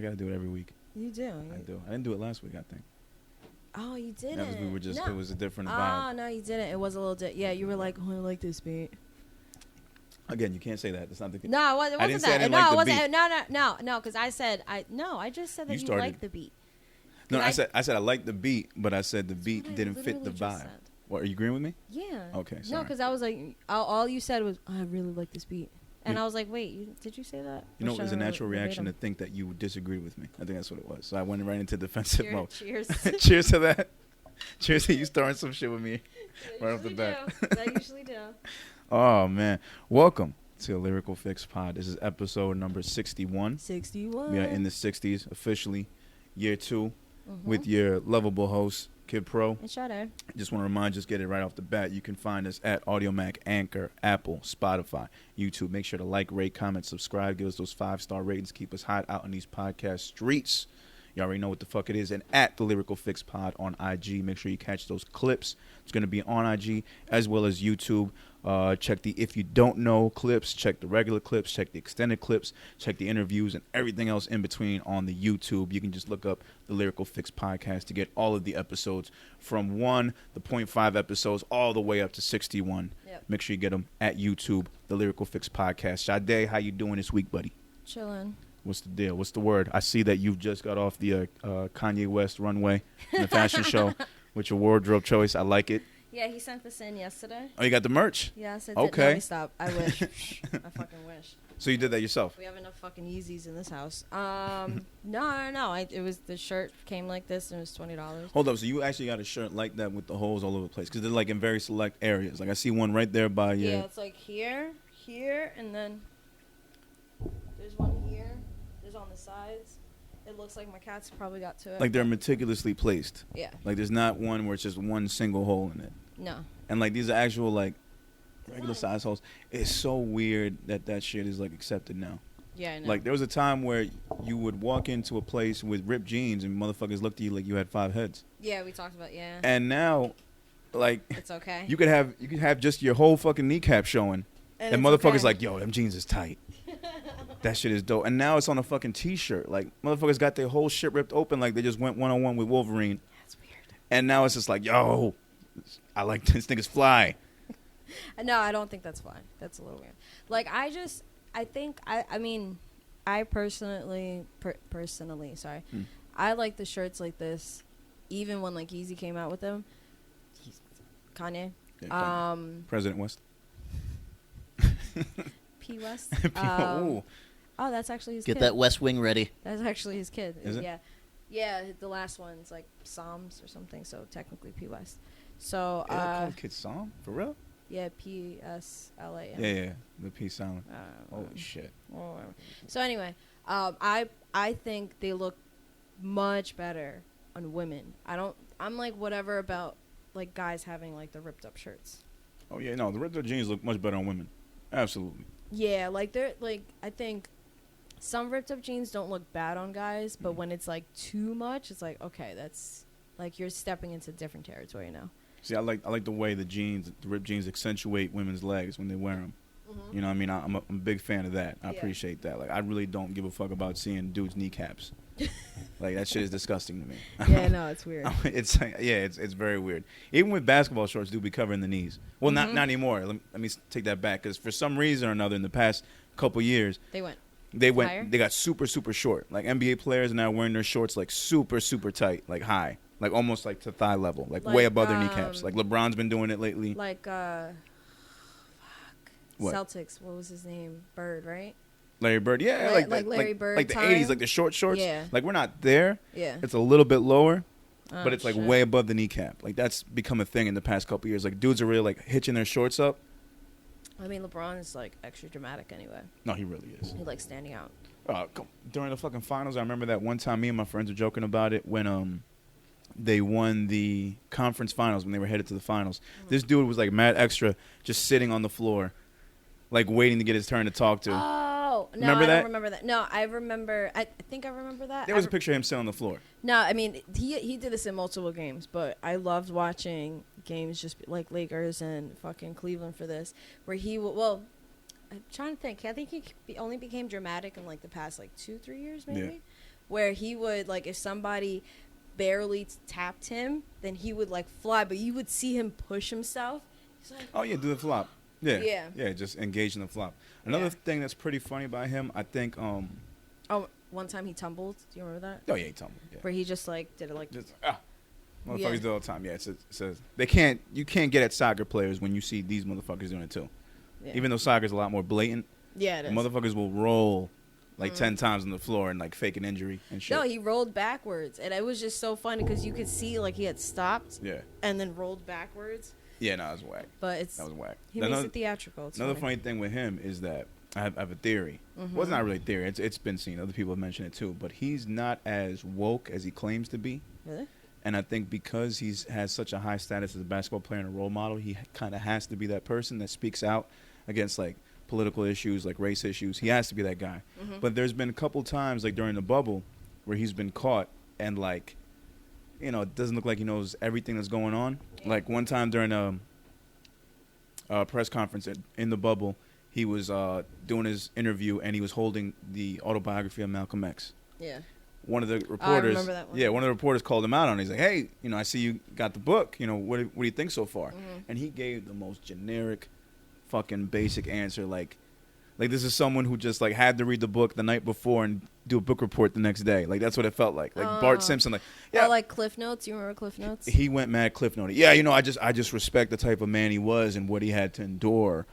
gotta do it every week. You do. I do. I didn't do it last week, I think. Oh, you didn't. That was, we were just. No. It was a different vibe. Oh no, you didn't. It was a little. Yeah, you were like, oh, I like this beat. Again, you can't say that. That's not the. No, it wasn't I didn't that. say I didn't no, like it the wasn't. beat. No. Because I said I just said that you liked the beat. No, I said I liked the beat, but I said the beat didn't fit the vibe. What, are you agreeing with me? Yeah. Okay. Sorry. No, because I was like, all you said was, I really like this beat. And I was like, wait, did you say that? You know, it was a natural reaction to think that you would disagree with me. I think that's what it was. So I went right into defensive mode. Cheers. Cheers to that. Cheers to you starting some shit with me right off the bat. I usually do. Oh, man. Welcome to Lyrical Fix Pod. This is episode number 61. 61. We are in the 60s, officially, year 2, with your lovable host, Kid Pro. And Sade. Just want to remind, just get it right off the bat. You can find us at AudioMac, Anchor, Apple, Spotify, YouTube. Make sure to like, rate, comment, subscribe. Give us those 5-star ratings. Keep us hot out in these podcast streets. You already know what the fuck it is. And at the Lyrical Fix Pod on IG. Make sure you catch those clips. It's going to be on IG as well as YouTube. Check the if you don't know clips. Check the regular clips. Check the extended clips. Check the interviews and everything else in between on the YouTube. You can just look up the Lyrical Fix Podcast to get all of the episodes from the 0.5 episodes, all the way up to 61. Yep. Make sure you get them at YouTube, the Lyrical Fix Podcast. Sade, how you doing this week, buddy? Chilling. What's the deal? What's the word? I see that you've just got off the Kanye West runway in the fashion show with your wardrobe choice. I like it. Yeah, he sent this in yesterday. Oh, you got the merch? Yes, I did. Okay. No, stop. I wish. I fucking wish. So you did that yourself? We have enough fucking Yeezys in this house. No. It was the shirt came like this and it was $20. Hold up. So you actually got a shirt like that with the holes all over the place? Because they're like in very select areas. Like I see one right there by you. Yeah, it's like here, and then there's one here. There's on the sides. It looks like my cats probably got to it. Like they're meticulously placed. Yeah. Like there's not one where it's just one single hole in it. No. And like these are actual like regular size holes. It's so weird that shit is like accepted now. Yeah, I know. Like there was a time where you would walk into a place with ripped jeans and motherfuckers looked at you like you had 5 heads. Yeah, we talked about And now, like it's okay. You could have just your whole fucking kneecap showing, and motherfuckers okay. like, yo, them jeans is tight. That shit is dope. And now it's on a fucking t-shirt. Like motherfuckers got their whole shit ripped open like they just went 1-on-1 with Wolverine. That's weird. And now it's just like, yo, I like this niggas fly. No, I don't think that's fine. That's a little weird. Like I personally, sorry. I like the shirts like this, even when like Yeezy came out with them. Kanye. Yeah, President West. P. West. Oh, that's actually his Get kid. that West Wing ready. That's actually his kid. Is it? Yeah. Yeah, the last one's like Psalms or something, so technically P. West. So, they call the kid Psalm? For real? Yeah, P-S-L-A-M. Yeah, the P silent. Holy shit. So anyway, I think they look much better on women. I'm like whatever about like guys having like the ripped up shirts. Oh yeah, no, the ripped up jeans look much better on women. Absolutely. Yeah, like they're like I think some ripped up jeans don't look bad on guys, but when it's like too much, it's like okay, that's like you're stepping into different territory now. See, I like the way the ripped jeans accentuate women's legs when they wear them. You know what I mean? I'm a big fan of that. I appreciate that. Like, I really don't give a fuck about seeing dudes' kneecaps. Like, that shit is disgusting to me. Yeah, no, it's weird. It's very weird. Even with basketball shorts, do be covering the knees. Well, not anymore. Let me take that back. Because for some reason or another, in the past couple years, they got super, super short. Like, NBA players are now wearing their shorts, like, super, super tight, like, high. Like, almost, like, to thigh level. Like way above their kneecaps. Like, LeBron's been doing it lately. Like, What? Celtics. What was his name? Bird, right? Larry Bird. Yeah, like Larry Bird. Like the 80s, like the short shorts. Yeah. Like, we're not there. Yeah. It's a little bit lower, but it's, like, shit. way above the kneecap. Like, that's become a thing in the past couple years. Like, dudes are really, like, hitching their shorts up. I mean, LeBron is, like, extra dramatic anyway. No, he really is. He likes standing out. During the fucking finals, I remember that one time me and my friends were joking about it when they won the conference finals, when they were headed to the finals. This dude was like mad extra, just sitting on the floor, like waiting to get his turn to talk to. Oh, no, remember I that? don't remember that. No, I remember. I think I remember that. There was a picture of him sitting on the floor. No, I mean he did this in multiple games, but I loved watching games just like Lakers and fucking Cleveland for this, where he I'm trying to think. I think he only became dramatic in like the past like 2-3 years maybe. Yeah. where he would like if somebody barely tapped him, then he would like fly, but you would see him push himself. He's like, Oh yeah, do the flop. Yeah, just engage in the flop. Another thing that's pretty funny about him, I think. One time he tumbled. Do you remember that? Oh yeah, he tumbled. Yeah. Where he just like did it like. Motherfuckers do it all the time. Yeah, it says you can't get at soccer players when you see these motherfuckers doing it too. Yeah. Even though soccer's a lot more blatant. Yeah, it is. Motherfuckers will roll like 10 times on the floor and like fake an injury and shit. No, he rolled backwards, and it was just so funny because you could see like he had stopped. Yeah. And then rolled backwards. Yeah, no, it was whack. But that was whack. He makes it theatrical. It's another funny thing with him is that I have a theory. Well, it's not really a theory. It's been seen. Other people have mentioned it too. But he's not as woke as he claims to be. Really? And I think because has such a high status as a basketball player and a role model, he kind of has to be that person that speaks out against like political issues, like race issues. He has to be that guy. But there's been a couple times, like during the bubble, where he's been caught and like, it doesn't look like he knows everything that's going on. Like one time during a press conference in the bubble, he was doing his interview and he was holding the autobiography of Malcolm X. Yeah. One of the reporters, I remember that one. Yeah, one of the reporters called him out on it. He's like, "Hey, I see you got the book. What do you think so far?" And he gave the most generic, fucking basic answer. Like this is someone who just like had to read the book the night before and do a book report the next day. Like that's what it felt like. Like Bart Simpson. Like like Cliff Notes. You remember Cliff Notes? He went mad Cliff Note. Yeah, I just respect the type of man he was and what he had to endure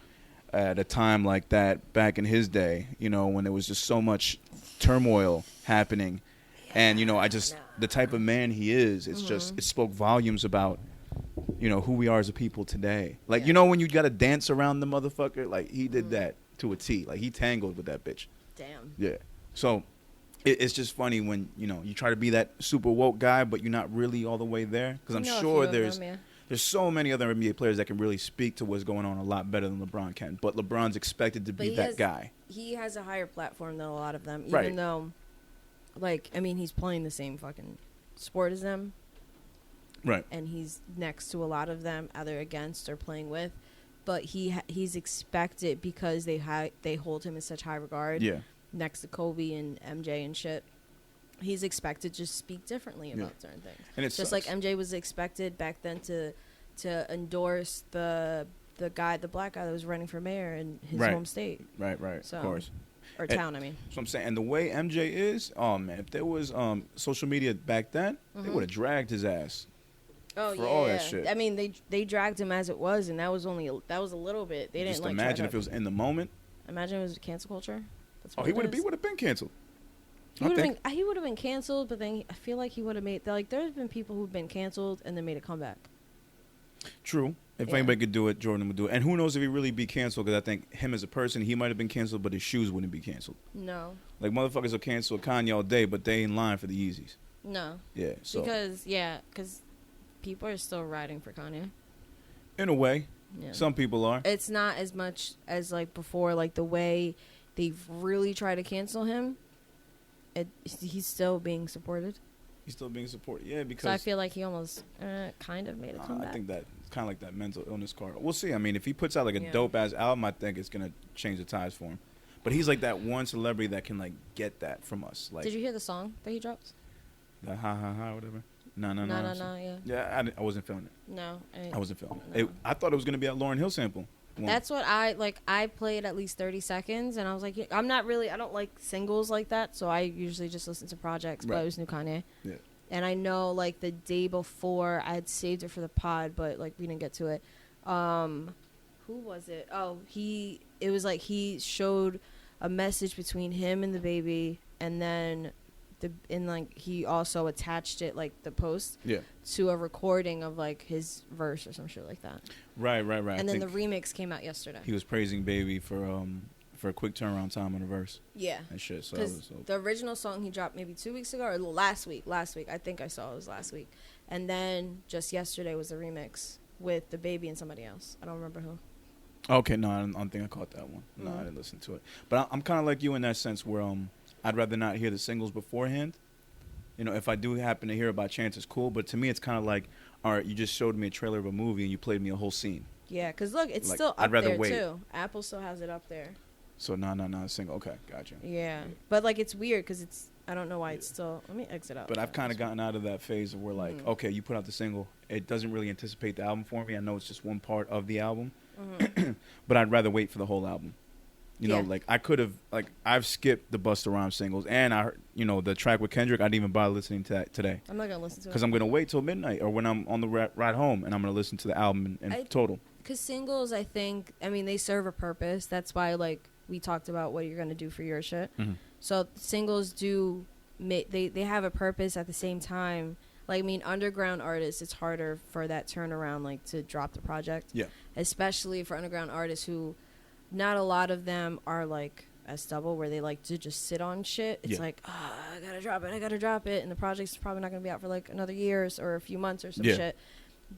at a time like that back in his day. When there was just so much turmoil happening. And, the type of man he is, it's just, it spoke volumes about, who we are as a people today. Like, when you got to dance around the motherfucker, like, he did that to a T. Like, he tangled with that bitch. Damn. Yeah. So, it's just funny when, you try to be that super woke guy, but you're not really all the way there. Because I'm sure there's so many other NBA players that can really speak to what's going on a lot better than LeBron can. But LeBron's expected to be that guy. He has a higher platform than a lot of them, even though... Like, I mean, he's playing the same fucking sport as them. Right. And he's next to a lot of them, either against or playing with. But he's expected because they hold him in such high regard. Yeah. Next to Kobe and MJ and shit. He's expected to just speak differently about certain things. And it's just like MJ was expected back then to endorse the black guy that was running for mayor in his home state. Right. So, of course. Or town, I mean. So I'm saying, and the way MJ is, oh man, if there was social media back then, they would have dragged his ass. Oh for all that shit. I mean, they dragged him as it was, and that was a little bit. They just didn't imagine if it was in the moment. Imagine it was cancel culture. He would have been canceled. He would have been canceled, but then I feel like he would have made like there's been people who've been canceled and then made a comeback. True. If anybody could do it, Jordan would do it. And who knows if he really be canceled, because I think him as a person, he might have been canceled, but his shoes wouldn't be canceled. No. Like, motherfuckers will cancel Kanye all day, but they ain't lying for the Yeezys. No. Yeah, so. Because people are still riding for Kanye. In a way. Yeah. Some people are. It's not as much as, like, before. Like, the way they've really tried to cancel him, he's still being supported. He's still being supported, yeah, because... So I feel like he almost kind of made a comeback. I think that it's kind of like that mental illness card. We'll see. I mean, if he puts out, like, a dope-ass album, I think it's going to change the tides for him. But he's, like, that one celebrity that can, like, get that from us. Like, did you hear the song that he dropped? The ha, ha, ha, whatever? No, yeah. Yeah, I wasn't feeling it. No. I wasn't feeling it. I thought it was going to be a Lauryn Hill sample. That's what I played at least 30 seconds, and I was like, I don't like singles like that, so I usually just listen to projects, but it was new Kanye. Yeah. And I know, like, the day before, I had saved it for the pod, but, like, we didn't get to it. Who was it? Oh, it was like he showed a message between him and the baby, and then he also attached it, like, the post to a recording of, like, his verse or some shit like that. Right. And then the remix came out yesterday. He was praising Baby for a quick turnaround time on the verse. Yeah. And shit. So the original song he dropped maybe 2 weeks ago or last week. I think I saw it was last week. And then just yesterday was the remix with the baby and somebody else. I don't remember who. Okay, no, I don't think I caught that one. No, I didn't listen to it. But I'm kind of like you in that sense where I'd rather not hear the singles beforehand. If I do happen to hear it by chance, it's cool. But to me, it's kind of like, all right, you just showed me a trailer of a movie and you played me a whole scene. Yeah, because look, it's like, still I'd up rather there wait. too. Apple still has it up there. So no single. Okay, gotcha. Yeah, but like it's weird because it's. I don't know why it's still. Let me exit out. But I've kind of gotten out of that phase where like, okay, you put out the single, it doesn't really anticipate the album for me. I know it's just one part of the album, but I'd rather wait for the whole album. You know, like I could have, like I've skipped the Busta Rhymes singles, and I heard, you know, the track with Kendrick. I didn't even bother listening to that today. I'm not gonna listen to it because I'm gonna wait till midnight or when I'm on the ride home, and I'm gonna listen to the album in total. Because singles, I think, I mean, they serve a purpose. That's why, like, we talked about what you're gonna do for your shit. So singles do. They have a purpose at the same time. Like, I mean, underground artists, it's harder for that turnaround, like, to drop the project. Yeah. Especially for underground artists who, not a lot of them are, like, as double, where they like to just sit on shit. It's like, I gotta drop it. And the project's probably not gonna be out for, like, another year or a few months or some shit.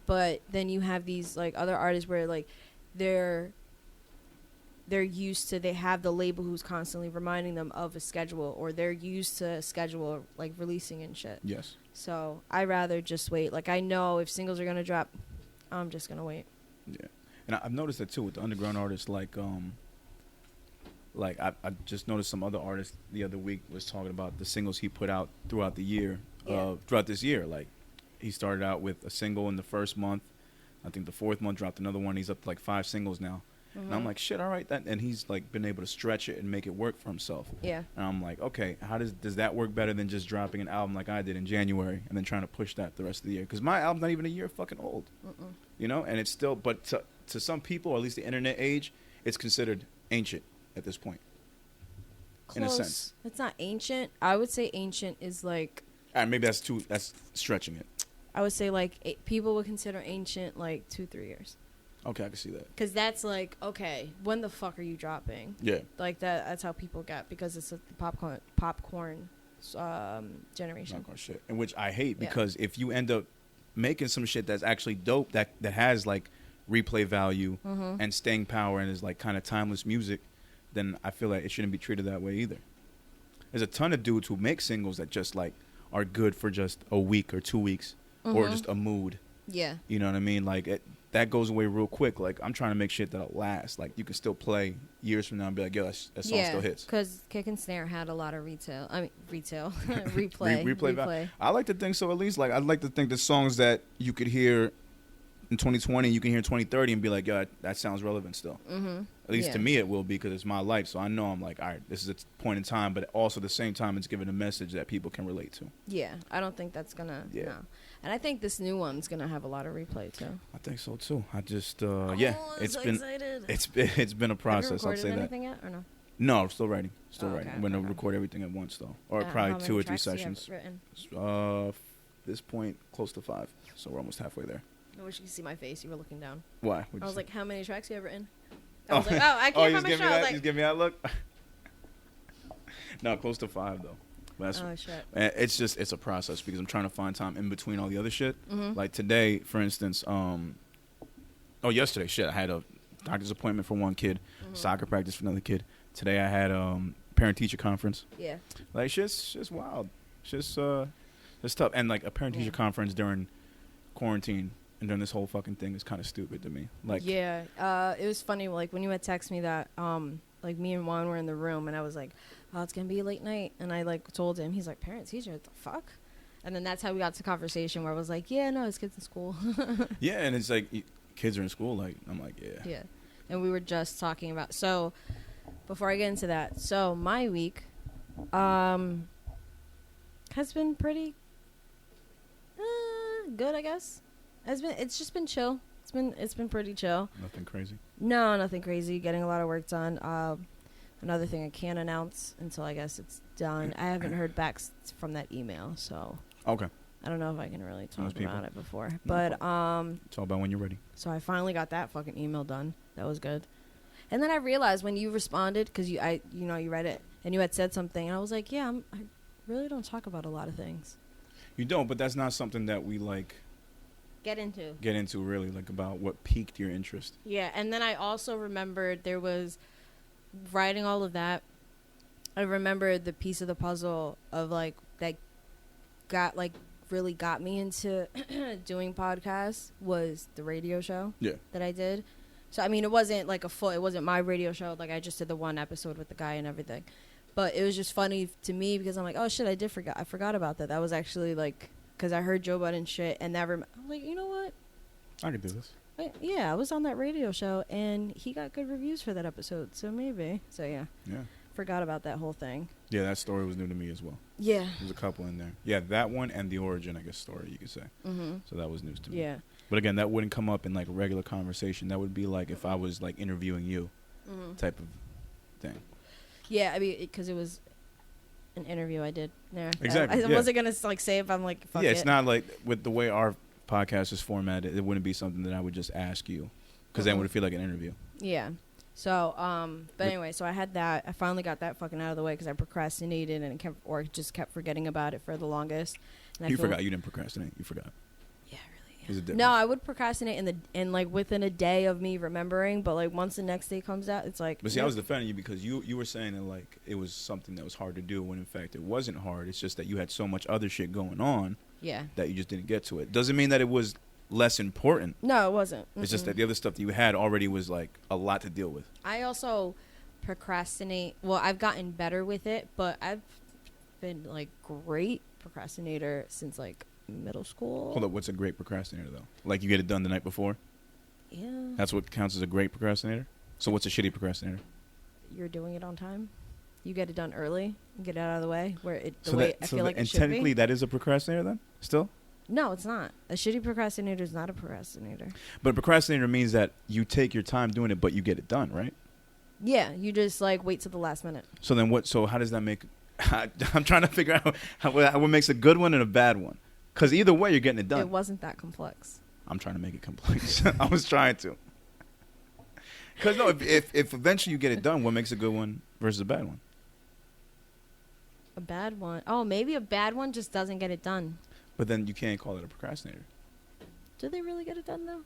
But then you have these, like, other artists where, like, they're used to, they have the label who's constantly reminding them of a schedule, or they're used to a schedule, like, releasing and shit. Yes. So I rather just wait. Like, I know if singles are gonna drop, I'm just gonna wait. Yeah. And I've noticed that too with the underground artists. Like I just noticed some other artists the other week was talking about the singles he put out throughout the year, throughout this year. Like, he started out with a single in the first month. I think the fourth month dropped another one. He's up to like 5 singles now. And I'm like, shit, all right. And he's like been able to stretch it and make it work for himself. Yeah. And I'm like, okay, how does that work better than just dropping an album like I did in January and then trying to push that the rest of the year? Because my album's not even a year fucking old. You know, and it's still, but to some people, or at least the internet age, it's considered ancient at this point. Close. In a sense. It's not ancient. I would say ancient is like. Maybe that's stretching it. I would say like people would consider ancient like 2-3 years. Okay, I can see that. Because that's like, okay, when the fuck are you dropping? Yeah. Like that's how people get, because it's a popcorn generation. Popcorn shit. And which I hate, because if you end up making some shit that's actually dope, that has like replay value and staying power and is like kind of timeless music, then I feel like it shouldn't be treated that way either. There's a ton of dudes who make singles that just like are good for just a week or 2 weeks or just a mood. Yeah. You know what I mean? Like that goes away real quick. Like, I'm trying to make shit that'll last. Like, you can still play years from now and be like, yo, that song still hits. Because Kick and Snare had a lot of replay. Replay. I like to think so, at least. Like, I'd like to think the songs that you could hear in 2020, you can hear in 2030 and be like, yo, that sounds relevant still. At least to me it will be, because it's my life. So I know I'm like, all right, this is a point in time, but also at the same time it's giving a message that people can relate to. Yeah, I don't think that's going to, no. And I think this new one's going to have a lot of replay too. I think so too. I just, it's been a process, I'll say that. Have you recorded anything yet or no? No, I'm still writing. Okay, I'm going to record everything at once though. Or probably 2 or 3 sessions. This point, close to 5. So we're almost halfway there. I wish you could see my face. You were looking down. Why? I was like, how many tracks you ever written? I was like, I can't find my show. He's giving me that look? No, close to 5, though. But shit. It's a process, because I'm trying to find time in between all the other shit. Like today, for instance, yesterday, shit, I had a doctor's appointment for one kid, soccer practice for another kid. Today I had parent-teacher conference. Yeah. Like, shit's wild. It's tough. And, like, a parent-teacher conference during quarantine and during this whole fucking thing is kind of stupid to me. Like, it was funny, like, when you had texted me that, like, me and Juan were in the room, and I was like, oh, it's gonna be a late night, and I like told him, he's like, parent teacher, what the fuck? And then that's how we got to conversation where I was like, yeah, no, his kid's in school. Yeah, and it's like, kids are in school, like, I'm like, yeah. And we were just talking about, so before I get into that, so my week has been pretty good, I guess. It's just been chill. It's been pretty chill. Nothing crazy? No, nothing crazy. Getting a lot of work done. Another thing I can't announce until I guess it's done. I haven't heard back from that email, so okay. I don't know if I can really talk about it before. But it's all about when you're ready. So I finally got that fucking email done. That was good. And then I realized when you responded, because you read it and you had said something, and I was like, yeah, I really don't talk about a lot of things. You don't, but that's not something that we like. Get into really, like, about what piqued your interest. Yeah, and then I also remembered there was writing all of that. I remembered the piece of the puzzle of like that really got me into doing podcasts was the radio show that I did, So I mean, it wasn't like it wasn't my radio show. Like I just did the one episode with the guy and everything. But it was just funny to me because I'm like, oh shit, I forgot about that. That was actually like, because I heard Joe Budden shit and I'm like, you know what? I could do this. Yeah, I was on that radio show and he got good reviews for that episode. So maybe. So yeah. Yeah. Forgot about that whole thing. Yeah, that story was new to me as well. Yeah. There's a couple in there. Yeah, that one and the origin, I guess, story, you could say. Mm-hmm. So that was news to me. Yeah. But again, that wouldn't come up in like a regular conversation. That would be like if I was like interviewing you type of thing. Yeah, I mean, because it was an interview I did there. Exactly. I wasn't going to like say if I'm like, fuck it's not like with the way our podcast is formatted, it wouldn't be something that I would just ask you because then it would feel like an interview. Yeah. So, but anyway, so I had that. I finally got that fucking out of the way because I procrastinated and just kept forgetting about it for the longest. And You forgot. You didn't procrastinate. You forgot. Yeah, really. Yeah. There's a difference. No, I would procrastinate in like within a day of me remembering, but like once the next day comes out, it's like. But see, I was defending you because you were saying that like it was something that was hard to do when in fact it wasn't hard. It's just that you had so much other shit going on. Yeah. That you just didn't get to it. Doesn't mean that it was less important. No, it wasn't. It's just that the other stuff that you had already was like a lot to deal with. I also procrastinate. Well, I've gotten better with it, but I've been like great procrastinator since like middle school. Hold up, what's a great procrastinator though? Like you get it done the night before? Yeah. That's what counts as a great procrastinator? So what's a shitty procrastinator? You're doing it on time. You get it done early and get it out of the way where it I feel like it and should technically be. that is a procrastinator then? Still? No, it's not. A shitty procrastinator is not a procrastinator. But procrastinator means that you take your time doing it, but you get it done, right? Yeah, you just like wait till the last minute. So then what? So how does that make? I'm trying to figure out what makes a good one and a bad one. Because either way, you're getting it done. It wasn't that complex. I'm trying to make it complex. I was trying to. Because no, if eventually you get it done, what makes a good one versus a bad one? A bad one. Oh, maybe a bad one just doesn't get it done. But then you can't call it a procrastinator. Do they really get it done though?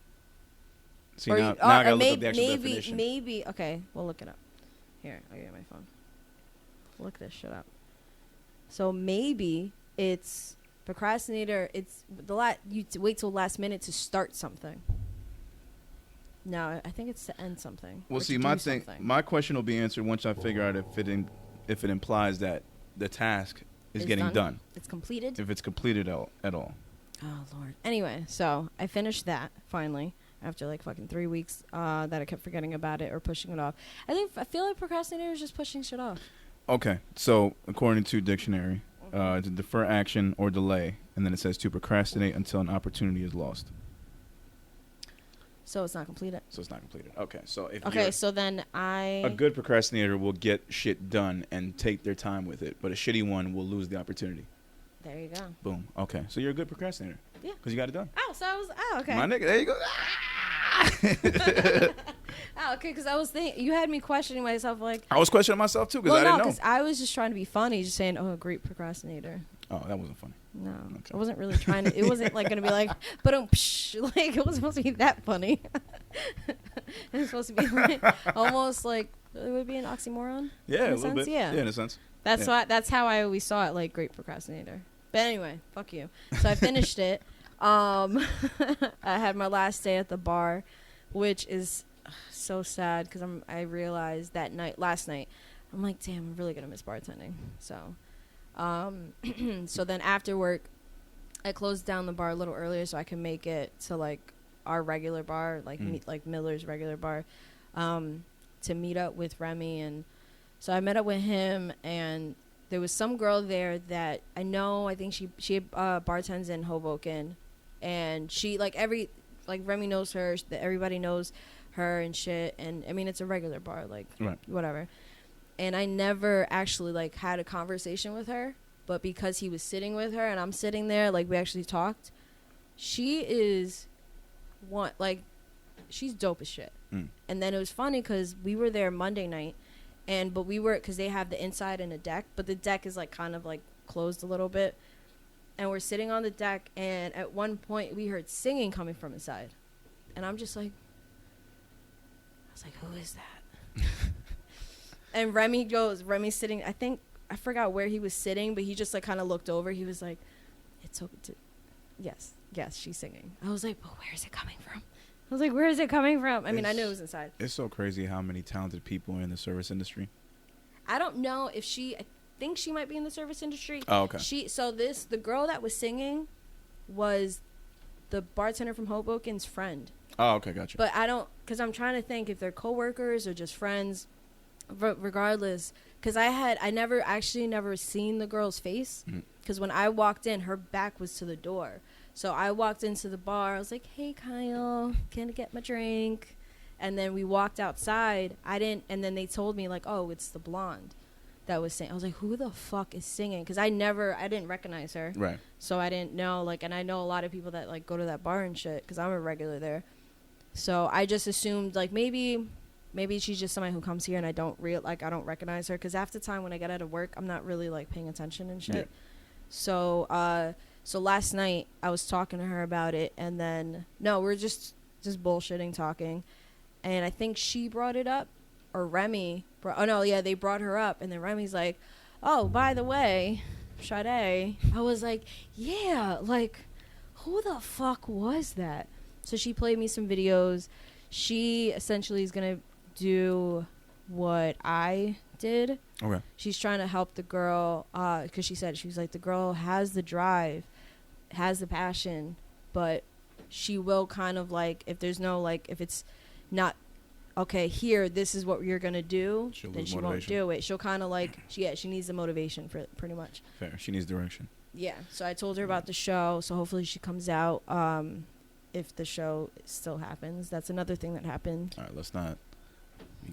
See, now I gotta look up the actual maybe, definition. Maybe, okay, we'll look it up. Here, I'll get my phone. Look this shit up. So maybe it's procrastinator. It's you wait till last minute to start something. No, I think it's to end something. Well, see, my question will be answered once I figure out if it implies that the task is getting done. It's completed. If it's completed at all. Oh Lord. Anyway, so I finished that finally after like fucking 3 weeks that I kept forgetting about it or pushing it off. I feel like procrastinator is just pushing shit off. Okay, so according to dictionary, to defer action or delay, and then it says to procrastinate until an opportunity is lost. So it's not completed. Okay, so so then a good procrastinator will get shit done and take their time with it, but a shitty one will lose the opportunity. There you go. Boom. Okay, so you're a good procrastinator. Yeah. Because you got it done. Okay. My nigga, there you go. Okay, because I was thinking, you had me questioning myself, like. I was questioning myself too, because I didn't know. Because I was just trying to be funny, just saying, oh, great procrastinator. Oh, that wasn't funny. No, okay. I wasn't really trying to. It wasn't like going to be like, but like it wasn't supposed to be that funny. It was supposed to be like almost like it would be an oxymoron. Yeah, in a little bit. Yeah, in a sense. That's how I always saw it, like great procrastinator. But anyway, fuck you. So I finished it. I had my last day at the bar, which is so sad because I realized last night, I'm like, damn, I'm really gonna miss bartending. So. So then after work, I closed down the bar a little earlier so I can make it to like our regular bar, like like Miller's regular bar, to meet up with Remy. And so I met up with him, and there was some girl there that I know. I think she bartends in Hoboken, and she like Remy knows her. Everybody knows her and shit. And I mean, it's a regular bar, like whatever. And I never actually, like, had a conversation with her. But because he was sitting with her and I'm sitting there, like, we actually talked. She is she's dope as shit. And then it was funny because we were there Monday night. Because they have the inside and a deck. But the deck is, like, kind of, like, closed a little bit. And we're sitting on the deck. And at one point, we heard singing coming from inside. And I'm just like, who is that? And Remy's sitting, I forgot where he was sitting, but he just like kind of looked over. He was like, it's okay. Yes, she's singing. I was like, but where is it coming from? I was like, where is it coming from? I mean, I knew it was inside. It's so crazy how many talented people are in the service industry. I don't know if I think she might be in the service industry. Oh, okay. The girl that was singing was the bartender from Hoboken's friend. Oh, okay, gotcha. But I don't, because I'm trying to think if they're coworkers or just friends. Regardless, because I never seen the girl's face. Because when I walked in, her back was to the door. So I walked into the bar. I was like, hey, Kyle, can I get my drink? And then we walked outside. And then they told me, like, oh, it's the blonde that was singing. I was like, who the fuck is singing? Because I didn't recognize her. Right. So I didn't know, like, and I know a lot of people that, like, go to that bar and shit because I'm a regular there. So I just assumed, like, maybe she's just somebody who comes here and I don't recognize her. Because half the time when I get out of work, I'm not really, like, paying attention and shit. Yeah. So last night I was talking to her about it, and then we're just bullshitting, talking, and I think she brought it up, or Remy. They brought her up, and then Remy's like, "Oh, by the way, Sade." I was like, "Yeah, like, who the fuck was that?" So she played me some videos. She essentially is gonna do what I did. Okay. She's trying to help the girl, because she was like, the girl has the drive, has the passion, but she will kind of, like, if there's no, like, if it's not, okay, here, this is what you're going to do, then she won't do it. She'll kind of, like, she needs the motivation for it, pretty much. Fair. She needs direction. Yeah. So I told her about the show, so hopefully she comes out, if the show still happens. That's another thing that happened. All right, let's not,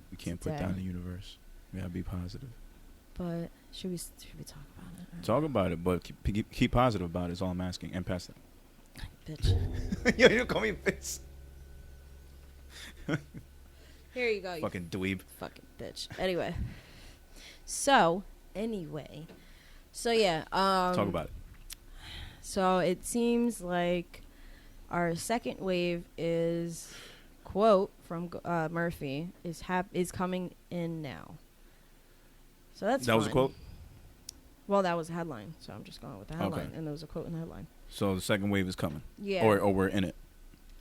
we can't put down the universe. We gotta be positive. But should we talk about it? Talk about it, but keep positive about it is all I'm asking. And pass that. Bitch. Yo, you don't call me bitch. Here you go. Fucking dweeb. Fucking bitch. Anyway. So yeah. Talk about it. So it seems like our second wave is, quote from Murphy, is coming in now. So that was a quote? Well, that was a headline, so I'm just going with the headline. Okay. And there was a quote in the headline. So the second wave is coming. Yeah. Or we're in it.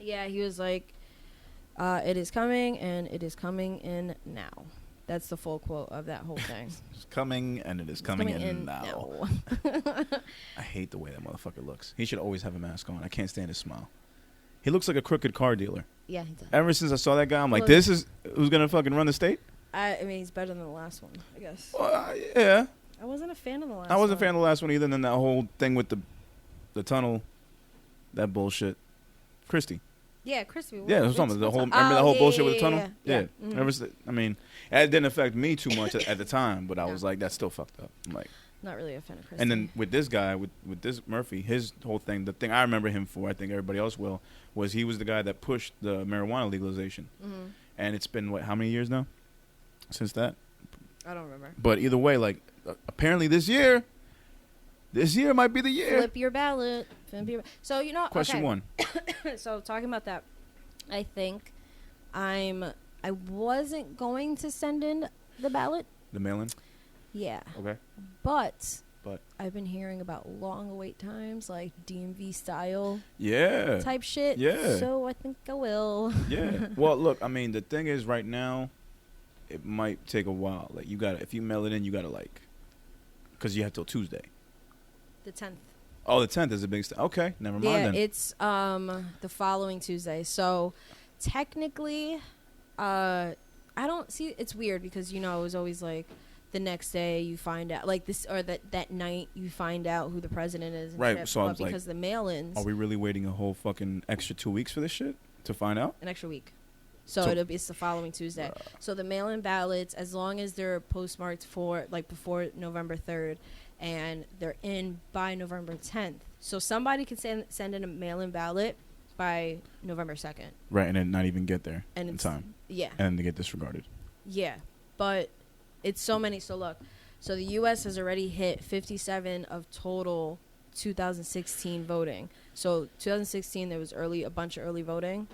Yeah, he was like, it is coming, and it is coming in now. That's the full quote of that whole thing. It's coming, and it is coming in now. I hate the way that motherfucker looks. He should always have a mask on. I can't stand his smile. He looks like a crooked car dealer. Yeah, he does. Ever since I saw that guy, I'm like, this is who's going to fucking run the state? I mean, he's better than the last one, I guess. Well, yeah. I wasn't a fan of the last one. I wasn't a fan of the last one either. And then that whole thing with the tunnel, that bullshit. Christy. Yeah, Christy. Yeah, it was something. Remember that whole bullshit with the tunnel? Yeah. Mm-hmm. I mean, it didn't affect me too much at the time, but I was like, that's still fucked up. I'm like, not really a fan of Christy. And then with this guy, with this Murphy, his whole thing, the thing I remember him for, I think everybody else will, was he was the guy that pushed the marijuana legalization. Mm-hmm. And it's been, how many years now since that? I don't remember. But either way, like, apparently this year might be the year. Flip your ballot. So, Question one. So, talking about that, I think I wasn't going to send in the ballot. The mail-in? Yeah. Okay. But I've been hearing about long wait times, like DMV style. Yeah. Type shit. Yeah. So I think I will. Yeah. Well, look, I mean, the thing is right now, it might take a while. Like, if you mail it in, you gotta, like, because you have till Tuesday. The 10th. Oh, the 10th is a big okay, never mind then. Yeah, it's the following Tuesday. So technically, I don't see, it's weird because, it was always like the next day you find out, like this, or that night you find out who the president is. And right. shit, so but because the mail-ins. Are we really waiting a whole fucking extra 2 weeks for this shit to find out? An extra week. So it's the following Tuesday. So the mail-in ballots, as long as they're postmarked for, like, before November 3rd, and they're in by November 10th. So somebody can send in a mail-in ballot by November 2nd. Right, and then not even get there in time. Yeah. And then they get disregarded. Yeah, but it's so many. So look, so the U.S. has already hit 57 of total 2016 voting. So 2016, there was a bunch of early voting,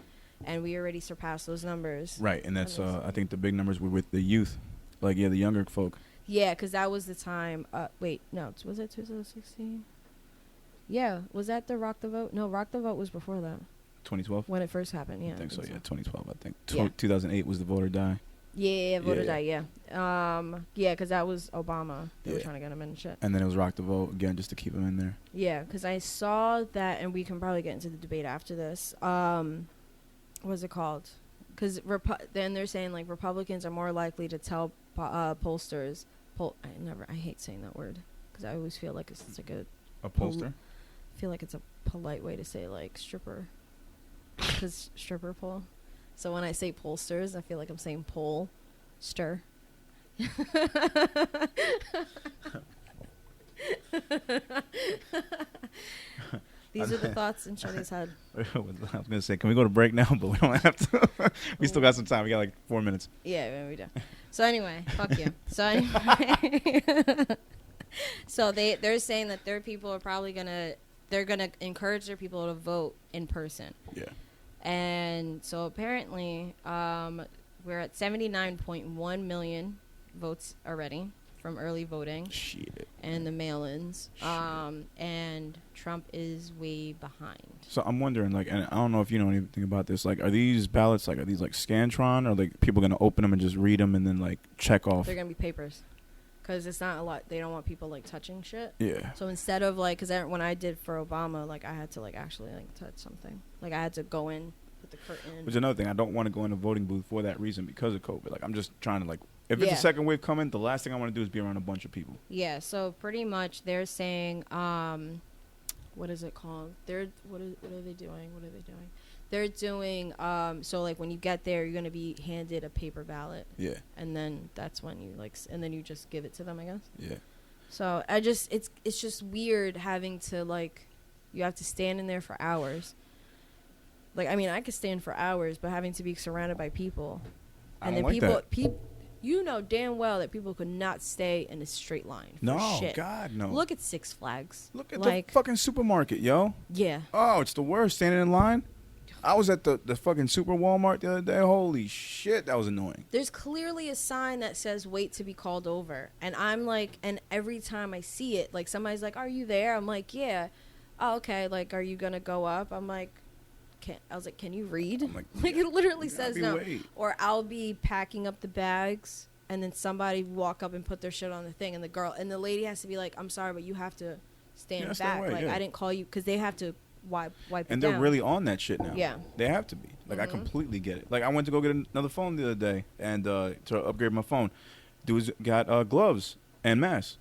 and we already surpassed those numbers. Right, and that's, I think the big numbers were with the youth. Like, the younger folk. Yeah, because that was the time. Wait, no, was it 2016? Yeah, was that the Rock the Vote? No, Rock the Vote was before that. 2012? when it first happened. Yeah, I think so. Yeah, 2012. I think 2008 was the vote or die. Yeah, vote or die. Yeah, yeah, because that was Obama. They were trying to get him in and shit. And then it was rock the vote again, just to keep him in there. Yeah, because I saw that, and we can probably get into the debate after this. What's it called? Because then they're saying like Republicans are more likely to tell pollsters. I hate saying that word because I always feel like it's like a pollster. I feel like it's a polite way to say like stripper, because stripper pole. So when I say pollsters, I feel like I'm saying poll stir. These are the thoughts in Shadi's head. I was gonna say, can we go to break now? But we don't have to. We still got some time. We got like 4 minutes. Yeah, we do. So anyway, fuck you. So anyway, so they're saying that their people are probably gonna encourage their people to vote in person. Yeah. And so apparently, we're at 79.1 million votes already from early voting. Shit. And the mail-ins. And Trump is way behind. So I'm wondering, like, and I don't know if you know anything about this. Like, are these ballots like Scantron, or like people gonna open them and just read them and then like check off? They're gonna be papers, because it's not a lot. They don't want people like touching shit. Yeah. So instead of like, because when I did for Obama, like I had to like actually like touch something. Like I had to go in, put the curtain. Which is another thing. I don't want to go in the voting booth for that reason because of COVID. Like I'm just trying to like, if it's a second wave coming, the last thing I want to do is be around a bunch of people. Yeah. So pretty much they're saying, what is it called? What are they doing? They're doing, so like when you get there, you're going to be handed a paper ballot. Yeah. And then that's when you like, and then you just give it to them, I guess. Yeah. So it's just weird having to like, you have to stand in there for hours. Like, I mean, I could stand for hours, but having to be surrounded by people. And then people, you know damn well that people could not stay in a straight line. Shit. God, no. Look at Six Flags. Look at the fucking supermarket, yo. Yeah. Oh, it's the worst, standing in line. I was at the fucking Super Walmart the other day. Holy shit, that was annoying. There's clearly a sign that says wait to be called over. And I'm like, and every time I see it, like somebody's like, are you there? I'm like, yeah. Oh, okay. Like, are you going to go up? I'm like, can you read? Like it literally says no. Wait. Or I'll be packing up the bags, and then somebody walk up and put their shit on the thing, and the lady has to be like, I'm sorry, but you have to stand back. Away, like I didn't call you, because they have to wipe and it down. They're really on that shit now. Yeah, they have to be. Like I completely get it. Like I went to go get another phone the other day, and to upgrade my phone, dudes got gloves and masks.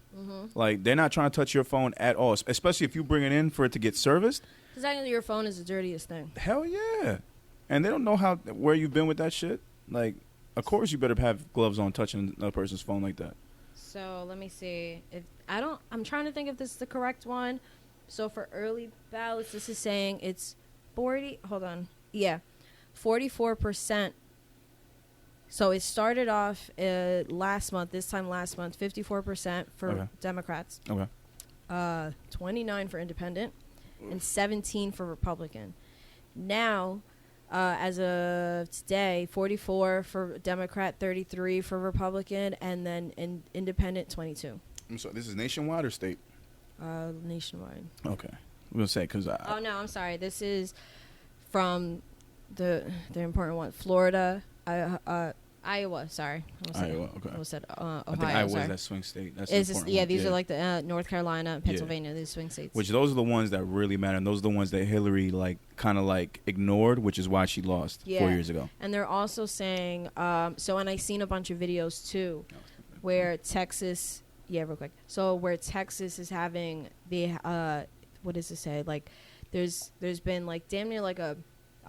Like they're not trying to touch your phone at all, especially if you bring it in for it to get serviced. Because actually your phone is the dirtiest thing. Hell yeah. And they don't know where you've been with that shit. Like, of course you better have gloves on touching another person's phone like that. So let me see. I'm trying to think if this is the correct one. So for early ballots, this is saying it's 44%. So it started off last month, 54% for Democrats. Okay. 29 for independent. And 17 for Republican. Now, as of today, 44 for Democrat, 33 for Republican, and then independent, 22. I'm sorry, this is nationwide or state? Nationwide. Okay. We'll say because oh no, I'm sorry. This is from the important one, Florida, Iowa. Sorry, Iowa. Okay. I said Ohio. I think Iowa is that swing state. That's these are like the North Carolina and Pennsylvania. These swing states. Which those are the ones that really matter, and those are the ones that Hillary kind of ignored, which is why she lost 4 years ago. And they're also saying, and I seen a bunch of videos too, where Texas. Yeah, real quick. So where Texas is having the what does it say? Like, there's been like damn near like a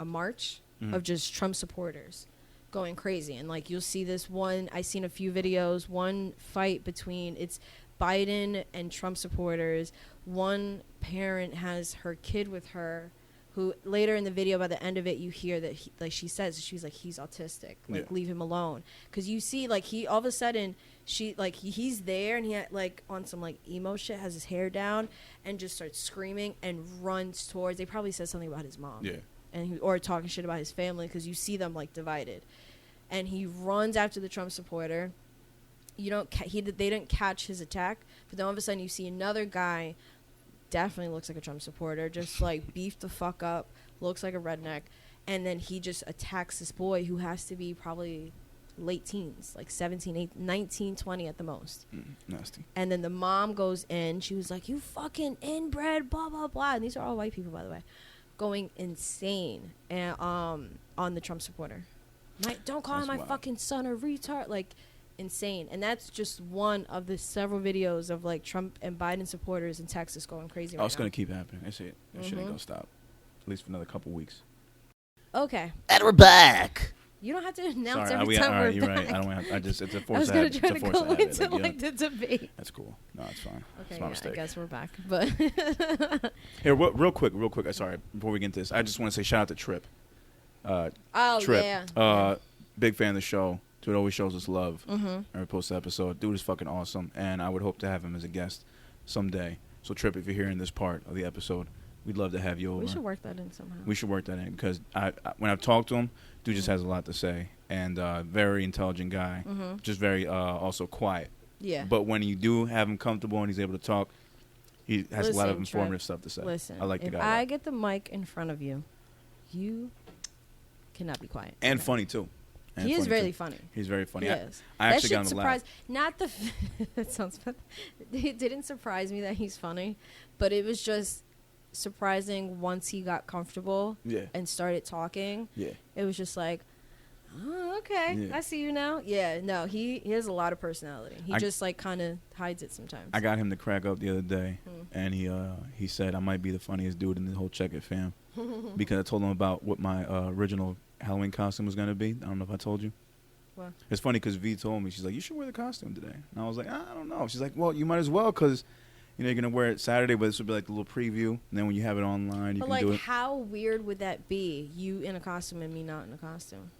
march of just Trump supporters going crazy, and like you'll see this one. I seen a few videos. One fight between it's Biden and Trump supporters. One parent has her kid with her, who later in the video, by the end of it, you hear that she's like he's autistic, leave him alone, because you see he all of a sudden he's there and he had, on some emo shit, has his hair down and just starts screaming and runs towards. They probably said something about his mom. Yeah. And or talking shit about his family, because you see them divided, and he runs after the Trump supporter. You don't they didn't catch his attack, but then all of a sudden you see another guy, definitely looks like a Trump supporter, just beef the fuck up, looks like a redneck, and then he just attacks this boy who has to be probably late teens, like 17, 18, 19, 20 at the most. Nasty. And then the mom goes in. She was like, you fucking inbred, blah, blah, blah. And these are all white people, by the way, going insane and on the Trump supporter. Like, don't call my fucking son a retard. Like, insane. And that's just one of the several videos of, like, Trump and Biden supporters in Texas going crazy right now. It's going to keep happening. That shit ain't going to stop. At least for another couple weeks. Okay. And we're back. You don't have to announce Sorry, every time we're you're back. right. I don't want. I just. It's a force. I was going to try to go into, like, the debate. That's cool. No, it's fine. Okay, it's my mistake. I guess we're back. But here, real quick. Sorry, before we get into this, I just want to say shout out to Trip. Trip. Yeah. Big fan of the show. Dude always shows us love. Every post episode. Dude is fucking awesome, and I would hope to have him as a guest someday. So Trip, if you're hearing this part of the episode, we'd love to have you over. We should work that in somehow. We should work that in because when I've talked to him, dude just has a lot to say, and very intelligent guy, just very also quiet. Yeah. But when you do have him comfortable and he's able to talk, he has a lot of informative stuff to say. Listen, I like the guy. If I get the mic in front of you, you cannot be quiet. And funny too. He is really funny. He's very funny. He is. I actually got him to laugh. Not the. That sounds fun. It didn't surprise me that he's funny, but it was just surprising once he got comfortable and started talking. Yeah. It was just like, oh, okay, yeah. I see you now. Yeah, no, he has a lot of personality. He just like kind of hides it sometimes. I got him to crack up the other day, and he said I might be the funniest dude in the whole Check It fam because I told him about what my original Halloween costume was gonna be. I don't know if I told you. What? It's funny because V told me, she's like, you should wear the costume today, and I was like, I don't know. She's like, well, you might as well because. You know, you're going to wear it Saturday, but this would be like a little preview. And then when you have it online, you can do it. But, like, how weird would that be? You in a costume and me not in a costume?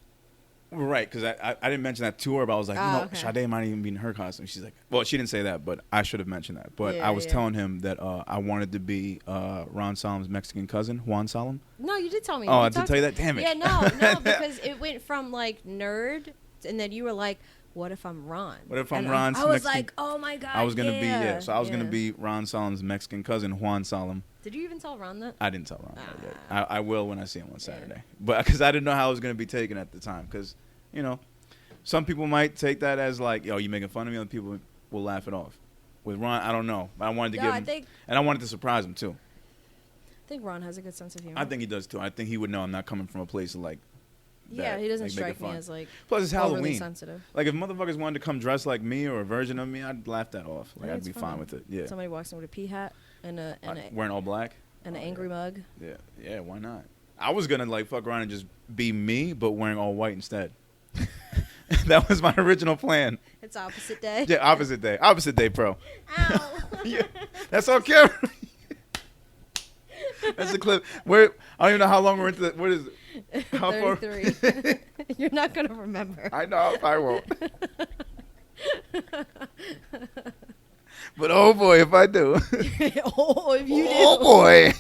Right, because I didn't mention that to her, but I was like, Sade might even be in her costume. She's like, well, she didn't say that, but I should have mentioned that. But I was telling him that I wanted to be Ron Solemn's Mexican cousin, Juan Solem. No, you did tell me. Oh, I did tell you that? Damn it. Yeah, no, because it went from, like, nerd, and then you were like, what if I'm Ron? What if I'm Ron's I was like, oh my God. I was going to be, so I was going to be Ron Solem's Mexican cousin, Juan Solem. Did you even tell Ron that? I didn't tell Ron that yet. I will when I see him on Saturday. But because I didn't know how it was going to be taken at the time. Because, you know, some people might take that as like, yo, you making fun of me. Other people will laugh it off. With Ron, I don't know. But I wanted to give him, and I wanted to surprise him too. I think Ron has a good sense of humor. I think he does too. I think he would know I'm not coming from a place of like, yeah, he doesn't strike me as like. Plus, it's Halloween. Sensitive. Like if motherfuckers wanted to come dressed like me or a version of me, I'd laugh that off. Like I'd be fine with it. Yeah. Somebody walks in with a pea hat and a wearing all black and an angry mug. Yeah. Why not? I was gonna like fuck around and just be me, but wearing all white instead. That was my original plan. It's opposite day. Yeah, opposite day. Opposite day, pro. Ow. Yeah, that's on camera. That's the clip. Where I don't even know how long we're into that. What is it? How 33. You're not gonna remember. I know. I won't. But oh boy, if I do. If you do. Oh boy.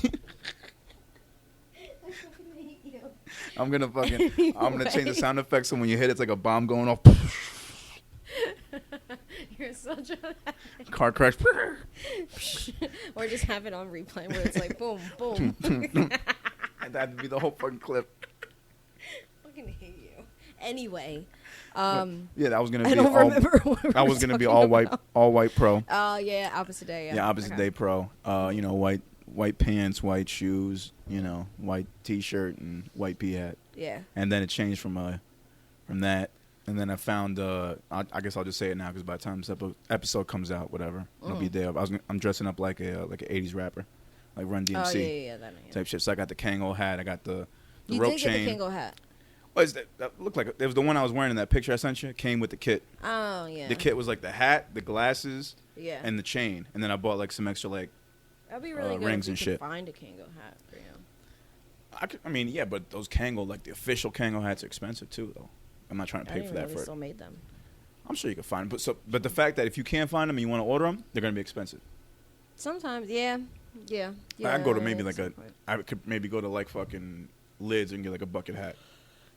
I'm gonna change the sound effects so when you hit it's like a bomb going off. You're such a car crash. Or just have it on replay where it's like boom, boom. That'd be the whole fucking clip. I fucking hate you. Anyway, yeah, that was gonna be. I don't remember what we were was gonna be all white pro. Oh yeah, opposite day. Yeah, opposite day pro. You know, white pants, white shoes. You know, white T-shirt and white pea hat. Yeah. And then it changed from that, and then I found. I guess I'll just say it now because by the time this episode comes out, whatever, it'll be a day of. I'm dressing up like a '80s rapper. Like Run DMC. Oh, yeah, that type shit. So I got the Kango hat. I got the you rope did chain. Get the Kango hat. What is that? That looked like it was the one I was wearing in that picture I sent you. It came with the kit. Oh yeah. The kit was like the hat, the glasses, yeah, and the chain. And then I bought like some extra like that'd be really good rings if and you shit. Could find a Kango hat for you. I mean, yeah, but those Kango, like the official Kango hats, are expensive too, though. I'm not trying to pay for that. They still made them. I'm sure you can find them, but the fact that if you can't find them and you want to order them, they're gonna be expensive. Sometimes, yeah. I could go to maybe I could maybe go to like fucking Lids and get like a bucket hat.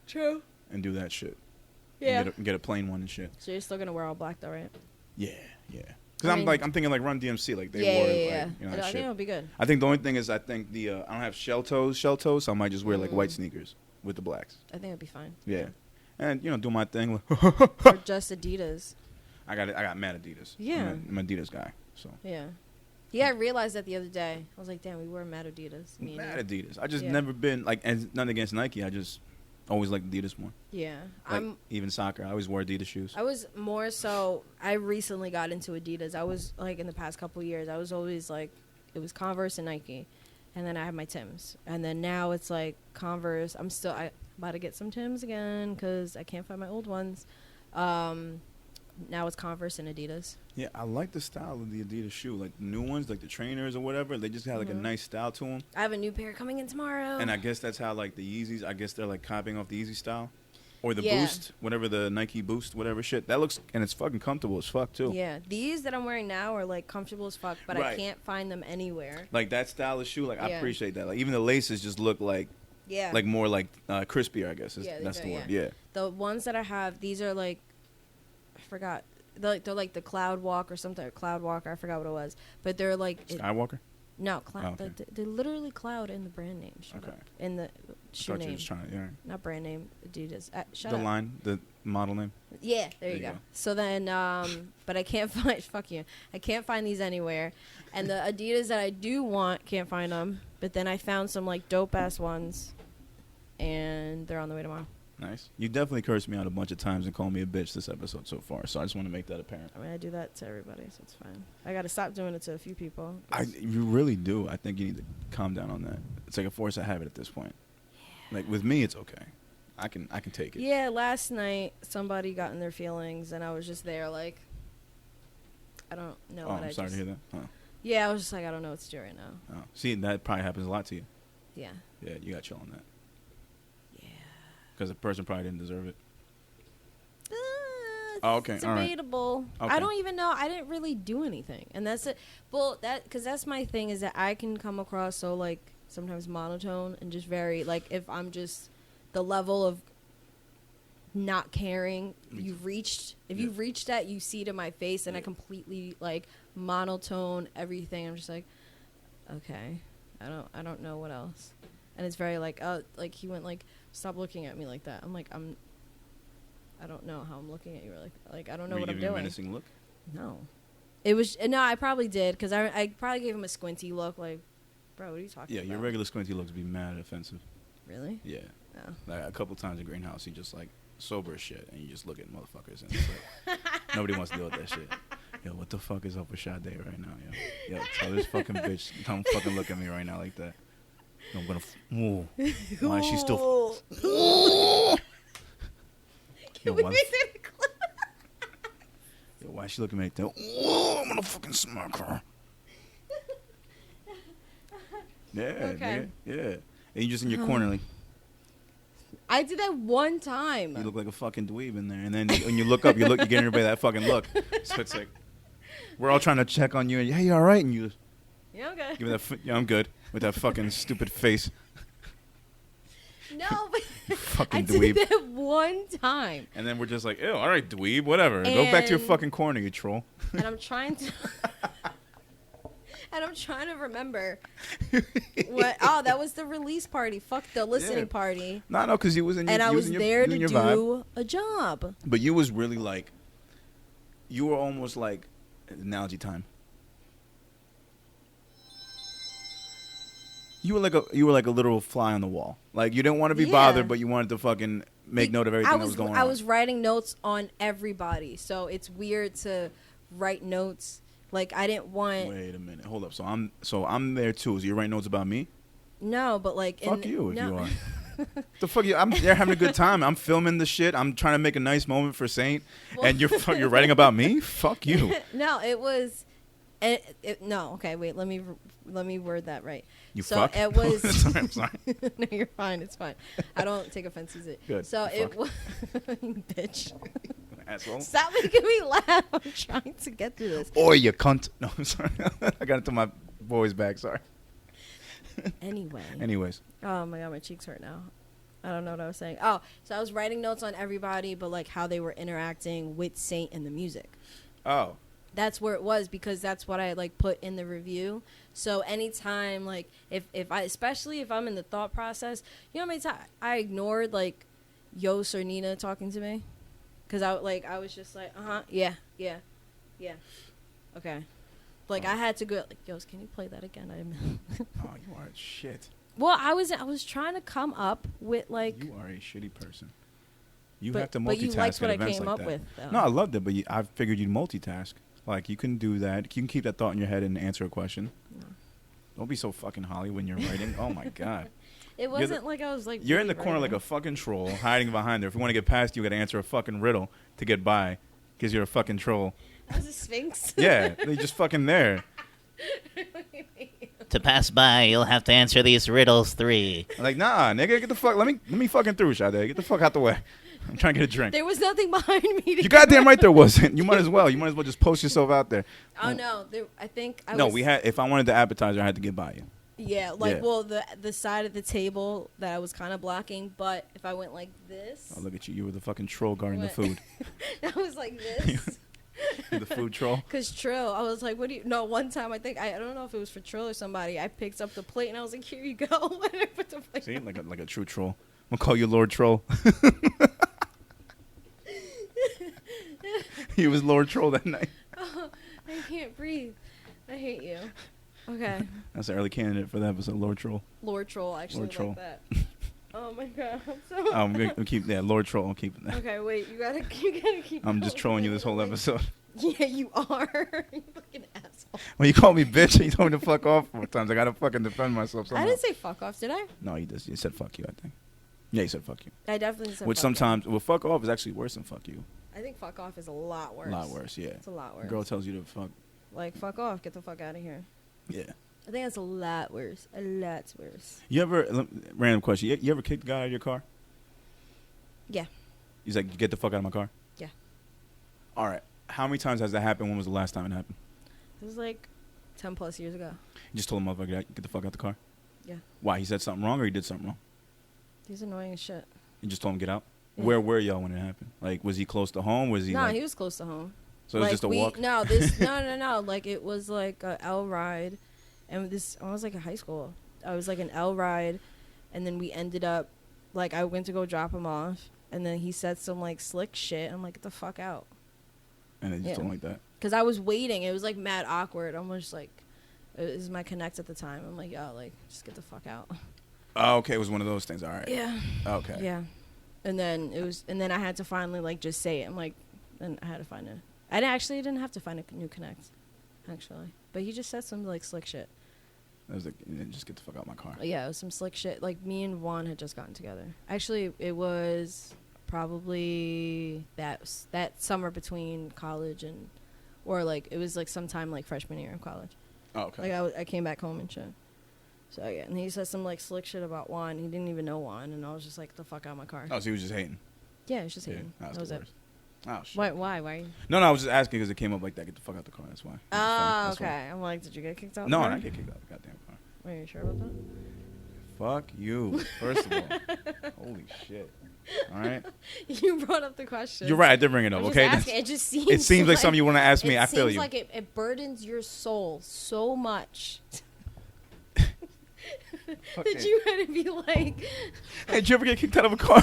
True. And do that shit. Yeah. And get a plain one and shit. So you're still gonna wear all black though, right? Yeah. Because I'm thinking like Run DMC, like they wore yeah. like, you know, I that think shit. it'll be good. I think the only thing is I think the I don't have shell toes, so I might just wear like white sneakers with the blacks. I think it'll be fine. Yeah, and you know, do my thing. Or just Adidas. I got mad Adidas. Yeah, I'm an Adidas guy. So yeah. I realized that the other day. I was like, damn, we wore mad Adidas. Mad Adidas. I just never been like, and nothing against Nike. I just always liked Adidas more. Yeah, like, even soccer. I always wore Adidas shoes. I was more so. I recently got into Adidas. I was like in the past couple years. I was always like, it was Converse and Nike, and then I had my Tims, and then now it's like Converse. I'm about to get some Tims again because I can't find my old ones. Now it's Converse and Adidas. Yeah, I like the style of the Adidas shoe. Like the new ones, like the trainers or whatever. They just have like a nice style to them. I have a new pair coming in tomorrow. And I guess that's how like the Yeezys. I guess they're like copying off the Yeezy style, or the Boost, whatever the Nike Boost, whatever shit. That looks and it's fucking comfortable as fuck too. Yeah, these that I'm wearing now are like comfortable as fuck, but I can't find them anywhere. Like that style of shoe, like I appreciate that. Like even the laces just look like. Yeah. Like more like crispier, I guess. That's the word. Yeah. The ones that I have, these are like, I forgot. They're like the Cloud Walk or something. Or Cloud Walker, I forgot what it was. But they're like Skywalker. No, Cloud. Oh, okay. They're literally Cloud in the brand name. Shut up. In the shoe name. Not brand name. Adidas. Shut up. The line, the model name. Yeah, there you go. So then, but I can't find. Fuck you. I can't find these anywhere. And the Adidas that I do want, can't find them. But then I found some like dope ass ones, and they're on the way tomorrow. Nice. You definitely cursed me out a bunch of times and called me a bitch this episode so far, so I just want to make that apparent. I mean, I do that to everybody, so it's fine. I got to stop doing it to a few people. You really do. I think you need to calm down on that. It's like a force of habit at this point. Yeah. Like with me, it's okay. I can take it. Yeah, last night somebody got in their feelings, and I was just there like, I don't know. Oh, I'm sorry to hear that. Huh. Yeah, I was just like, I don't know what to do right now. Oh. See, that probably happens a lot to you. Yeah. Yeah, you got to chill on that. Because the person probably didn't deserve it. Okay. It's debatable. All right. Okay. I don't even know. I didn't really do anything, and that's it. Well, because that's my thing is that I can come across so like sometimes monotone and just very like if I'm just the level of not caring you've reached. If you've reached that, you see it in my face, and I completely like monotone everything. I'm just like, okay, I don't know what else, and it's very like he went like. Stop looking at me like that. I'm like, I don't know how I'm looking at you. Like I don't know what I'm doing. Were you giving a menacing look? No. It was, no, I probably did, because I probably gave him a squinty look, like, bro, what are you talking about? Yeah, your regular squinty looks be mad offensive. Really? Yeah. No. Like a couple times in Greenhouse, you just like sober as shit, and you just look at motherfuckers, and it's like, nobody wants to deal with that shit. Yo, what the fuck is up with Sade right now, yo? Tell this fucking bitch, don't fucking look at me right now like that. I'm gonna. Why is she still? Yo, why is she looking at me like that? I'm gonna fucking smack her. Yeah, okay. Yeah. And you just in your corner like. I did that one time. You look like a fucking dweeb in there, and then when you look up, you're getting everybody that fucking look. So it's like we're all trying to check on you, and hey, you all right? And you. Yeah, okay. Give me that. Yeah, I'm good with that fucking stupid face. No, but fucking I dweeb. did that one time. And then we're just like, ew, all right, dweeb, whatever. And go back to your fucking corner, you troll. And I'm trying to... and I'm trying to remember what... Oh, that was the release party. Fuck the listening party. No, because you was in your And I was there to do vibe. a job. But you was really like... You were almost like... Analogy time. You were like a literal fly on the wall. Like you didn't want to be bothered, but you wanted to fucking make note of everything that was going on. I was writing notes on everybody, so it's weird to write notes. Like I didn't want. Wait a minute, hold up. So I'm there too. So you write notes about me? No, but like fuck you if you are. The fuck you? I'm there having a good time. I'm filming the shit. I'm trying to make a nice moment for Saint, and you're writing about me? Fuck you. No, it was. No, okay, wait. Let me word that right. You so fuck? It was. Sorry, I'm sorry. No, you're fine. It's fine. I don't take offense to it. Good. So it was. You bitch. Asshole. Stop making me laugh. I'm trying to get through this. Oh, you cunt. No, I'm sorry. I got into my boy's bag. Sorry. Anyways. Oh my god, my cheeks hurt now. I don't know what I was saying. Oh, so I was writing notes on everybody, but like how they were interacting with Saint and the music. Oh. that's where it was, because that's what I like put in the review. So anytime, like, if I, especially if I'm in the thought process, you know how many times I ignored like Yos or Nina talking to me, because I was just like, yeah, okay, like I had to go like, Yos, can you play that again? Oh, you are shit. Well, I was trying to come up with like. You are a shitty person. You but, have to multitask. But you liked what I came like up that. with, though. No, I loved it, but I figured you'd multitask. Like, you can do that. You can keep that thought in your head and answer a question. No. Don't be so fucking Holly when you're writing. Oh, my God. It wasn't like I was like... You're in the corner like a fucking troll, hiding behind there. If you want to get past you, got to answer a fucking riddle to get by, because you're a fucking troll. I was a sphinx. Yeah, they're just fucking there. To pass by, you'll have to answer these riddles 3. Like, nah, nigga, get the fuck... Let me fucking through, Sade. Get the fuck out the way. I'm trying to get a drink. There was nothing behind me. You goddamn right there wasn't. You might as well. You might as well just post yourself out there. Oh, no. I think I No, was... we had... If I wanted the appetizer, I had to get by you. Yeah, like, well, the side of the table that I was kind of blocking, but if I went like this... Oh, look at you. You were the fucking troll guarding the food. I was like this. The food troll? Because Trill, I was like, what do you... No, one time, I think... I don't know if it was for Trill or somebody. I picked up the plate, and I was like, here you go. And I put the plate See? Like a true troll. I'm going to call you Lord Troll. He was Lord Troll that night. Oh, I can't breathe. I hate you. Okay. That's an early candidate for the episode, Lord Troll. Lord Troll, actually, Lord Troll. like that. Oh my God, I'm so... I'm gonna keep Lord Troll. I'm keeping that. Okay, wait, you gotta keep. I'm just trolling you this whole episode. Yeah, you are. You fucking asshole. When you called me bitch, and you told me to fuck off 4 times. I gotta fucking defend myself. Somehow. I didn't say fuck off, did I? No, you did. You said fuck you, I think. Yeah, you said fuck you. I definitely said. Which fuck sometimes, off. well, fuck off is actually worse than fuck you. I think fuck off is a lot worse. A lot worse, yeah. It's a lot worse. A girl tells you to fuck. Like, fuck off, get the fuck out of here. Yeah. I think that's a lot worse. A lot worse. You ever, random question, you ever kicked the guy out of your car? Yeah. He's like, get the fuck out of my car? Yeah. All right. How many times has that happened? When was the last time it happened? It was like 10 plus years ago. You just told him, motherfucker, get the fuck out the car? Yeah. Why? He said something wrong or he did something wrong? He's annoying as shit. You just told him get out? Yeah. Where were y'all when it happened? Like, was he close to home? Was he Nah, like, he was close to home. So it was just a walk? No, this, no. Like, it was like a L ride. And I was like in high school. I was like an L ride. And then we ended up, like, I went to go drop him off. And then he said some, like, slick shit. I'm like, get the fuck out. And they just don't like that? Because I was waiting. It was, like, mad awkward. I'm just like, it was my connect at the time. I'm like, yo, like, just get the fuck out. Oh, okay. It was one of those things. All right. Yeah. Okay. Yeah. And then I had to finally, like, just say it. I'm like, and I had to find I didn't have to find a new connect, actually. But he just said some, like, slick shit. I was like, just get the fuck out of my car. Yeah, it was some slick shit. Like, me and Juan had just gotten together. Actually, it was probably that summer between college and, or, like, it was, like, sometime, like, freshman year of college. Oh, okay. Like, I came back home and shit. So, yeah, and he said some, like, slick shit about Juan. He didn't even know Juan, and I was just like, get the fuck out of my car. Oh, so he was just hating? Yeah, he was just hating. Yeah, that was it. Oh, shit. Why? No, I was just asking because it came up like that. Get the fuck out the car. That's why. Oh, okay. I'm like, did you get kicked out? No, I didn't get kicked out of the goddamn car. Are you sure about that? Fuck you, first of all. Holy shit. All right. You brought up the question. You're right. I did bring it up. Okay. It just seems like something you want to ask me. I feel you. It seems like it burdens your soul so much. That you had to be like. Hey, did you ever get kicked out of a car?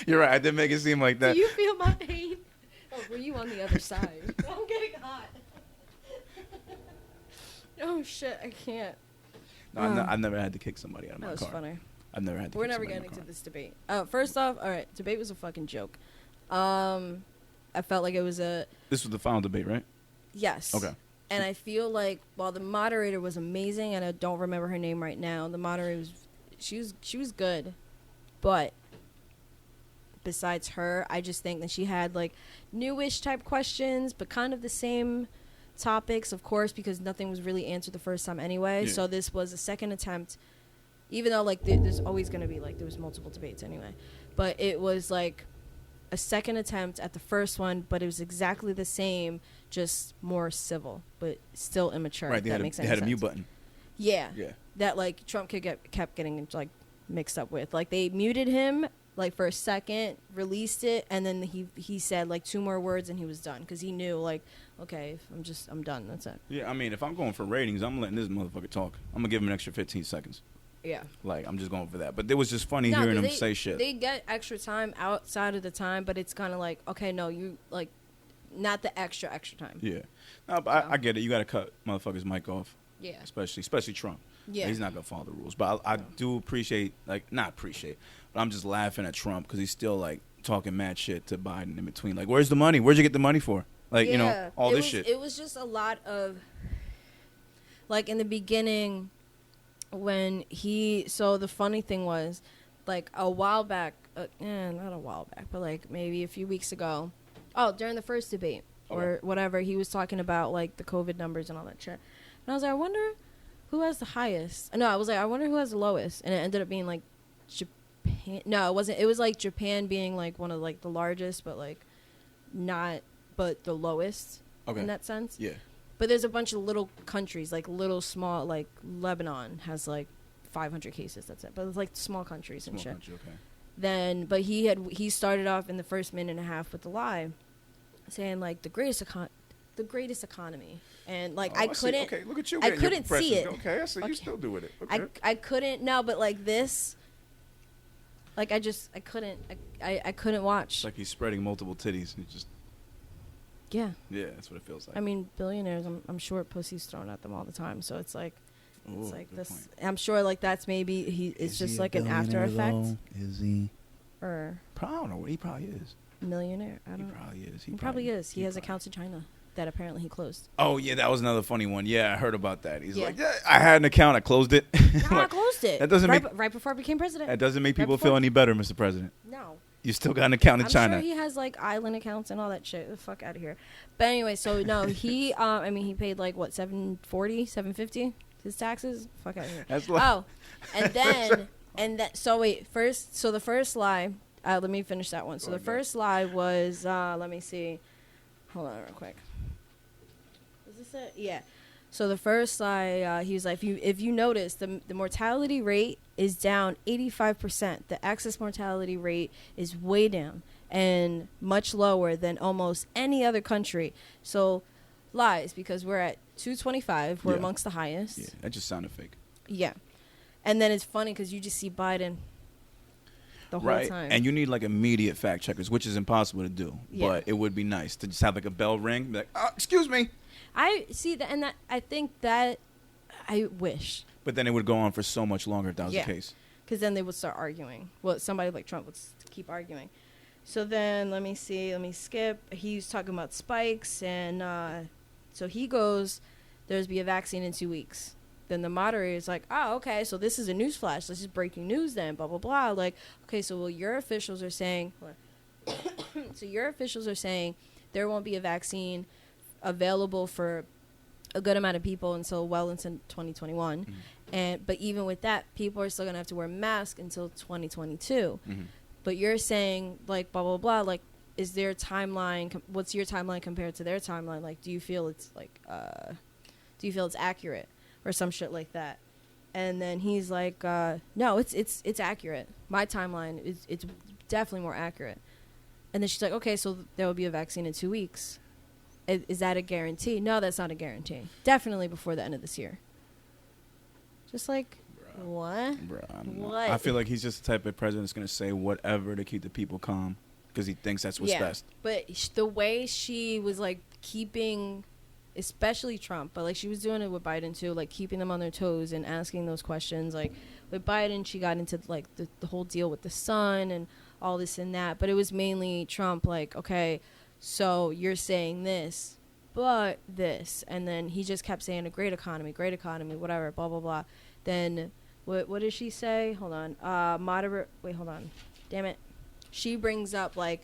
You're right. I did make it seem like that. Do you feel my pain? Oh, were you on the other side? I'm getting hot. Oh shit! I can't. No, I've never had to kick somebody out of my car. That was funny. I've never had to. We're never getting into this debate. First off, all right, debate was a fucking joke. I felt like it was a. This was the final debate, right? Yes. Okay. And I feel like while the moderator was amazing, and I don't remember her name right now, the moderator she was good, but besides her, I just think that she had like newish type questions, but kind of the same topics, of course, because nothing was really answered the first time anyway. Yeah. So this was a second attempt, even though like there's always going to be like there was multiple debates anyway, but it was like a second attempt at the first one, but it was exactly the same, just more civil, but still immature. Right, they had a mute button. Yeah. That like Trump kept getting like mixed up with. Like they muted him like for a second, released it, and then he said like 2 more words and he was done because he knew like, okay, I'm done. That's it. Yeah, I mean, if I'm going for ratings, I'm letting this motherfucker talk. I'm gonna give him an extra 15 seconds. Yeah. Like, I'm just going for that. But it was just funny hearing him say shit. They get extra time outside of the time, but it's kind of like, okay, no, you like, not the extra time. Yeah. No, but I get it. You got to cut motherfuckers' mic off. Yeah. Especially Trump. Yeah. He's not going to follow the rules. But I do appreciate, like, not appreciate, but I'm just laughing at Trump because he's still, like, talking mad shit to Biden in between. Like, where's the money? Where'd you get the money for? Like, you know, all this shit. It was just a lot of, like, in the beginning, when so the funny thing was, like, a while back, not a while back, but, like, maybe a few weeks ago, during the first debate or whatever, he was talking about, like, the COVID numbers and all that shit. And I was like, I wonder who has the highest. No, I was like, I wonder who has the lowest. And it ended up being, like, Japan. No, it wasn't. It was, like, Japan being, like, one of, like, the largest, but, like, not, but the lowest in that sense. Yeah. But there's a bunch of little countries, like, little small, like, Lebanon has, like, 500 cases. That's it. But it's, like, small countries and shit. Country, okay. Then, but he started off in the first minute and a half with the lie, saying, like, the greatest economy. And, like, I couldn't. Okay, look at you. I couldn't see it. Okay, I see you still doing it. Okay. I couldn't. No, but like this, like I couldn't. I couldn't watch. It's like he's spreading multiple titties. And just. Yeah. Yeah, that's what it feels like. I mean, billionaires. I'm sure pussy's thrown at them all the time. So it's like, this. Point. I'm sure like that's maybe it's just like an after effect. Though? Is he? Or I don't know. He probably is. Millionaire. I don't know. He probably is. He probably is. He has accounts in China that apparently he closed. Oh, yeah, that was another funny one. Yeah, I heard about that. He's like, yeah, I had an account. I closed it. No, I closed it. That doesn't right before I became president. That doesn't make people feel any better, Mr. President. No. You still got an account in China. I'm sure he has, like, island accounts and all that shit. The fuck out of here. But anyway, so, no, he, I mean, he paid, like, what, $750 his taxes? Fuck out of here. That's like and then, so the first lie, let me finish that one. So the first lie was, let me see. Hold on real quick. Is this it? Yeah. So the first lie, he was like, if you notice, the mortality rate is down 85%. The excess mortality rate is way down and much lower than almost any other country. So lies, because we're at 225. We're amongst the highest. Yeah, that just sounded fake. Yeah. And then it's funny because you just see Biden the whole time. And you need like immediate fact checkers, which is impossible to do. Yeah. But it would be nice to just have like a bell ring, be like, excuse me. I see that, and that I think that I wish. But then it would go on for so much longer if that was the case. Because then they would start arguing. Well, somebody like Trump would keep arguing. So then, let me skip. He's talking about spikes, and so he goes, there's be a vaccine in 2 weeks. Then the moderator is like, oh, okay, so this is a news flash. This is breaking news then, blah, blah, blah. Like, okay, so your officials are saying, there won't be a vaccine available for a good amount of people until well into 2021. Mm-hmm. But even with that, people are still going to have to wear masks until 2022. Mm-hmm. But you're saying, like, blah, blah, blah, like, is their timeline, what's your timeline compared to their timeline? Like, do you feel it's, like, it's accurate? Or some shit like that. And then he's like, no, it's accurate. My timeline, it's definitely more accurate. And then she's like, okay, so there will be a vaccine in 2 weeks. Is that a guarantee? No, that's not a guarantee. Definitely before the end of this year. Just like, what? What? I feel like he's just the type of president that's going to say whatever to keep the people calm because he thinks that's what's best. But the way she was, like, keeping, especially Trump, but, like, she was doing it with Biden, too, like, keeping them on their toes and asking those questions. Like, with Biden, she got into, like, the whole deal with the sun and all this and that. But it was mainly Trump, like, okay, so you're saying this, but this. And then he just kept saying a great economy, whatever, blah, blah, blah. Then what did she say? Hold on. Wait, hold on. Damn it. She brings up, like,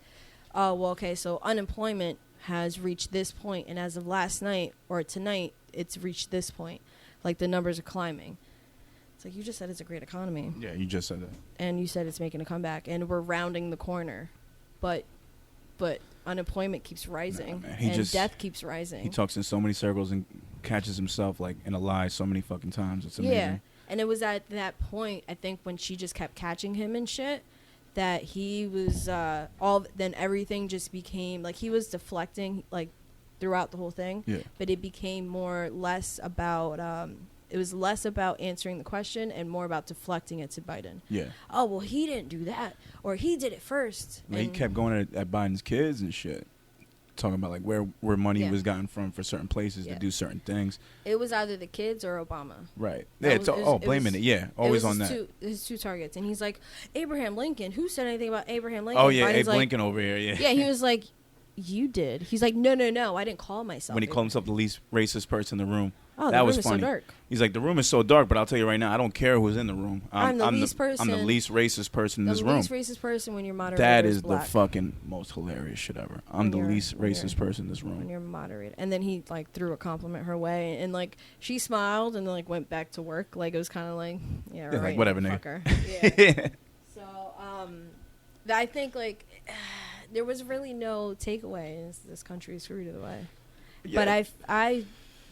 oh, well, okay, so unemployment has reached this point, and as of last night or tonight, it's reached this point. Like, the numbers are climbing. It's like, you just said it's a great economy. Yeah, you just said that. And you said it's making a comeback, and we're rounding the corner. But unemployment keeps rising, and death keeps rising. He talks in so many circles and catches himself, like, in a lie so many fucking times. It's amazing. Yeah, and it was at that point, I think, when she just kept catching him and shit, that he was then everything just became like he was deflecting like throughout the whole thing. Yeah. But it became less about it was less about answering the question and more about deflecting it to Biden. Yeah. Oh, well, he didn't do that, or he did it first. Like, he kept going at Biden's kids and shit, talking about like where money was gotten from for certain places to do certain things. It was either the kids or Obama. Right. Yeah. Blaming it. Yeah. Always on that. His two targets, and he's like, Abraham Lincoln. Who said anything about Abraham Lincoln? Oh yeah, Biden's Abe Lincoln over here. Yeah. Yeah. He was like, you did. He's like, no, I didn't call myself. When he called himself the least racist person in the room. Oh, that the was room is funny. so dark. He's like, the room is so dark, but I'll tell you right now, I don't care who's in the room. I'm the least person. I'm the least racist person in this room. The least racist person when you're moderator. That is black. the fucking most hilarious shit ever. I'm the least racist person in this room. When you're moderator. And then he like threw a compliment her way, and like she smiled and then like went back to work. Like it was kind of like, yeah, right, like whatever, nigga. Yeah. So I think like there was really no takeaway. This country is screwed away. Yeah. But I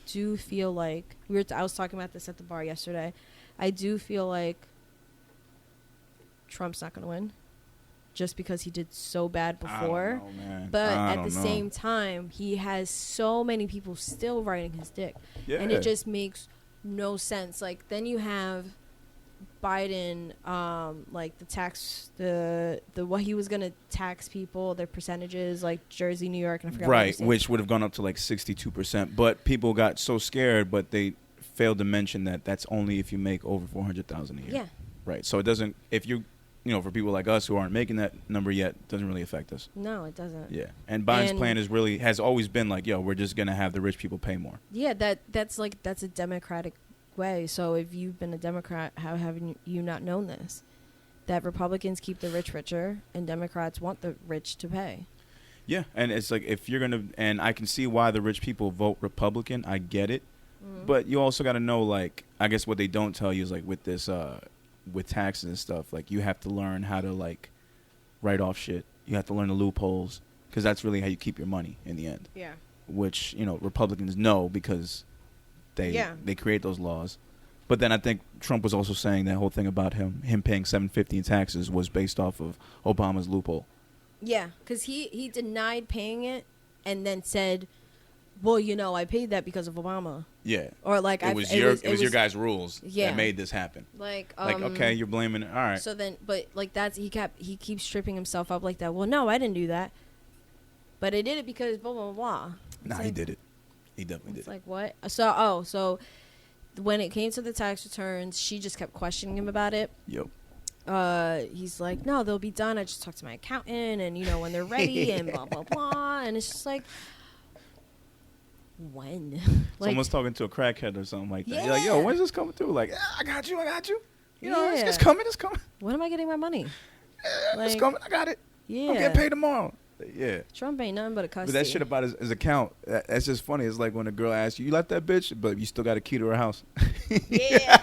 do feel like I was talking about this at the bar yesterday. I do feel like Trump's not going to win just because he did so bad before. I don't know, man. But at the same time, he has so many people still riding his dick. Yeah. And it just makes no sense. Like then you have Biden, like the tax, the what he was gonna tax people, their percentages, like Jersey, New York, and I forgot. Right, which would have gone up to like 62%. But people got so scared, but they failed to mention that that's only if you make over $400,000 a year. Yeah. Right. So it doesn't. If you for people like us who aren't making that number yet, it doesn't really affect us. No, it doesn't. Yeah. And Biden's plan has always been like, yo, we're just gonna have the rich people pay more. Yeah, that's a Democratic way. So if you've been a Democrat, how haven't you not known this? That Republicans keep the rich richer and Democrats want the rich to pay. Yeah, and it's like if you're gonna, and I can see why the rich people vote Republican. I get it, but you also got to know, like, I guess what they don't tell you is like with this, with taxes and stuff, like you have to learn how to like write off shit. You have to learn the loopholes because that's really how you keep your money in the end. Yeah. Which Republicans know because they create those laws. But then I think Trump was also saying that whole thing about him paying $750 in taxes was based off of Obama's loophole. Yeah, because he denied paying it and then said, well, I paid that because of Obama. Yeah. Or like it was your guys' rules that made this happen. Like okay, you're blaming it. All right. So then, but like he keeps tripping himself up like that. Well, no, I didn't do that. But I did it because blah blah blah. Nah, he did it. He definitely did. It's like what? So when it came to the tax returns, she just kept questioning him about it. Yep. He's like, no, they'll be done. I just talked to my accountant, and when they're ready, and blah blah blah. And it's just like, when? Someone's talking to a crackhead or something like that. Yeah. You're like, yo, when's this coming through? Like, I got you. It's coming. When am I getting my money? It's coming. I got it. Yeah. I'm getting paid tomorrow. Yeah. Trump ain't nothing but a cuss. But that shit about his account, that's just funny. It's like when a girl asks you left that bitch, but you still got a key to her house. Yeah.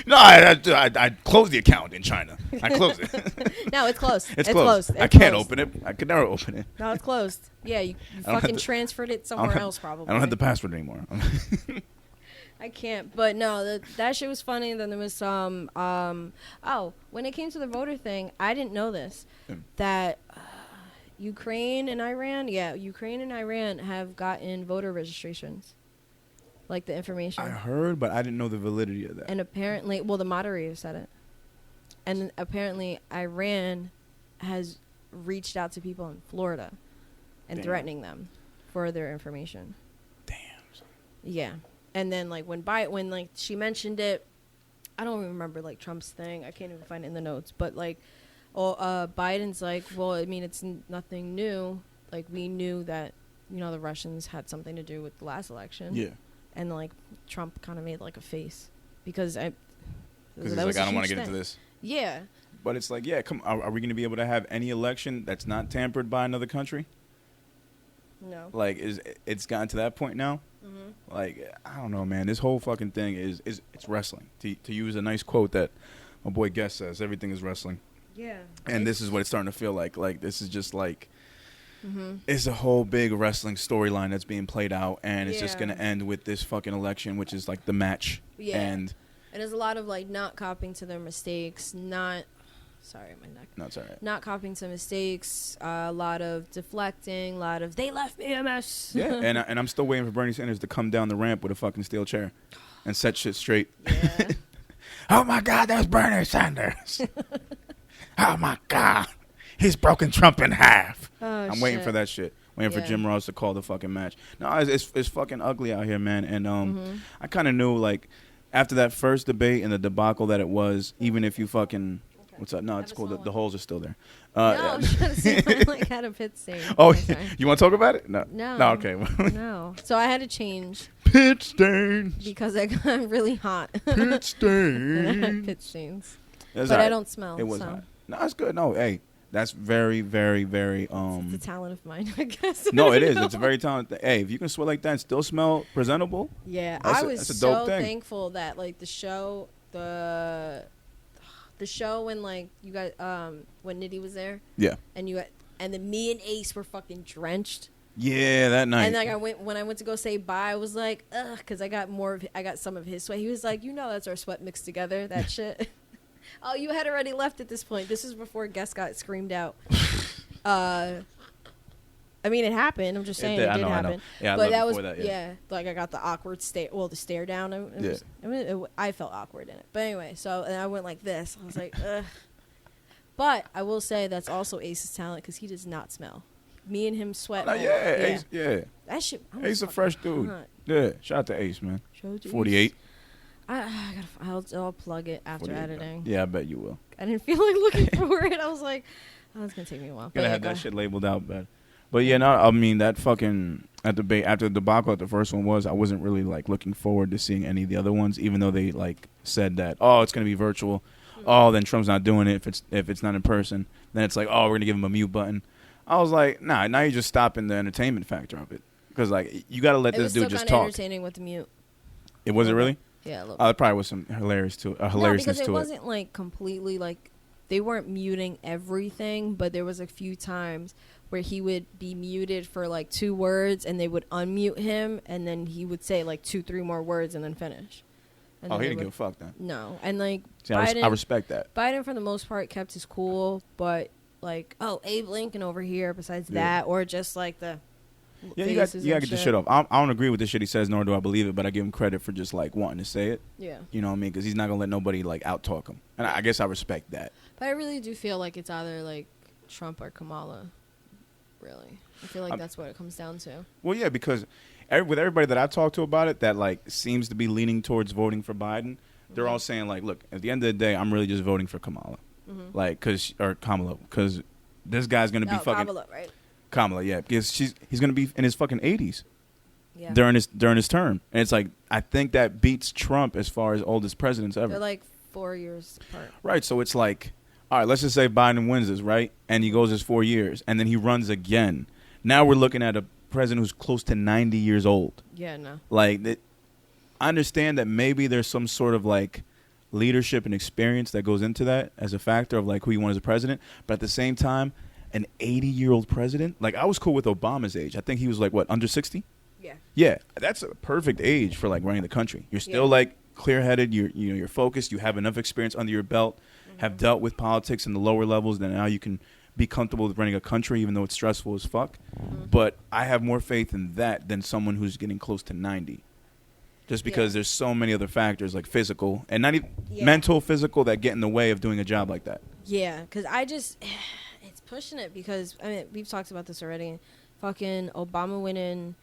No, I closed the account in China. I closed it. No, it's closed. It's closed. I can't open it. I could never open it. No, it's closed. Yeah, you fucking transferred it somewhere else probably. I don't have the password anymore. I can't. But no, that shit was funny. And then there was some, when it came to the voter thing, I didn't know this. That Ukraine and Iran have gotten voter registrations. Like the information. I heard, but I didn't know the validity of that. And apparently, the moderator said it. And apparently, Iran has reached out to people in Florida and threatening them for their information. Damn. Yeah. And then, like, when she mentioned it, I don't even remember, like, Trump's thing. I can't even find it in the notes. But, like, Biden's like, well, I mean, it's nothing new. Like, we knew that, the Russians had something to do with the last election. Yeah. And, like, Trump kind of made, like, a face. Because he's like, I don't want to get into this. Yeah. But it's like, yeah, are we going to be able to have any election that's not tampered by another country? No. Like, it's gotten to that point now? Mm-hmm. Like, I don't know, man. This whole fucking thing is it's wrestling. To use a nice quote that my boy Guess says, everything is wrestling. Yeah. And this is what it's starting to feel like. Like, this is just like... Mm-hmm. It's a whole big wrestling storyline that's being played out, and it's just going to end with this fucking election, which is like the match. Yeah. And there's a lot of like not copying to their mistakes, not Sorry, my neck. No, it's all right. Not copying some mistakes. A lot of deflecting. A lot of they left me a mess. Yeah, and I'm still waiting for Bernie Sanders to come down the ramp with a fucking steel chair and set shit straight. Yeah. Oh my God, that's Bernie Sanders. Oh my God, he's broken Trump in half. Oh, I'm waiting for that shit. Waiting for Jim Ross to call the fucking match. No, it's fucking ugly out here, man. And I kind of knew, like, after that first debate and the debacle that it was, even if you fucking... What's up? No, it's cool. The holes are still there. No, I was trying to see if I like had a pit stain. Oh, you want to talk about it? No. No, okay. No. So I had to change. Pit stains. Because I got really hot. Pit stains. And I had pit stains. That's but right. I don't smell. It was hot. No, it's good. No, hey, that's very, very, very... It's a talent of mine, I guess. No, it is. It's a very talented... Hey, if you can sweat like that and still smell presentable... Yeah, that's I was that's a dope so thing. thankful that, like, the show when, like, you guys, when Nitty was there. Yeah. And then me and Ace were fucking drenched. Yeah, that night. And like when I went to go say bye, I was like, ugh, because I got some of his sweat. He was like, that's our sweat mixed together, that shit. Oh, you had already left at this point. This is before guests got screamed out. I mean, it happened. I'm just saying it did happen. I know. Yeah, but that was that, like I got the awkward stare. Well, the stare down. I felt awkward in it. But anyway, and I went like this. I was like, ugh. But I will say that's also Ace's talent because he does not smell. Me and him sweat. Ace, yeah. That shit. Ace a fresh dude. Hot. Yeah, shout out to Ace, man. 48. I'll plug it after editing. Yeah, I bet you will. I didn't feel like looking for it. I was like, it's gonna take me a while. Gonna have that shit labeled out, but yeah, no, I mean that fucking debate after the debacle at the first one I wasn't really like looking forward to seeing any of the other ones, even though they like said that it's gonna be virtual. Oh, then Trump's not doing it if it's not in person. Then it's like, we're gonna give him a mute button. I was like, nah, now you're just stopping the entertainment factor of it because like you got to let this dude just talk. It was entertaining with the mute. It wasn't really. Yeah, a little there probably was some hilariousness to no, because it wasn't like completely like they weren't muting everything, but there was a few times where he would be muted for like 2 words and they would unmute him and then he would say like 2-3 more words and then finish. And he didn't give a fuck then. No, and like see, I respect that. Biden for the most part kept his cool, but like Abe Lincoln over here besides that or just like the you gotta get the shit off. I don't agree with the shit he says, nor do I believe it, but I give him credit for just like wanting to say it. Yeah, you know what I mean, because he's not gonna let nobody like out talk him, and I guess I respect that. But I really do feel like it's either like Trump or Kamala. Really, I feel like that's what it comes down to. Well, yeah, because with everybody that I've talked to about it, that like seems to be leaning towards voting for Biden. They're all saying like, look, at the end of the day, I'm really just voting for Kamala, like Kamala, because this guy's gonna be fucking Kamala, right? Kamala, yeah, because he's gonna be in his fucking 80s yeah. during his term, and it's like I think that beats Trump as far as oldest presidents ever. They're like 4 years apart, right? So it's like, all right, let's just say Biden wins this, right, and he goes his 4 years, and then he runs again. Now we're looking at a president who's close to 90 years old. Yeah, no, like I understand that maybe there's some sort of like leadership and experience that goes into that as a factor of like who you want as a president, but at the same time, an 80-year-old president, like I was cool with Obama's age. I think he was like under 60. Yeah, that's a perfect age for like running the country. You're still like clear-headed. You're focused. You have enough experience under your belt. Have dealt with politics in the lower levels. Then now you can be comfortable with running a country, even though it's stressful as fuck. But I have more faith in that than someone who's getting close to 90. Just because there's so many other factors like physical and not even mental, physical that get in the way of doing a job like that. Yeah, because it's pushing it because I mean we've talked about this already. Fucking Obama winning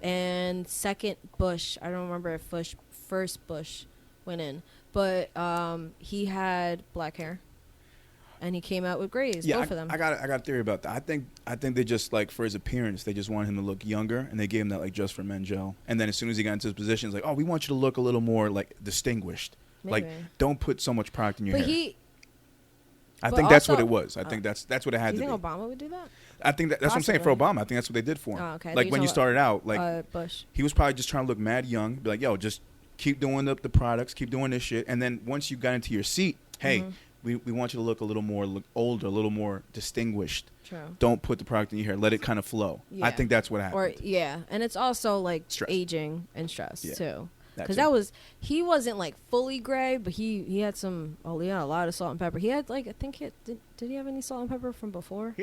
and second Bush. I don't remember if first Bush went in, but he had black hair. And he came out with grays, both of them. I got a theory about that. I think they just like for his appearance, they just wanted him to look younger, and they gave him that like just for men gel. And then as soon as he got into his position, it's like, we want you to look a little more like distinguished. Maybe. Like, don't put so much product in your hair. I think that's what it was. I think that's what it had to be. Do you think Obama would do that? I think that's what I'm saying for Obama. I think that's what they did for him. Oh, okay. Like when you started out, like Bush. He was probably just trying to look mad young. Be like, just keep doing the products, keep doing this shit, and then once you got into your seat, hey. We want you to look a little more older, a little more distinguished. True. Don't put the product in your hair. Let it kind of flow. Yeah. I think that's what happened. And it's also like aging and stress too. because too. he wasn't like fully gray, but he had some. Oh yeah, a lot of salt and pepper. He had like I think did he have any salt and pepper from before?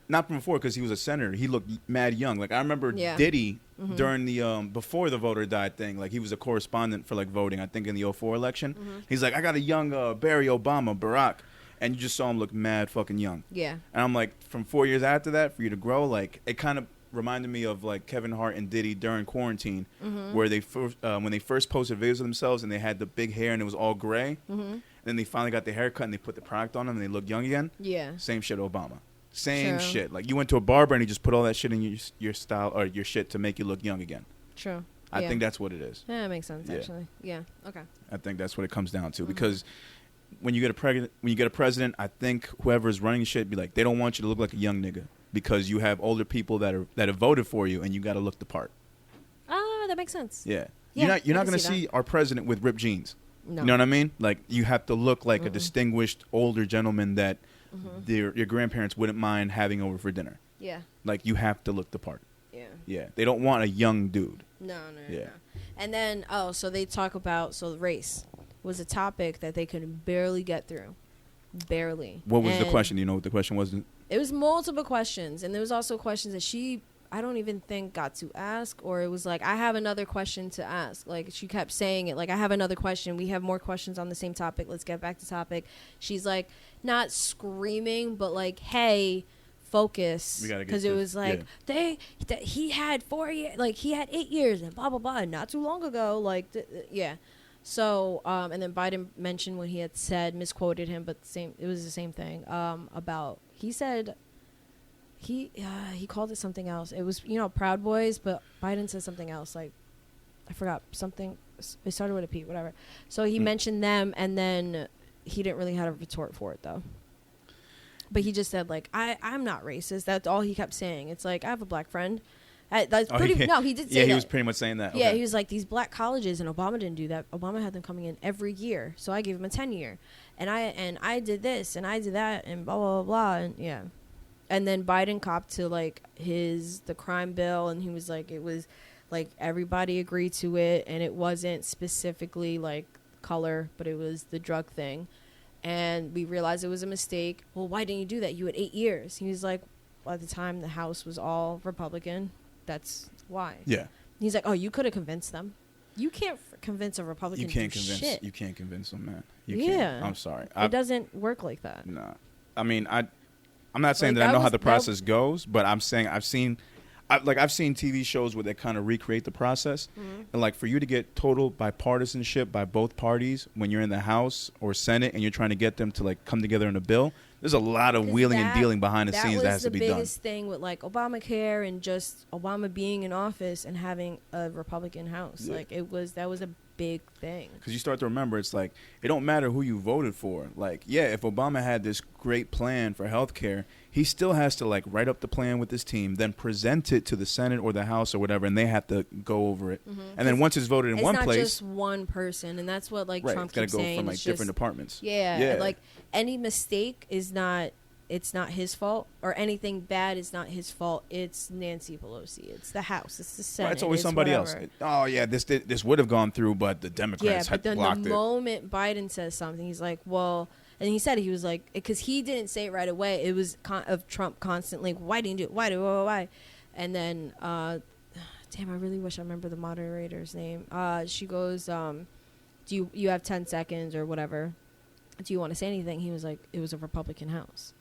Not from before, because he was a senator. He looked mad young. Like I remember Diddy during the before the voter died thing. Like he was a correspondent for like voting. I think in the 2004 election. He's like, I got a young Barry Obama, Barack, and you just saw him look mad fucking young. Yeah. And I'm like, from 4 years after that, for you to grow, like it kind of reminded me of like Kevin Hart and Diddy during quarantine, where they when they first posted videos of themselves and they had the big hair and it was all gray. Then they finally got the haircut and they put the product on them and they look young again. Yeah. Same shit, Obama. Same True. shit. Like you went to a barber and he just put all that shit in your style or your shit to make you look young again. True. I think that's what it is. Yeah, that makes sense. Actually. Yeah. Okay. I think that's what it comes down to because when you get a president, I think whoever's running shit be like, they don't want you to look like a young nigga because you have older people that have voted for you and you got to look the part. Ah, that makes sense. Yeah. Yeah, You're not I can going to see see our president with ripped jeans. No. You know what I mean? Like you have to look like a distinguished older gentleman that your grandparents wouldn't mind having over for dinner. Yeah. Like you have to look the part. Yeah. Yeah. They don't want a young dude. No. Yeah. No. And then so they talk about race was a topic that they could barely get through. Barely. What was the And question? Do you know what the question was? It was multiple questions, and there was also questions that I don't even think got to ask, or it was like, I have another question to ask. Like, she kept saying it, like, I have another question. We have more questions on the same topic. Let's get back to topic. She's like, not screaming, but like, hey, focus. Because it was like, he had 4 years, like, he had 8 years, and blah, blah, blah, not too long ago. Like, yeah. So, and then Biden mentioned what he had said, misquoted him, but it was the same thing, about, he said, he called it something else. It was, Proud Boys, but Biden said something else. Like, I forgot something. It started with a P, whatever. So he mentioned them, and then he didn't really have a retort for it, though. But he just said, like, I'm not racist. That's all he kept saying. It's like, I have a black friend. That's pretty. No, he did say that. Yeah, he was pretty much saying that. Yeah, okay. he was like, these black colleges, and Obama didn't do that. Obama had them coming in every year, so I gave him a 10-year, and I did this and I did that and blah blah blah blah, and yeah, and then Biden copped to like the crime bill, and he was like, it was like everybody agreed to it, and it wasn't specifically like color, but it was the drug thing, and we realized it was a mistake. Well, why didn't you do that? You had 8 years. He was like, well, at the time the House was all Republican. That's why. Yeah. He's like, oh, you could have convinced them. You can't convince a Republican. You can't to do convince. shit. You can't convince them, man. You Yeah. can't. I'm sorry. It doesn't work like that. No. I mean, I'm not saying Like, that I that know how was- the process goes, but I'm saying I've seen TV shows where they kind of recreate the process, and like for you to get total bipartisanship by both parties when you're in the House or Senate and you're trying to get them to like come together in a bill, there's a lot of wheeling and dealing behind the scenes that has to be done. That was the biggest thing with like Obamacare and just Obama being in office and having a Republican House. Yeah. Like that was a big thing. Because you start to remember, it's like, it don't matter who you voted for. Like, yeah, if Obama had this great plan for health care, he still has to, like, write up the plan with his team, then present it to the Senate or the House or whatever, and they have to go over it. And then once it's voted in one place... It's not just one person, and that's what, like, right, Trump it's got keeps to go saying. from, like, different departments. Yeah, like, any mistake is not... It's not his fault, or anything bad is not his fault. It's Nancy Pelosi. It's the House. It's the Senate. Right, it's always somebody else. Oh, yeah, this would have gone through, but the Democrats had blocked it. Yeah, but then the moment Biden says something, he's like, well... And he said, he was like... Because he didn't say it right away. It was of Trump constantly, why didn't you do it? Why? And then... damn, I really wish I remember the moderator's name. She goes, do you have 10 seconds or whatever? Do you want to say anything? He was like, it was a Republican House.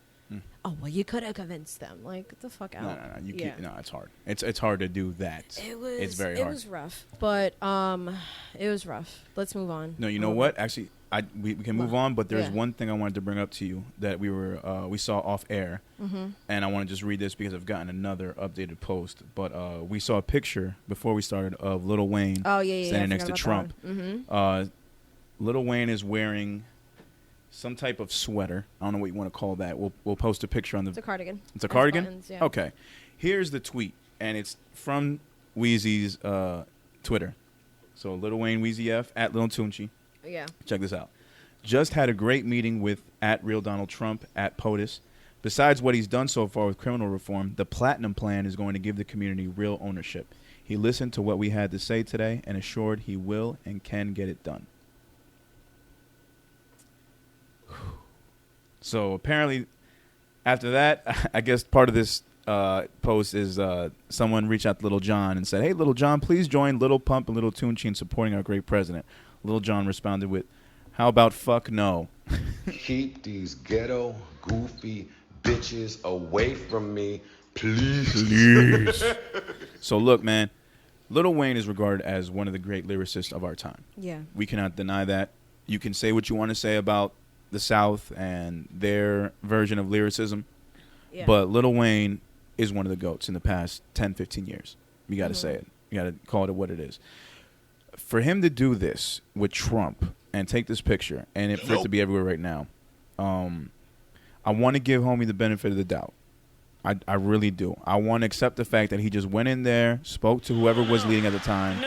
Oh, well, you could have convinced them. Like, get the fuck out. No. You can't. No, it's hard. It's hard to do that. It's very hard. It was rough. But it was rough. Let's move on. No, you know what? Actually, we can move on, but there's one thing I wanted to bring up to you that we saw off air, and I want to just read this because I've gotten another updated post. But we saw a picture before we started of Lil Wayne standing next to Trump. Lil Wayne is wearing some type of sweater. I don't know what you want to call that. We'll post a picture on the... It's a cardigan. It's a cardigan? Buttons, yeah. Okay. Here's the tweet, and it's from Weezy's Twitter. So Lil Wayne, Weezy F, at Lil Tunchi. Yeah. Check this out. Just had a great meeting with at Real Donald Trump, at POTUS. Besides what he's done so far with criminal reform, the Platinum Plan is going to give the community real ownership. He listened to what we had to say today and assured he will and can get it done. So apparently, after that, I guess part of this post is someone reached out to Lil Jon and said, "Hey, Lil Jon, please join Lil Pump and Lil Tunechi in supporting our great president." Lil Jon responded with, "How about fuck no?" Keep these ghetto, goofy bitches away from me, please. So look, man, Lil Wayne is regarded as one of the great lyricists of our time. Yeah. We cannot deny that. You can say what you want to say about the South and their version of lyricism, but Lil Wayne is one of the GOATs in the past 10, 15 years. You got to say it. You got to call it what it is. For him to do this with Trump and take this picture and for it to be everywhere right now, I want to give homie the benefit of the doubt. I really do. I want to accept the fact that he just went in there, spoke to whoever was leading at the time,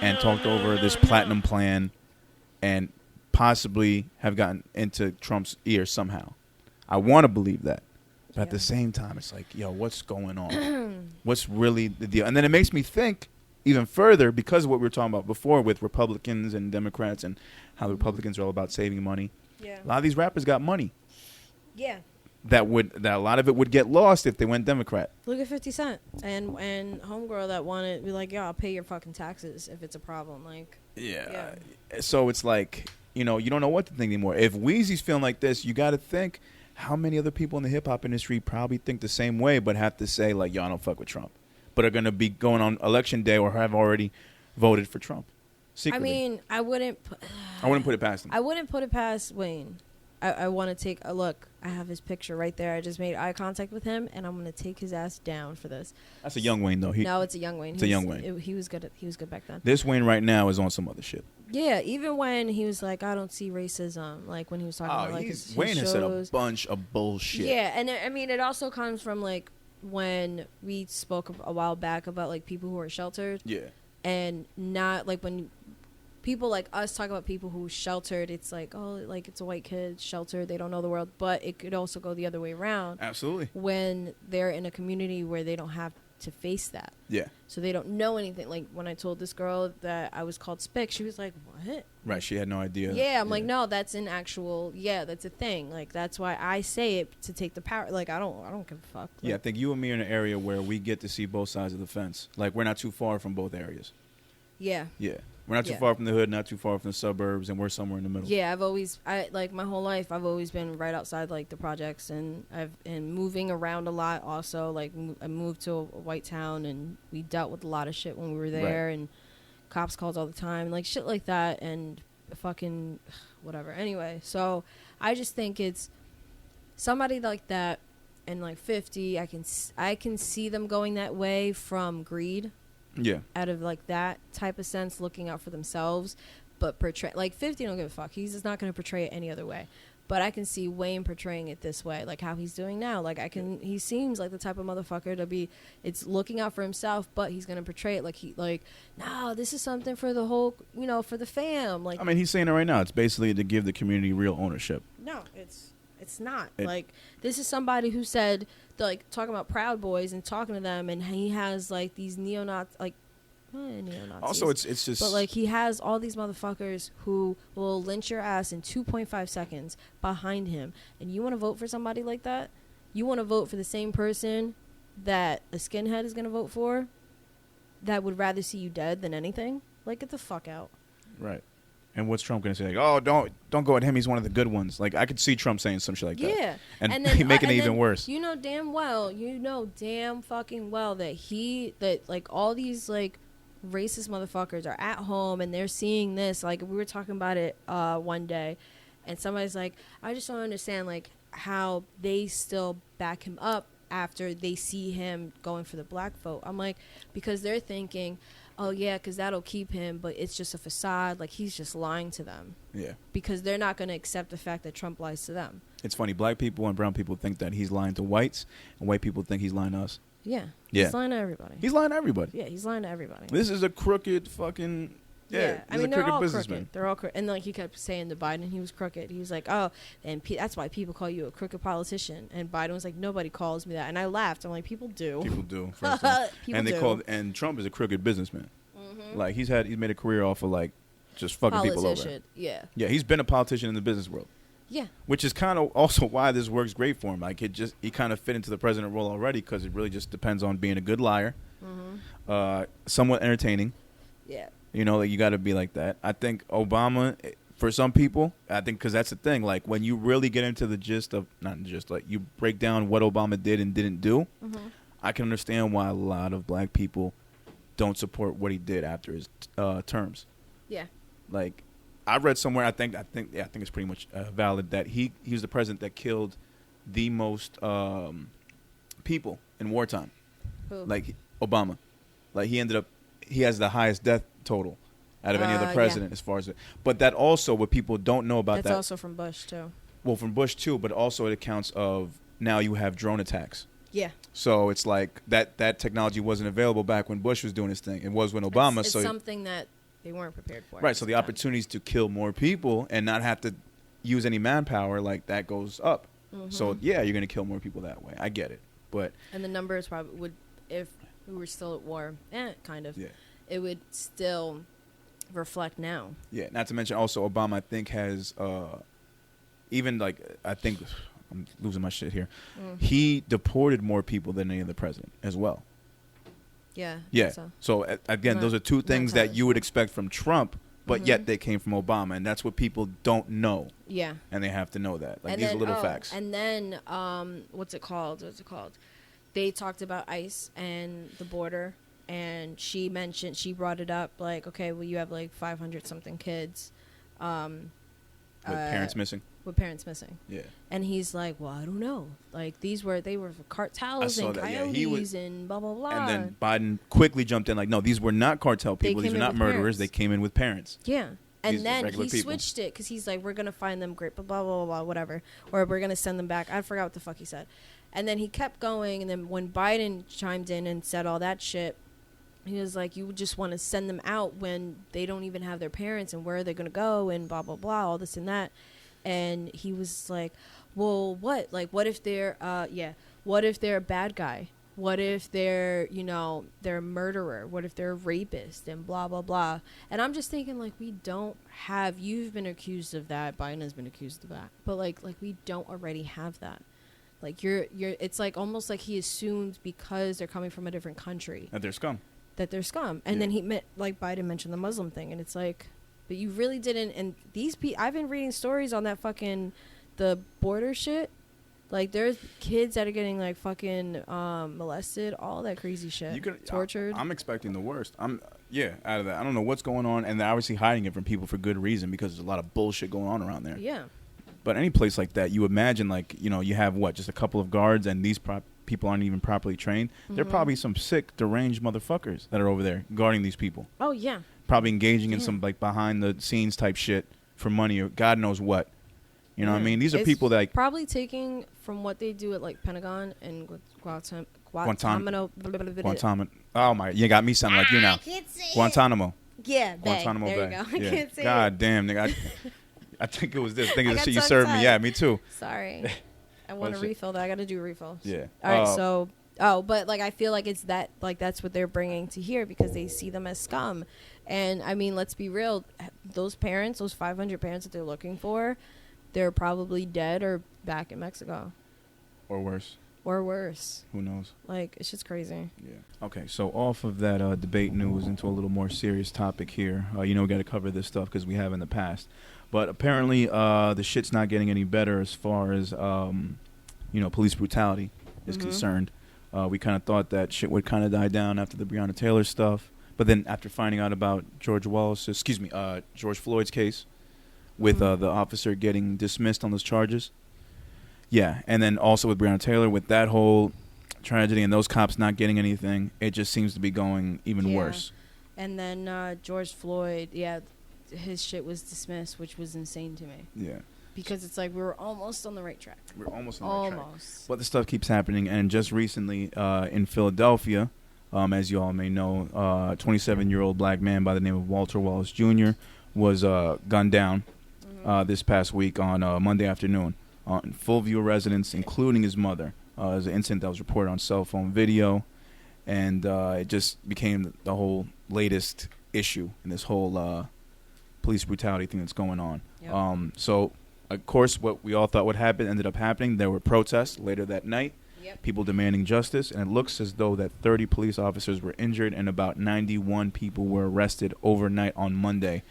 and talked over this platinum plan and possibly have gotten into Trump's ear somehow. I want to believe that. But at the same time, it's like, yo, what's going on? What's really the deal? And then it makes me think even further, because of what we were talking about before with Republicans and Democrats and how the Republicans are all about saving money. Yeah. A lot of these rappers got money. Yeah. That a lot of it would get lost if they went Democrat. Look at 50 Cent and homegirl that wanted to be like, yo, I'll pay your fucking taxes if it's a problem. Like, yeah. So it's like, you know, you don't know what to think anymore. If Weezy's feeling like this, you got to think how many other people in the hip hop industry probably think the same way, but have to say like, yo, I don't fuck with Trump, but are going to be going on election day or have already voted for Trump. Secretly. I mean, I wouldn't put it past him. I wouldn't put it past Wayne. I want to take a look. I have his picture right there. I just made eye contact with him, and I'm going to take his ass down for this. That's a young Wayne, though. No, it's a young Wayne. It's a young Wayne. He was good. He was good back then. This Wayne right now is on some other shit. Yeah, even when he was like, I don't see racism, like when he was talking about like his Wayne shows. has said a bunch of bullshit. Yeah, and I mean, it also comes from like when we spoke a while back about like people who are sheltered. Yeah. And not like when people like us talk about people who sheltered, it's like, oh, like it's a white kid sheltered, they don't know the world. But it could also go the other way around. Absolutely. When they're in a community where they don't have to face that. Yeah. So they don't know anything. Like when I told this girl that I was called Spick, she was like, what? Right. She had no idea. Yeah. I'm like, no, that's an actual, that's a thing. Like that's why I say it, to take the power. Like I don't give a fuck. Like, yeah. I think you and me are in an area where we get to see both sides of the fence. Like we're not too far from both areas. Yeah. Yeah. We're not too far from the hood, not too far from the suburbs, and we're somewhere in the middle. Yeah, like my whole life, I've always been right outside like the projects, and and moving around a lot. Also, like I moved to a white town, and we dealt with a lot of shit when we were there, and cops calls all the time, and like shit like that, and fucking whatever. Anyway, so I just think it's somebody like that, and like 50, I can see them going that way from greed. Yeah. Out of like that type of sense, looking out for themselves, but portray like 50 don't give a fuck. He's just not going to portray it any other way. But I can see Wayne portraying it this way, like how he's doing now. Like he seems like the type of motherfucker to be. It's looking out for himself, but he's going to portray it like no, this is something for the whole, for the fam. Like, I mean, he's saying it right now. It's basically to give the community real ownership. No, it's not. Like, this is somebody who said, like, talking about Proud Boys and talking to them, and he has, like, these neo-Nazis, like, neo-Nazis. Also, it's just... But, like, he has all these motherfuckers who will lynch your ass in 2.5 seconds behind him. And you want to vote for somebody like that? You want to vote for the same person that a skinhead is going to vote for that would rather see you dead than anything? Like, get the fuck out. Right. And what's Trump going to say? Like, oh, don't go at him. He's one of the good ones. Like, I could see Trump saying some shit like that. Yeah. And then, making it even worse. You know damn fucking well that like all these like racist motherfuckers are at home and they're seeing this. Like, we were talking about it one day, and somebody's like, I just don't understand like how they still back him up after they see him going for the black vote. I'm like, because they're thinking, oh, yeah, because that'll keep him, but it's just a facade. Like, he's just lying to them. Yeah. Because they're not going to accept the fact that Trump lies to them. It's funny. Black people and brown people think that he's lying to whites, and white people think he's lying to us. Yeah. Yeah. He's lying to everybody. He's lying to everybody. Yeah, he's lying to everybody. This is a crooked fucking Yeah, I he's mean a they're crooked all businessman. crooked. They're all crooked, and like he kept saying to Biden he was crooked. He was like, "Oh, and that's why people call you a crooked politician." And Biden was like, "Nobody calls me that," and I laughed. I'm like, "People do." People do. First of all. People And they do. called, and Trump is a crooked businessman. Like he's made a career off of like just fucking people over. Politician. Yeah. Yeah, he's been a politician in the business world. Yeah. Which is kind of also why this works great for him. Like he kind of fit into the president role already because it really just depends on being a good liar, somewhat entertaining. Yeah. You know, like you got to be like that. I think Obama, for some people, I think because that's the thing. Like when you really get into the gist of, not just like you break down what Obama did and didn't do, I can understand why a lot of black people don't support what he did after his terms. Yeah. Like I read somewhere, I think it's pretty much valid that he was the president that killed the most people in wartime. Who? Like Obama. Like he has the highest death total out of any other president as far as it. But that also, what people don't know about That's also from Bush too. Well, from Bush too, but also it accounts of now you have drone attacks. Yeah. So it's like that technology wasn't available back when Bush was doing his thing. It was when Obama. It's something that they weren't prepared for. Right. So the opportunities to kill more people and not have to use any manpower, like that goes up. So yeah, you're gonna kill more people that way. I get it, but and the numbers probably would, if we were still at war, kind of. Yeah. It would still reflect now. Yeah. Not to mention also Obama, I think has even like I think I'm losing my shit here. He deported more people than any other president as well. Yeah. Yeah. So again, those are two things that you would expect from Trump, but yet they came from Obama, and that's what people don't know. Yeah. And they have to know that. Like, these are little facts. And then, what's it called? They talked about ICE and the border, and she brought it up, like, okay, well, you have like 500 something kids. With parents missing? With parents missing. Yeah. And he's like, well, I don't know. Like, they were cartels and coyotes and blah, blah, blah. And then Biden quickly jumped in like, no, these were not cartel people. These were not murderers. Parents. They came in with parents. Yeah. And These then he people. switched it because he's like, we're going to find them great, blah, blah, blah, blah, whatever. Or we're going to send them back. I forgot what the fuck he said. And then he kept going. And then when Biden chimed in and said all that shit, he was like, you just want to send them out when they don't even have their parents and where are they going to go and blah, blah, blah, all this and that. And he was like, well, what? Like, what if they're, what if they're a bad guy? What if they're, they're a murderer? What if they're a rapist and blah, blah, blah? And I'm just thinking, like, you've been accused of that. Biden has been accused of that. But, like we don't already have that. Like, it's like almost like he assumes because they're coming from a different country. That they're scum. And then Biden mentioned the Muslim thing. And it's like, but you really didn't. And these people, I've been reading stories on that fucking, the border shit. Like, there's kids that are getting, like, fucking molested, all that crazy shit. Tortured. I'm expecting the worst. Out of that. I don't know what's going on, and they're obviously hiding it from people for good reason because there's a lot of bullshit going on around there. Yeah. But any place like that, you imagine, like, you have, just a couple of guards, and these people aren't even properly trained. Mm-hmm. There are probably some sick, deranged motherfuckers that are over there guarding these people. Oh, yeah. Probably engaging in some, like, behind-the-scenes type shit for money or God knows what. You know what I mean? These are people that... Like, probably taking from what they do at, like, Pentagon and Guantanamo. Oh, my... You got me sounding like you now. I can't say Guantanamo. Yeah, Guantanamo Bay. There Bay. you go. I can't say God it. Damn, nigga. I think it was this. I think it's the shit you served me. Yeah, me too. Sorry. I want to refill that. I got to do refills. Yeah. All right, but, like, I feel like it's that... Like, that's what they're bringing to here because they see them as scum. And, I mean, let's be real. Those parents, those 500 parents that they're looking for... They're probably dead or back in Mexico. Or worse. Who knows? Like, it's just crazy. Yeah. Okay, so off of that debate news into a little more serious topic here. We got to cover this stuff because we have in the past. But apparently the shit's not getting any better as far as, police brutality is concerned. We kind of thought that shit would kind of die down after the Breonna Taylor stuff. But then after finding out about George Floyd's case, with the officer getting dismissed on those charges. Yeah, and then also with Breonna Taylor, with that whole tragedy and those cops not getting anything, it just seems to be going even worse. And then George Floyd, his shit was dismissed, which was insane to me. Yeah. Because it's like we were almost on the right track. But the stuff keeps happening, and just recently in Philadelphia, As you all may know, 27-year-old black man by the name of Walter Wallace Jr. was gunned down this past week on Monday afternoon in full view of residents, including his mother. It was an incident that was reported on cell phone video, and it just became the whole latest issue in this whole police brutality thing that's going on. Yep. So, of course, what we all thought would happen ended up happening. There were protests later that night. Yep. People demanding justice, and it looks as though that 30 police officers were injured and about 91 people were arrested overnight on Monday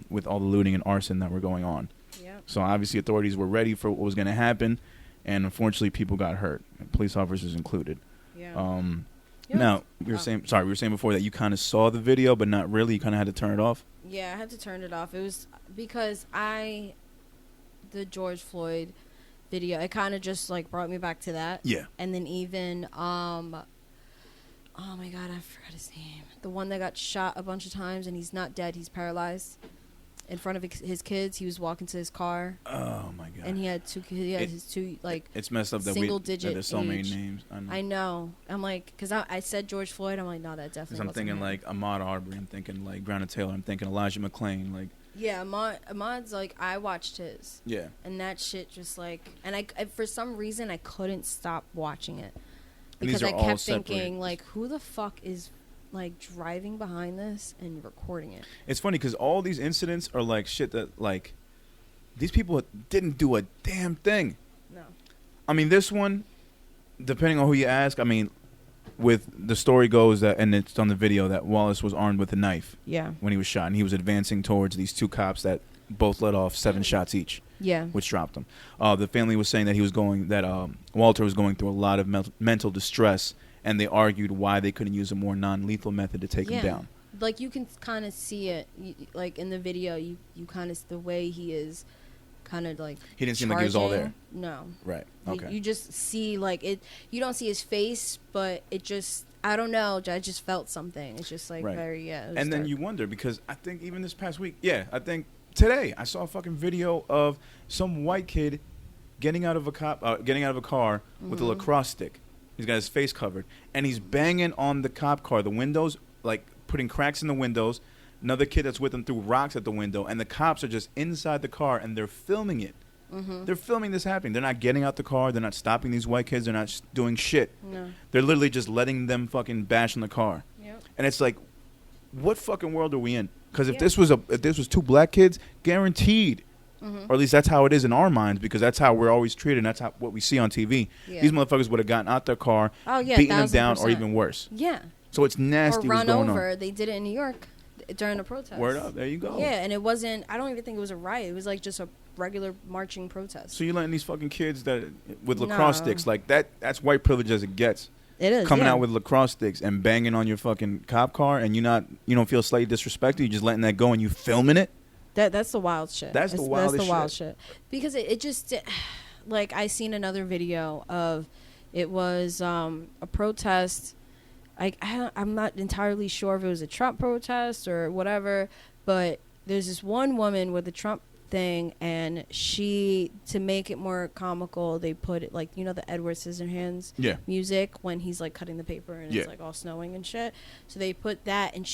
with all the looting and arson that were going on. Yep. So obviously authorities were ready for what was going to happen, and unfortunately people got hurt, police officers included. Yeah. Now, we were saying before that you kind of saw the video, but not really. You kind of had to turn it off. Yeah, I had to turn it off. It was because the George Floyd video, it kind of just like brought me back to that. Yeah. And then even oh my god, I forgot his name. The one that got shot a bunch of times and he's not dead, he's paralyzed. In front of his kids, he was walking to his car. Oh my god. And he had his two like it's messed up that single digit there's so many age. names. I know. I'm like, because I said George Floyd. I'm like, no, that definitely. I'm thinking him. like Ahmaud Arbery. I'm thinking like Breonna Taylor. I'm thinking Elijah McClain. Like. Yeah, Ahmaud's like, I watched his. Yeah. And that shit just like, and I for some reason I couldn't stop watching it And because these are I kept all separate. thinking like, who the fuck is like driving behind this and recording it? It's funny because all these incidents are like shit that like these people didn't do a damn thing. No. I mean, this one, depending on who you ask, I mean, with the story goes that, and it's on the video, that Wallace was armed with a knife Yeah. when he was shot, and he was advancing towards these two cops that both let off 7 shots each, Yeah. which dropped him. The family was saying that Walter was going through a lot of mental distress, and they argued why they couldn't use a more non-lethal method to take him down. Like you can kind of see it, like in the video, you kind of the way he is, kind of like He didn't seem like he was all there. charging. No. Right. Okay. You just see like it. You don't see his face, but it just. I don't know. I just felt something. It's just like Right. very it was And then dark. you wonder, because I think even this past week, I think today I saw a fucking video of some white kid getting out of a car with a lacrosse stick. He's got his face covered, and he's banging on the cop car, the windows, like putting cracks in the windows. Another kid that's with him threw rocks at the window, and the cops are just inside the car, and they're filming it. They're filming this happening. They're not getting out the car. They're not stopping these white kids. They're not doing shit. No. They're literally just letting them fucking bash on the car. Yep. And it's like, what fucking world are we in? Because if Yeah. this was two black kids, guaranteed, or at least that's how it is in our minds, because that's how we're always treated. And that's what we see on TV. Yeah. These motherfuckers would have gotten out their car, Oh yeah. beaten them down, 1000%. or even worse. Yeah. So it's nasty Or what's run going over. on. They did it in New York during a protest. Word up, there you go. Yeah, and it wasn't. I don't even think it was a riot. It was like just a regular marching protest. So you're letting these fucking kids that with lacrosse No. sticks like that's white privilege as it gets. It is Coming yeah. out with lacrosse sticks and banging on your fucking cop car, and you don't feel slightly disrespected. You're just letting that go, and you filming it. That's the wild shit. That's the That's wildest the wild shit. shit. Because it just like I seen another video of it was a protest. I'm not entirely sure if it was a Trump protest or whatever, but there's this one woman with a Trump thing, and she, to make it more comical, they put it like, the Edward Scissorhands music when he's like cutting the paper and it's like all snowing and shit. So they put that, and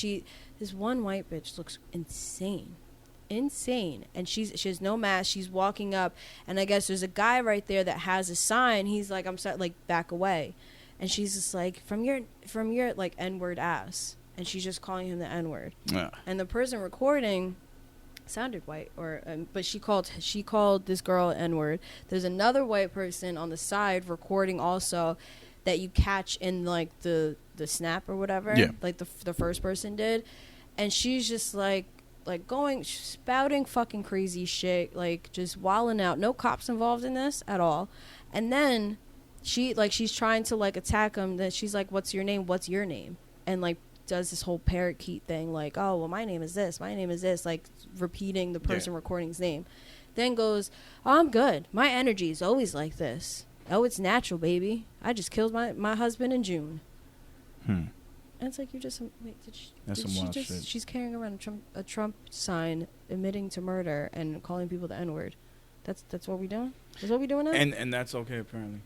this one white bitch looks insane, and she has no mask. She's walking up, and I guess there's a guy right there that has a sign. He's like, I'm sorry, like, back away. And she's just like, from your like N-word ass, and she's just calling him the N-word. Yeah. And the person recording sounded white, but she called this girl N-word. There's another white person on the side recording also that you catch in like the snap or whatever, like the first person did, and she's just like spouting fucking crazy shit, like just wilding out. No cops involved in this at all. And then she's trying to like attack him. Then she's like, "What's your name? What's your name?" And like does this whole parakeet thing, like, "Oh, well, my name is this. My name is this," like repeating the person recording's name. Then goes, "Oh, I'm good. My energy is always like this. Oh, it's natural, baby. I just killed my husband in June." And it's like, you just wait. That's some wild shit. She's carrying around a Trump sign admitting to murder and calling people the N-word. That's what we doing? That's what we doing now? And that's okay apparently.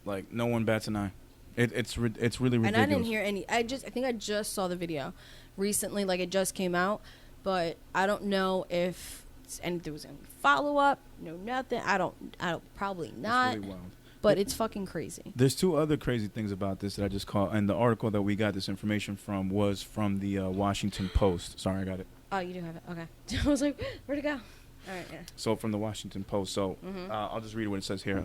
Like no one bats an eye. It's really ridiculous. And I didn't hear any. I think I just saw the video recently, like it just came out, but I don't know if there was any follow up. No, nothing. I don't. Probably not. It's really wild. But it's fucking crazy. There's two other crazy things about this that I just caught, and the article that we got this information from was from the Washington Post. Sorry, I got it. Oh, you do have it. Okay. I was like, where'd it go? All right, yeah. So from the Washington Post. So I'll just read what it says here.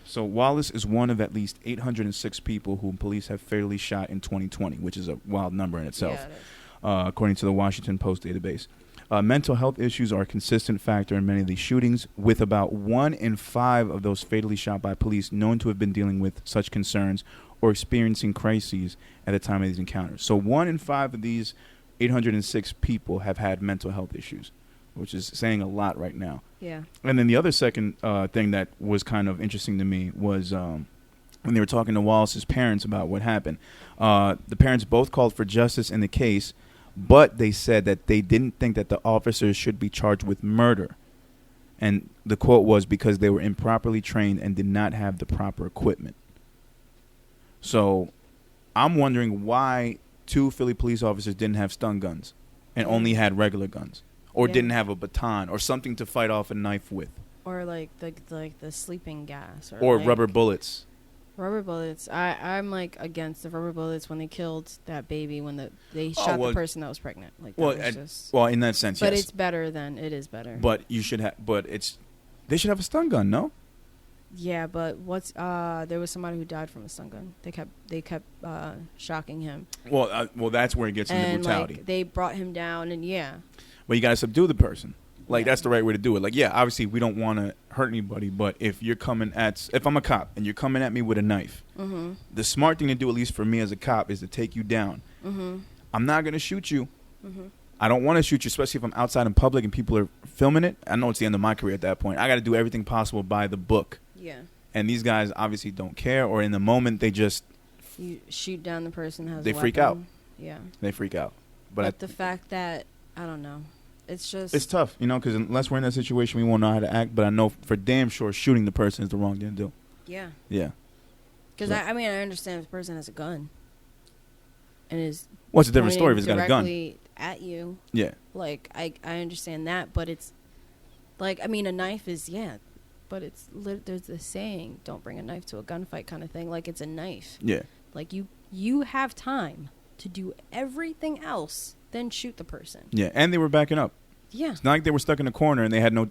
So Wallace is one of at least 806 people whom police have fatally shot in 2020, which is a wild number in itself, Yeah, it is. According to the Washington Post database. Mental health issues are a consistent factor in many of these shootings, with about 1 in 5 of those fatally shot by police known to have been dealing with such concerns or experiencing crises at the time of these encounters. So 1 in 5 of these 806 people have had mental health issues, which is saying a lot right now. Yeah. And then the other second thing that was kind of interesting to me was when they were talking to Wallace's parents about what happened. The parents both called for justice in the case, but they said that they didn't think that the officers should be charged with murder. And the quote was because they were improperly trained and did not have the proper equipment. So I'm wondering why 2 Philly police officers didn't have stun guns and only had regular guns, or didn't have a baton or something to fight off a knife with, Or like the sleeping gas, or like rubber bullets. Rubber bullets. I'm like against the rubber bullets when they killed that baby when they shot the person that was pregnant. Like that was just, well, in that sense, but yes. it's better than it is better. But you should have. But they should have a stun gun, no? Yeah, but there was somebody who died from a stun gun. They kept shocking him. Well, that's where it gets into brutality. Like, they brought him down, and yeah. Well, you gotta subdue the person. Like that's the right way to do it. Like, yeah, obviously we don't want to hurt anybody, but if I'm a cop and you're coming at me with a knife, the smart thing to do, at least for me as a cop, is to take you down. I'm not gonna shoot you. I don't want to shoot you, especially if I'm outside in public and people are filming it. I know it's the end of my career at that point. I got to do everything possible by the book. Yeah. And these guys obviously don't care, or in the moment they just you shoot down the person who has they a freak weapon. out. Yeah. They freak out. But the fact that I don't know, it's tough, because unless we're in that situation, we won't know how to act. But I know for damn sure shooting the person is the wrong thing to do. Yeah. Yeah. Because I understand if the person has a gun and is what's a different story if he's got a gun directly at you. Yeah. Like I understand that, but it's like a knife is but it's there's the saying, don't bring a knife to a gunfight kind of thing. Like it's a knife. Yeah. Like you have time to do everything else, then shoot the person. Yeah, and they were backing up. Yeah. It's not like they were stuck in a corner and they had no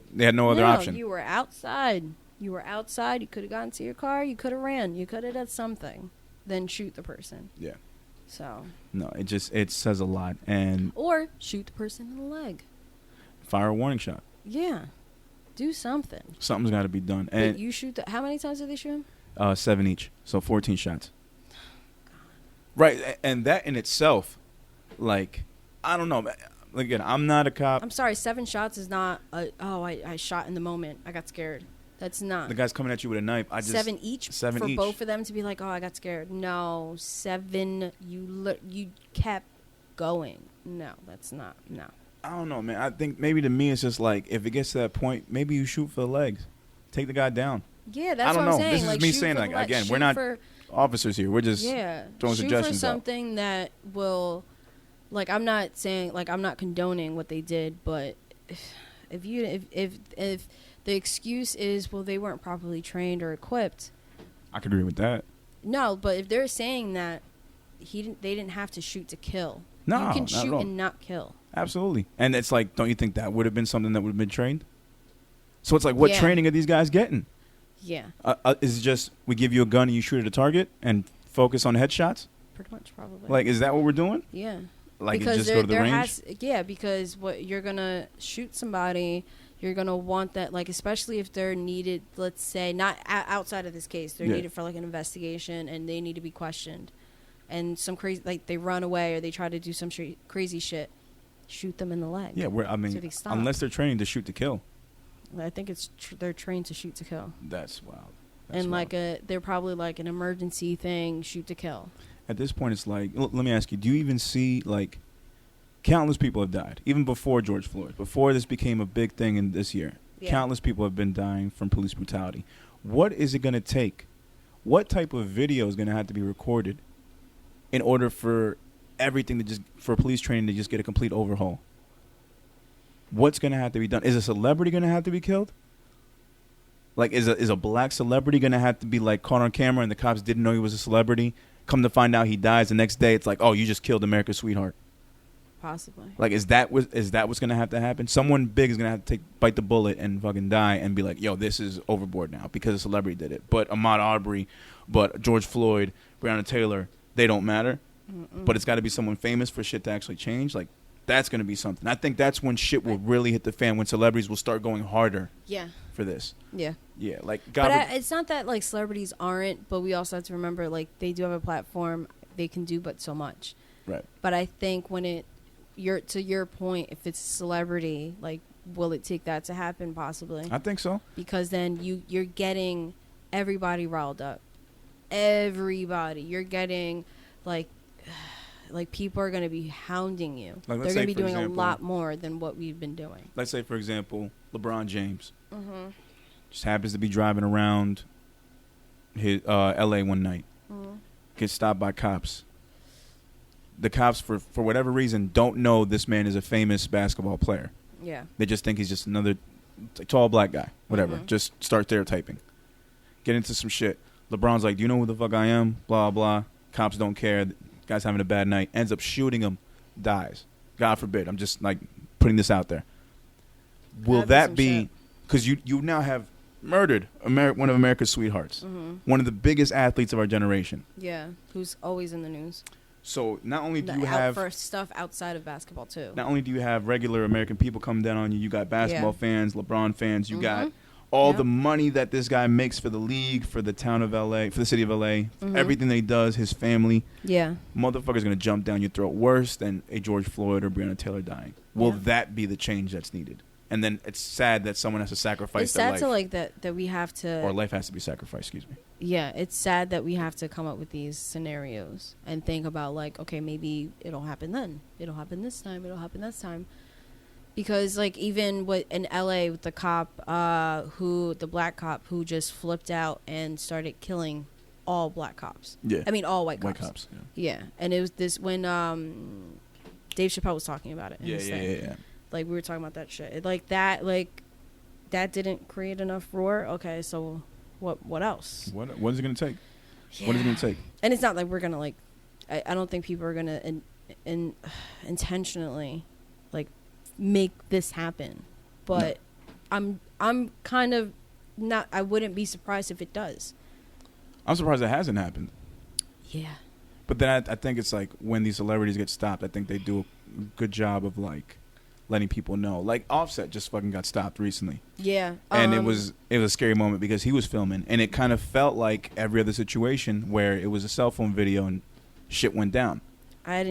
other option. You were outside. You could have gotten to your car. You could have ran. You could have done something. Then shoot the person. Yeah. So. No, it says a lot. Or shoot the person in the leg. Fire a warning shot. Yeah. Do something. Something's got to be done. But And you shoot how many times did they shoot him? 7 each, so 14 shots. Right, and that in itself, like, I don't know. Again, I'm not a cop. I'm sorry, 7 shots is not I shot in the moment. I got scared. That's not. The guy's coming at you with a knife. 7 each for both of them to be like, oh, I got scared. No, 7. You kept going. No, that's not. No. I don't know, man. I think maybe to me it's just like if it gets to that point, maybe you shoot for the legs, take the guy down. Yeah, that's I don't what I'm know. saying. This is like, me saying, like, again, we're not officers here. We're just throwing suggestions out. Shoot for something that will, like, I'm not saying, like, I'm not condoning what they did, but if the excuse is, well, they weren't properly trained or equipped. I could agree with that. No, but if they're saying that they didn't have to shoot to kill. No, you can not shoot at all. and not kill. Absolutely. And it's like, don't you think that would have been something that would have been trained? So it's like, what training are these guys getting? Yeah. Is it just we give you a gun and you shoot at a target and focus on headshots? Pretty much, probably. Like, is that what we're doing? Yeah. Like, because just go to the range? Because what you're going to shoot somebody, you're going to want that, like, especially if they're needed, let's say, not outside of this case, they're needed for, like, an investigation and they need to be questioned. And some crazy, like, they run away or they try to do some crazy shit. Shoot them in the leg. Yeah, unless they're trained to shoot to kill. I think it's they're trained to shoot to kill. That's wild. Like they're probably like an emergency thing, shoot to kill. At this point, it's like, let me ask you: do you even see, like, countless people have died even before George Floyd, before this became a big thing in this year? Yeah. Countless people have been dying from police brutality. What is it going to take? what type of video is going to have to be recorded in order for everything to just, for police training to just get a complete overhaul? What's going to have to be done? Is a celebrity going to have to be killed? Like, is a black celebrity going to have to be, like, caught on camera and the cops didn't know he was a celebrity? Come to find out he dies the next day, it's like, oh, you just killed America's sweetheart. Possibly. Like, is that what's going to have to happen? Someone big is going to have to bite the bullet and fucking die and be like, yo, this is overboard now because a celebrity did it. But Ahmaud Arbery, but George Floyd, Breonna Taylor, they don't matter. Mm-mm. But it's got to be someone famous for shit to actually change. Like, that's going to be something. I think that's when shit will really hit the fan, when celebrities will start going harder for this. Yeah. Yeah, like... it's not that, like, celebrities aren't, but we also have to remember, like, they do have a platform. They can do but so much. Right. But I think when to your point, if it's a celebrity, like, will it take that to happen? Possibly. I think so. Because then you're getting everybody riled up. Everybody. You're getting, like people are going to be hounding you. Like, they're going to be doing a lot more than what we've been doing. Let's say, for example, LeBron James just happens to be driving around his L.A. one night, gets stopped by cops. The cops, for whatever reason, don't know this man is a famous basketball player. Yeah. They just think he's just another tall black guy, whatever. Just start stereotyping. Get into some shit. LeBron's like, do you know who the fuck I am? Blah, blah. Cops don't care. Guy's having a bad night. Ends up shooting him. Dies. God forbid. I'm just, like, putting this out there. Will that be... Because you now have murdered one of America's sweethearts. One of the biggest athletes of our generation. Yeah. Who's always in the news. So not only do you have... for stuff outside of basketball, too. Not only do you have regular American people come down on you, you got basketball fans, LeBron fans, you got... all the money that this guy makes for the league, for the town of L.A., for the city of L.A., everything that he does, his family. Yeah. Motherfucker's going to jump down your throat worse than a George Floyd or Breonna Taylor dying. Will that be the change that's needed? And then it's sad that someone has to sacrifice their life. It's sad to, like, that we have to... Or life has to be sacrificed, excuse me. Yeah, it's sad that we have to come up with these scenarios and think about, like, okay, maybe it'll happen then. It'll happen this time. It'll happen this time. Because, like, even in L.A. with the cop, the black cop who just flipped out and started killing all black cops. Yeah. I mean, all white cops. White cops, yeah. And it was this when Dave Chappelle was talking about it. Yeah. Like, we were talking about that shit. That didn't create enough roar. Okay, so what else? What is it going to take? Yeah. What is it going to take? And it's not like we're going to, like, I don't think people are going to intentionally, like, make this happen, but no. I'm kind of not. I wouldn't be surprised if it does. I'm surprised it hasn't happened. Yeah, but then I think it's like when these celebrities get stopped, I think they do a good job of, like, letting people know. Like, Offset just fucking got stopped recently. Yeah, and it was a scary moment because he was filming, and it kind of felt like every other situation where it was a cell phone video and shit went down. I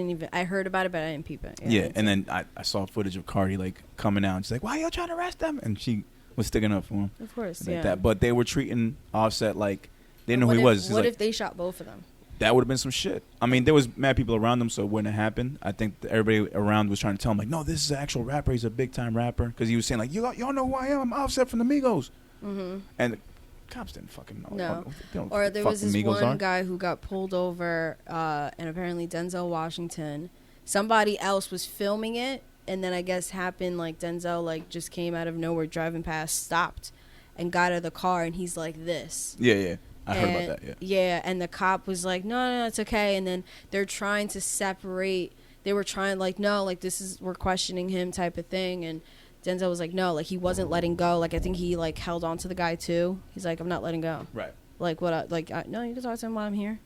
heard about it, but I didn't peep it. Yeah, and then I saw footage of Cardi, like, coming out and she's like, why y'all trying to arrest them? And she was sticking up for him. Of course, like that. But they were treating Offset like they didn't know who he was. What if they shot both of them? That would have been some shit. I mean, there was mad people around them, so it wouldn't have happened. I think everybody around was trying to tell him, like, no, this is an actual rapper. He's a big-time rapper. Because he was saying, like, y'all know who I am. I'm Offset from the Migos. And cops didn't fucking know. No. Or there was this one guy who got pulled over, and apparently Denzel Washington. Somebody else was filming it, and then I guess happened, like, Denzel, like, just came out of nowhere, driving past, stopped, and got out of the car, and he's like this. Yeah. I heard about that, yeah. Yeah, and the cop was like, no, it's okay. And then they're trying to separate. They were trying, like, no, like, we're questioning him type of thing. And Denzel was like, no, like, he wasn't letting go. Like, I think he, like, held on to the guy, too. He's like, I'm not letting go. Right. Like, what? No, you can talk to him while I'm here.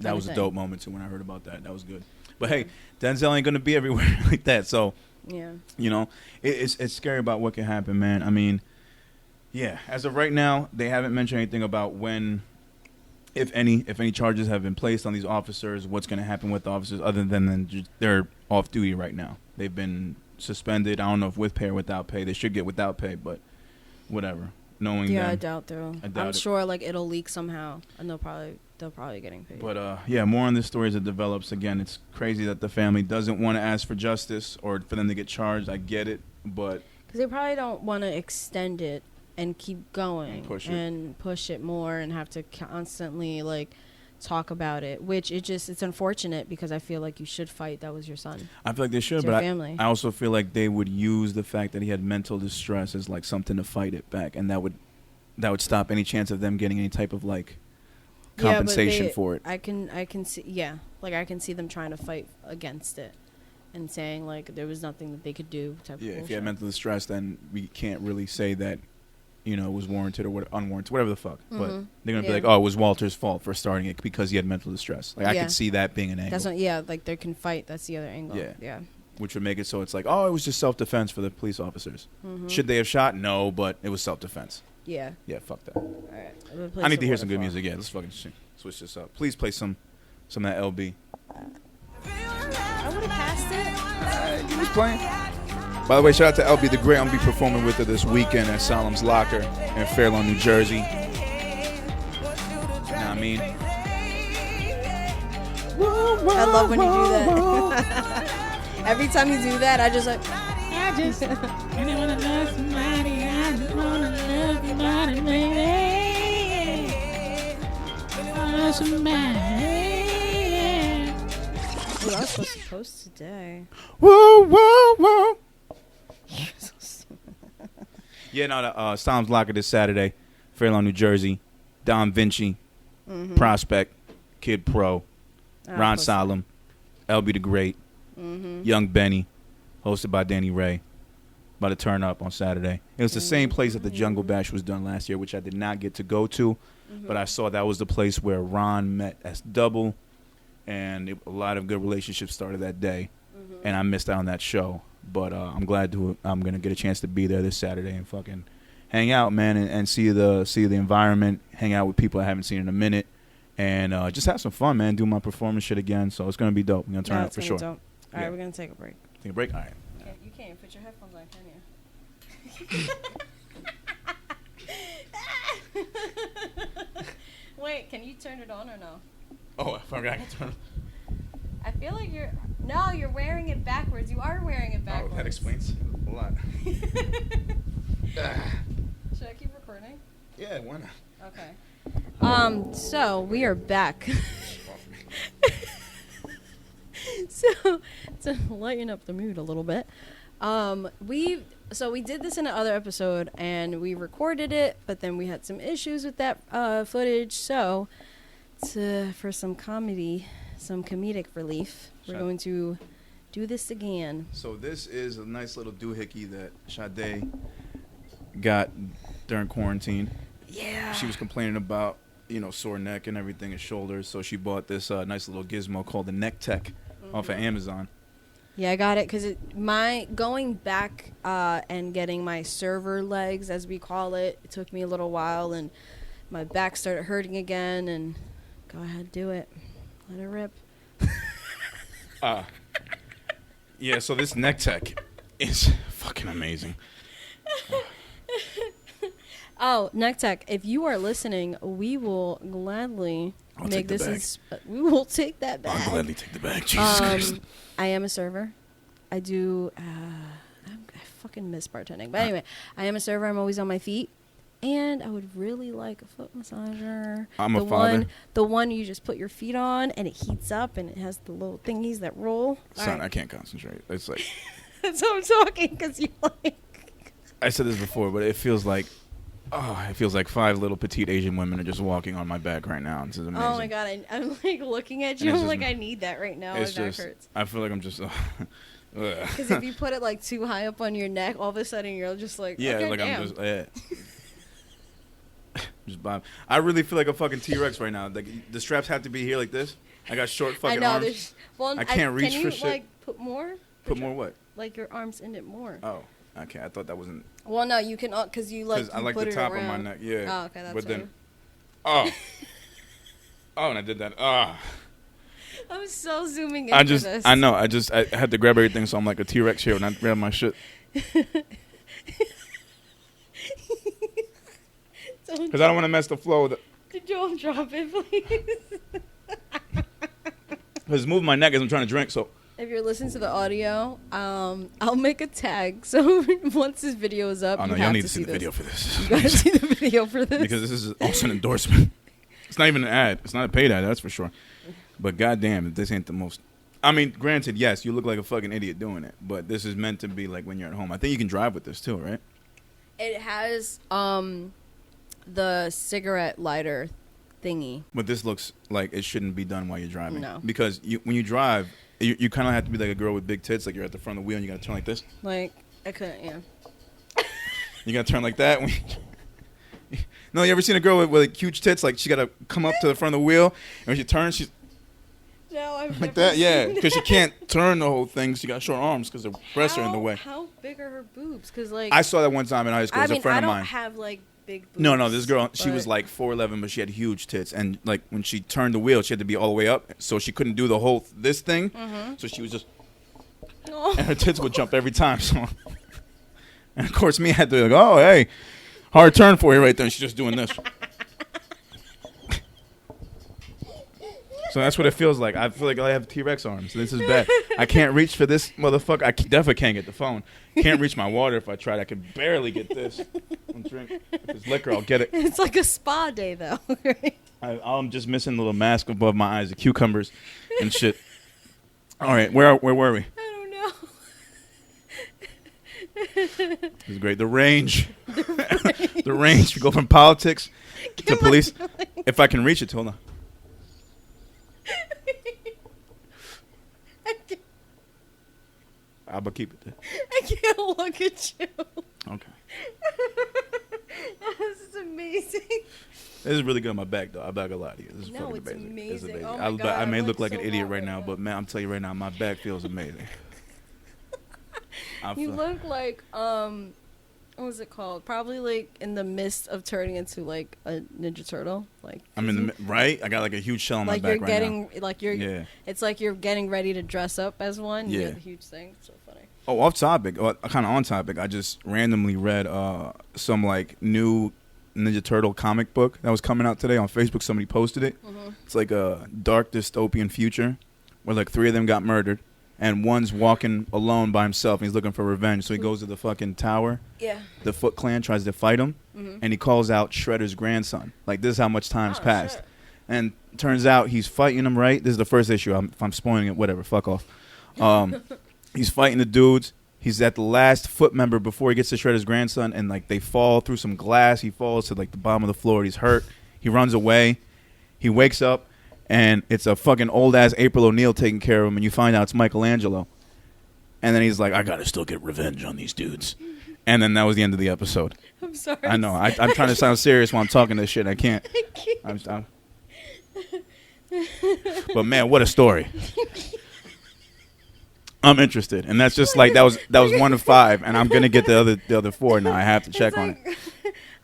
That was a dope moment, too, when I heard about that. That was good. But, hey, Denzel ain't going to be everywhere like that. So, yeah, you know, it's scary about what can happen, man. I mean, yeah, as of right now, they haven't mentioned anything about when, if any charges have been placed on these officers, what's going to happen with the officers other than just, they're off duty right now. They've been suspended. I don't know if with pay or without pay. They should get without pay, but whatever. Knowing them, I doubt they'll. I'm sure, like, it'll leak somehow, and they'll probably getting paid. But yeah, more on this story as it develops. Again, it's crazy that the family doesn't want to ask for justice or for them to get charged. I get it, but because they probably don't want to extend it and keep going and push it more and have to constantly like talk about it, which it's unfortunate because I feel like you should fight. That was your son. I feel like they should, it's but I also feel like they would use the fact that he had mental distress as like something to fight it back, and that would stop any chance of them getting any type of like compensation for it. I can see I can see them trying to fight against it and saying like there was nothing that they could do. If he had mental distress, then we can't really say that it was warranted or unwarranted, whatever the fuck. Mm-hmm. But they're gonna be like, oh, it was Walter's fault for starting it because he had mental distress. Like I could see that being an angle. That's not, like they can fight. That's the other angle. Yeah. Which would make it so it's like, oh, it was just self-defense for the police officers. Mm-hmm. Should they have shot? No, but it was self-defense. Yeah. Yeah, fuck that. All right. I need to hear some good music. Yeah, let's fucking switch this up. Please play some of that LB. I would have passed it. He was playing. By the way, shout out to LB the Great. I'm going to be performing with her this weekend at Solemn's Locker in Fairlawn, New Jersey. You know what I mean? I love when you do that. Every time you do that, I just like... I just really want to love somebody. I just want to love somebody, baby. Love somebody. Dude, I was supposed to post today. Whoa, whoa, whoa. Yeah, no, Solemn's Locker this Saturday, Fairlawn, New Jersey. Don Vinci, Prospect, Kid Pro, Ron Solemn, LB the Great, Young Benny, hosted by Danny Ray. About to turn up on Saturday. It was the same place that the Jungle Bash was done last year, which I did not get to go to, but I saw that was the place where Ron met S Double, and a lot of good relationships started that day, and I missed out on that show. But I'm glad I'm gonna get a chance to be there this Saturday and fucking hang out, man, and see the environment, hang out with people I haven't seen in a minute, and just have some fun, man. Do my performance shit again, so it's gonna be dope. I'm gonna turn up for sure. Dope. All right, we're gonna take a break. Take a break. All right. You can't even put your headphones on, can you? Wait, can you turn it on or no? Oh, I forgot I can turn it. I feel like you're wearing it backwards. You are wearing it backwards. Oh, that explains a lot. Should I keep recording? Yeah, why not? Okay. So we are back. So to lighten up the mood a little bit, we did this in another episode and we recorded it, but then we had some issues with that footage. So for some comedic relief, we're going to do this again. So this is a nice little doohickey that Sade got during quarantine. Yeah. She was complaining about, sore neck and everything, and shoulders, so she bought this nice little gizmo called the NeckTech off of Amazon. Yeah, I got it because going back and getting my server legs, as we call it, it took me a little while, and my back started hurting again, and go ahead, do it. Let it rip. Yeah, so this NeckTech is fucking amazing. Oh, NeckTech, if you are listening, we will gladly make this. We will take that bag. I'll gladly take the bag. Jesus Christ. I am a server. I do. I fucking miss bartending. But anyway, I am a server. I'm always on my feet. And I would really like a foot massager. I'm a father. The one you just put your feet on and it heats up and it has the little thingies that roll. Son, I can't concentrate. It's like... That's what I'm talking, because you like... I said this before, but it feels like 5 little petite Asian women are just walking on my back right now. This is amazing. Oh my God, I'm like looking at you. I'm like, I need that right now. My back hurts. I feel like I'm just... Because if you put it like too high up on your neck, all of a sudden you're just like, yeah, okay, like damn. I'm just... Just bob. I really feel like a fucking T-Rex right now. Like the straps have to be here like this. I got short fucking arms. I can't reach for shit. Can you like put more? Put more what? Like your arms in it more. Oh, okay. I thought that wasn't. Well, no, you can because you like. Because I like the top of my neck. Yeah. Oh, okay, that's but right. then, oh, and I did that. I'm so zooming into this. I know. I had to grab everything, so I'm like a T-Rex here when I grab my shit. Because I don't want to mess the flow. Don't drop it, please. Because it's moving my neck as I'm trying to drink, so If you're listening to the audio, I'll make a tag. So once this video is up, Oh, no, you y'all have need to see the video for this. You gotta see the video for this. Because this is also an endorsement. It's not even an ad. It's not a paid ad, that's for sure. But goddamn, this ain't the most. I mean, granted, yes, you look like a fucking idiot doing it. But this is meant to be like when you're at home. I think you can drive with this too, right? It has the cigarette lighter thingy. But this looks like it shouldn't be done while you're driving. No. Because when you drive, you kind of have to be like a girl with big tits. Like you're at the front of the wheel and you got to turn like this. Like, I couldn't, yeah. You got to turn like that. No, you ever seen a girl with like huge tits? Like she got to come up to the front of the wheel. And when she turns, she's No, I've like never that. Yeah. seen Because she can't turn the whole thing. She got short arms because the breasts are in the way. How big are her boobs? Because, like, I saw that one time in high school. It was a friend I of don't mine. have, like, big boobs. No, this girl, she was but- like 4'11", but she had huge tits. And like when she turned the wheel, she had to be all the way up. So she couldn't do the whole this thing. Mm-hmm. So she was just, Oh. and her tits would jump every time. So, and of course, me had to like, oh, hey, hard turn for you right there. And she's just doing this. So that's what it feels like. I feel like I have T-Rex arms. This is bad. I can't reach for this motherfucker. I definitely can't get the phone. Can't reach my water if I tried. I could barely get this. I'll drink. If it's liquor, I'll get it. It's like a spa day, though. Right? I'm just missing a little mask above my eyes, the cucumbers and shit. All right, where were we? I don't know. This is great. The range. The range. We go from politics to police. If I can reach it, hold on. I'll keep it there. I can't look at you. Okay. This is amazing. This is really good on my back, though. I'm not gonna lie to you. This is No, fucking it's amazing. It's amazing. amazing. Oh my God, I may I'm, look like, like an so idiot hot right right now, now. but man, I'm telling you right now, my back feels amazing. You look like, what was it called? Probably, like, in the midst of turning into, like, a Ninja Turtle. Like, I'm in the right. I got like a huge shell on my like back you're right getting, now. like, you're, Yeah. it's like you're getting ready to dress up as one. You Yeah. have the huge thing. It's so funny. Oh, off topic, kind of on topic. I just randomly read some like new Ninja Turtle comic book that was coming out today on Facebook. Somebody posted it. Mm-hmm. It's like a dark dystopian future where like 3 of them got murdered, and one's walking alone by himself. And he's looking for revenge, so he goes to the fucking tower. Yeah. The Foot Clan tries to fight him, Mm-hmm. and he calls out Shredder's grandson. Like, this is how much time's Oh, passed. shit. And turns out he's fighting him, right? This is the first issue. If I'm spoiling it, whatever. Fuck off. He's fighting the dudes. He's at the last foot member before he gets to Shredder's grandson, and, like, they fall through some glass. He falls to, like, the bottom of the floor. He's hurt. He runs away. He wakes up, and it's a fucking old-ass April O'Neil taking care of him, and you find out it's Michelangelo. And then he's like, I gotta still get revenge on these dudes. And then that was the end of the episode. I'm sorry. I know. I'm trying to sound serious while I'm talking this shit. I can't. I'm but man, what a story. I'm interested, and that's just like that was 1 of 5, and I'm gonna get the other 4 now. I have to check on it.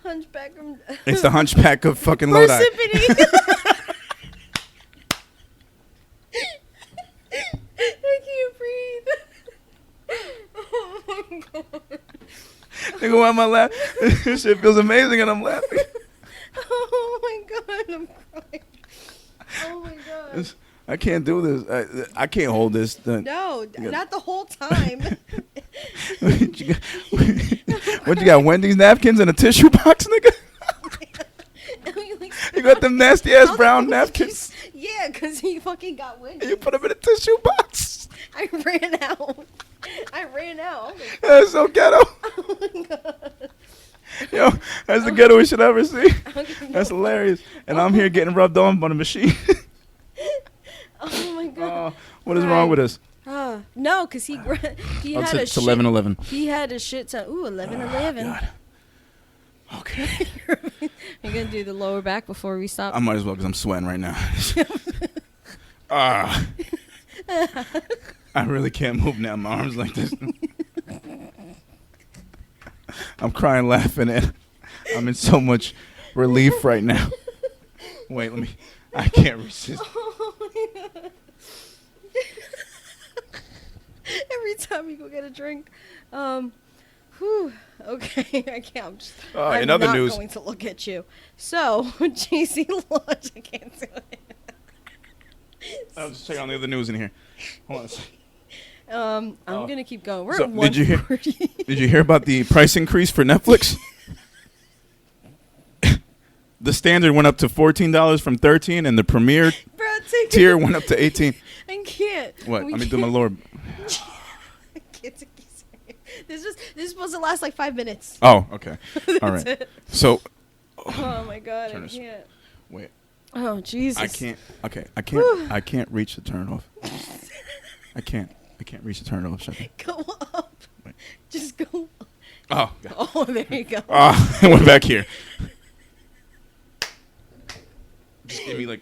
Hunchback from It's the Hunchback of fucking Lodi. Persephone. I can't breathe. Oh my god. Nigga, why am I laughing? This shit feels amazing, and I'm laughing. Oh my god, I'm crying. Oh my god. I can't do this. I can't hold this. No, not the whole time. What you got? Wendy's napkins and a tissue box, nigga? You got them nasty ass brown napkins. Yeah, because he fucking got windy. You put them in a tissue box. I ran out. I ran out. That's so ghetto. Oh my god. Yo, that's the ghettoest shit I ever see. Okay, That's hilarious. And I'm here getting rubbed on a machine. Oh my god. What is wrong with us? No, because he had a It's shit. 11:11. He had a shit ton. Ooh, 11:11. God. Okay. You're gonna do the lower back before we stop. I might as well because I'm sweating right now. I really can't move now. My arms like this. I'm crying, laughing, and I'm in so much relief right now. Wait, I can't resist. Oh my god. Every time you go get a drink, whew, okay, I can't. I'm in other not news, going to look at you. So, JC Lodge, I can't do it. I'll just check on the other news in here. Hold on a second. I'm gonna keep going. We're So, at 140. Did you hear about the price increase for Netflix? The standard went up to $14 from $13, and the premier Bro, take tier went up to $18. I can't. What? We Let me do my Lord. I can't take this. This is supposed to last like 5 minutes. Oh, okay. All That's right. it. So, Oh my god, I Turn this- can't. wait. Oh Jesus. I can't. Okay, I can't reach the turn off. I can't reach the turn off. Shut up. Go up. Wait. Just go up. Oh, God. Oh, there you go. I went back here. Just give me like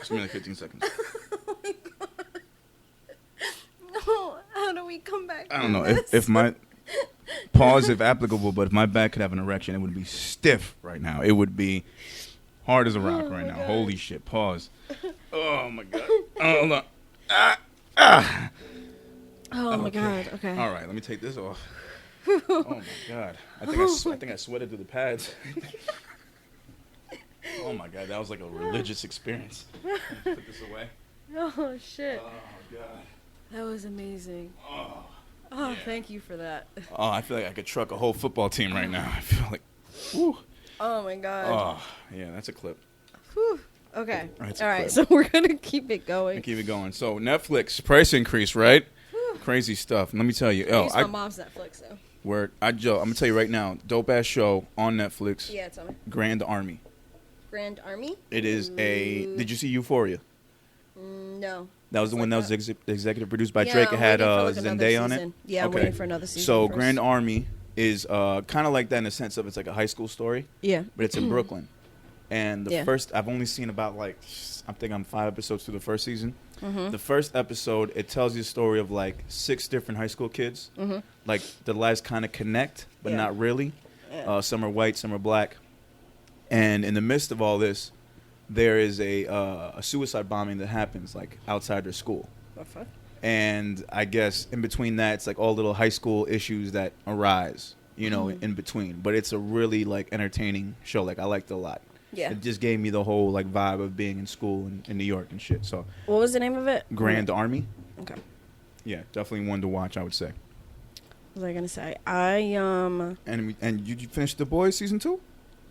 15 seconds. No, how do we come back? I don't know from this? if my pause, if applicable, but if my back could have an erection, it would be stiff right now. It would be hard as a rock Oh right my now. God. Holy shit! Pause. Oh my God. Oh, hold on. Ah. Oh my Okay. god. Okay. All right, let me take this off. Oh my God. I think I sweated through the pads. Oh my God, that was like a religious experience. Put this away. Oh shit. Oh God. That was amazing. Oh. Oh, Yeah. thank you for that. Oh, I feel like I could truck a whole football team right now. I feel like, whew. Oh my god. Oh, yeah, that's a clip. Whew. Okay. That's All a right. clip. So we're gonna keep it going. And keep it going. So Netflix price increase, right? Crazy stuff. Let me tell you. I use my mom's Netflix though. I'm gonna tell you right now. Dope ass show on Netflix. Yeah, tell me. Grand Army. Grand Army? It is a. Did you see Euphoria? No. That was the It's one like that was executive produced by Yeah, Drake. I'm It had waiting for, like, another Zendaya on it. season. Yeah, I'm Okay. waiting for another season. So first. Grand Army is kind of like that in the sense of it's like a high school story, Yeah. but it's in Brooklyn. And the Yeah. first, I've only seen about I think I'm 5 episodes through the first season. Mm-hmm. The first episode, it tells you a story of like 6 different high school kids. Mm-hmm. Like the lives kind of connect, but Yeah. not really. Yeah. Some are white, some are black. And in the midst of all this, there is a suicide bombing that happens like outside their school. What the fuck? And I guess in between that, it's like all little high school issues that arise, you know, Mm-hmm. in between. But it's a really like entertaining show. Like I liked it a lot. Yeah. It just gave me the whole like vibe of being in school in New York and shit. So What was the name of it? Grand Army, Okay. yeah, definitely one to watch. I would say. What was I gonna say? And you finished The Boys season 2?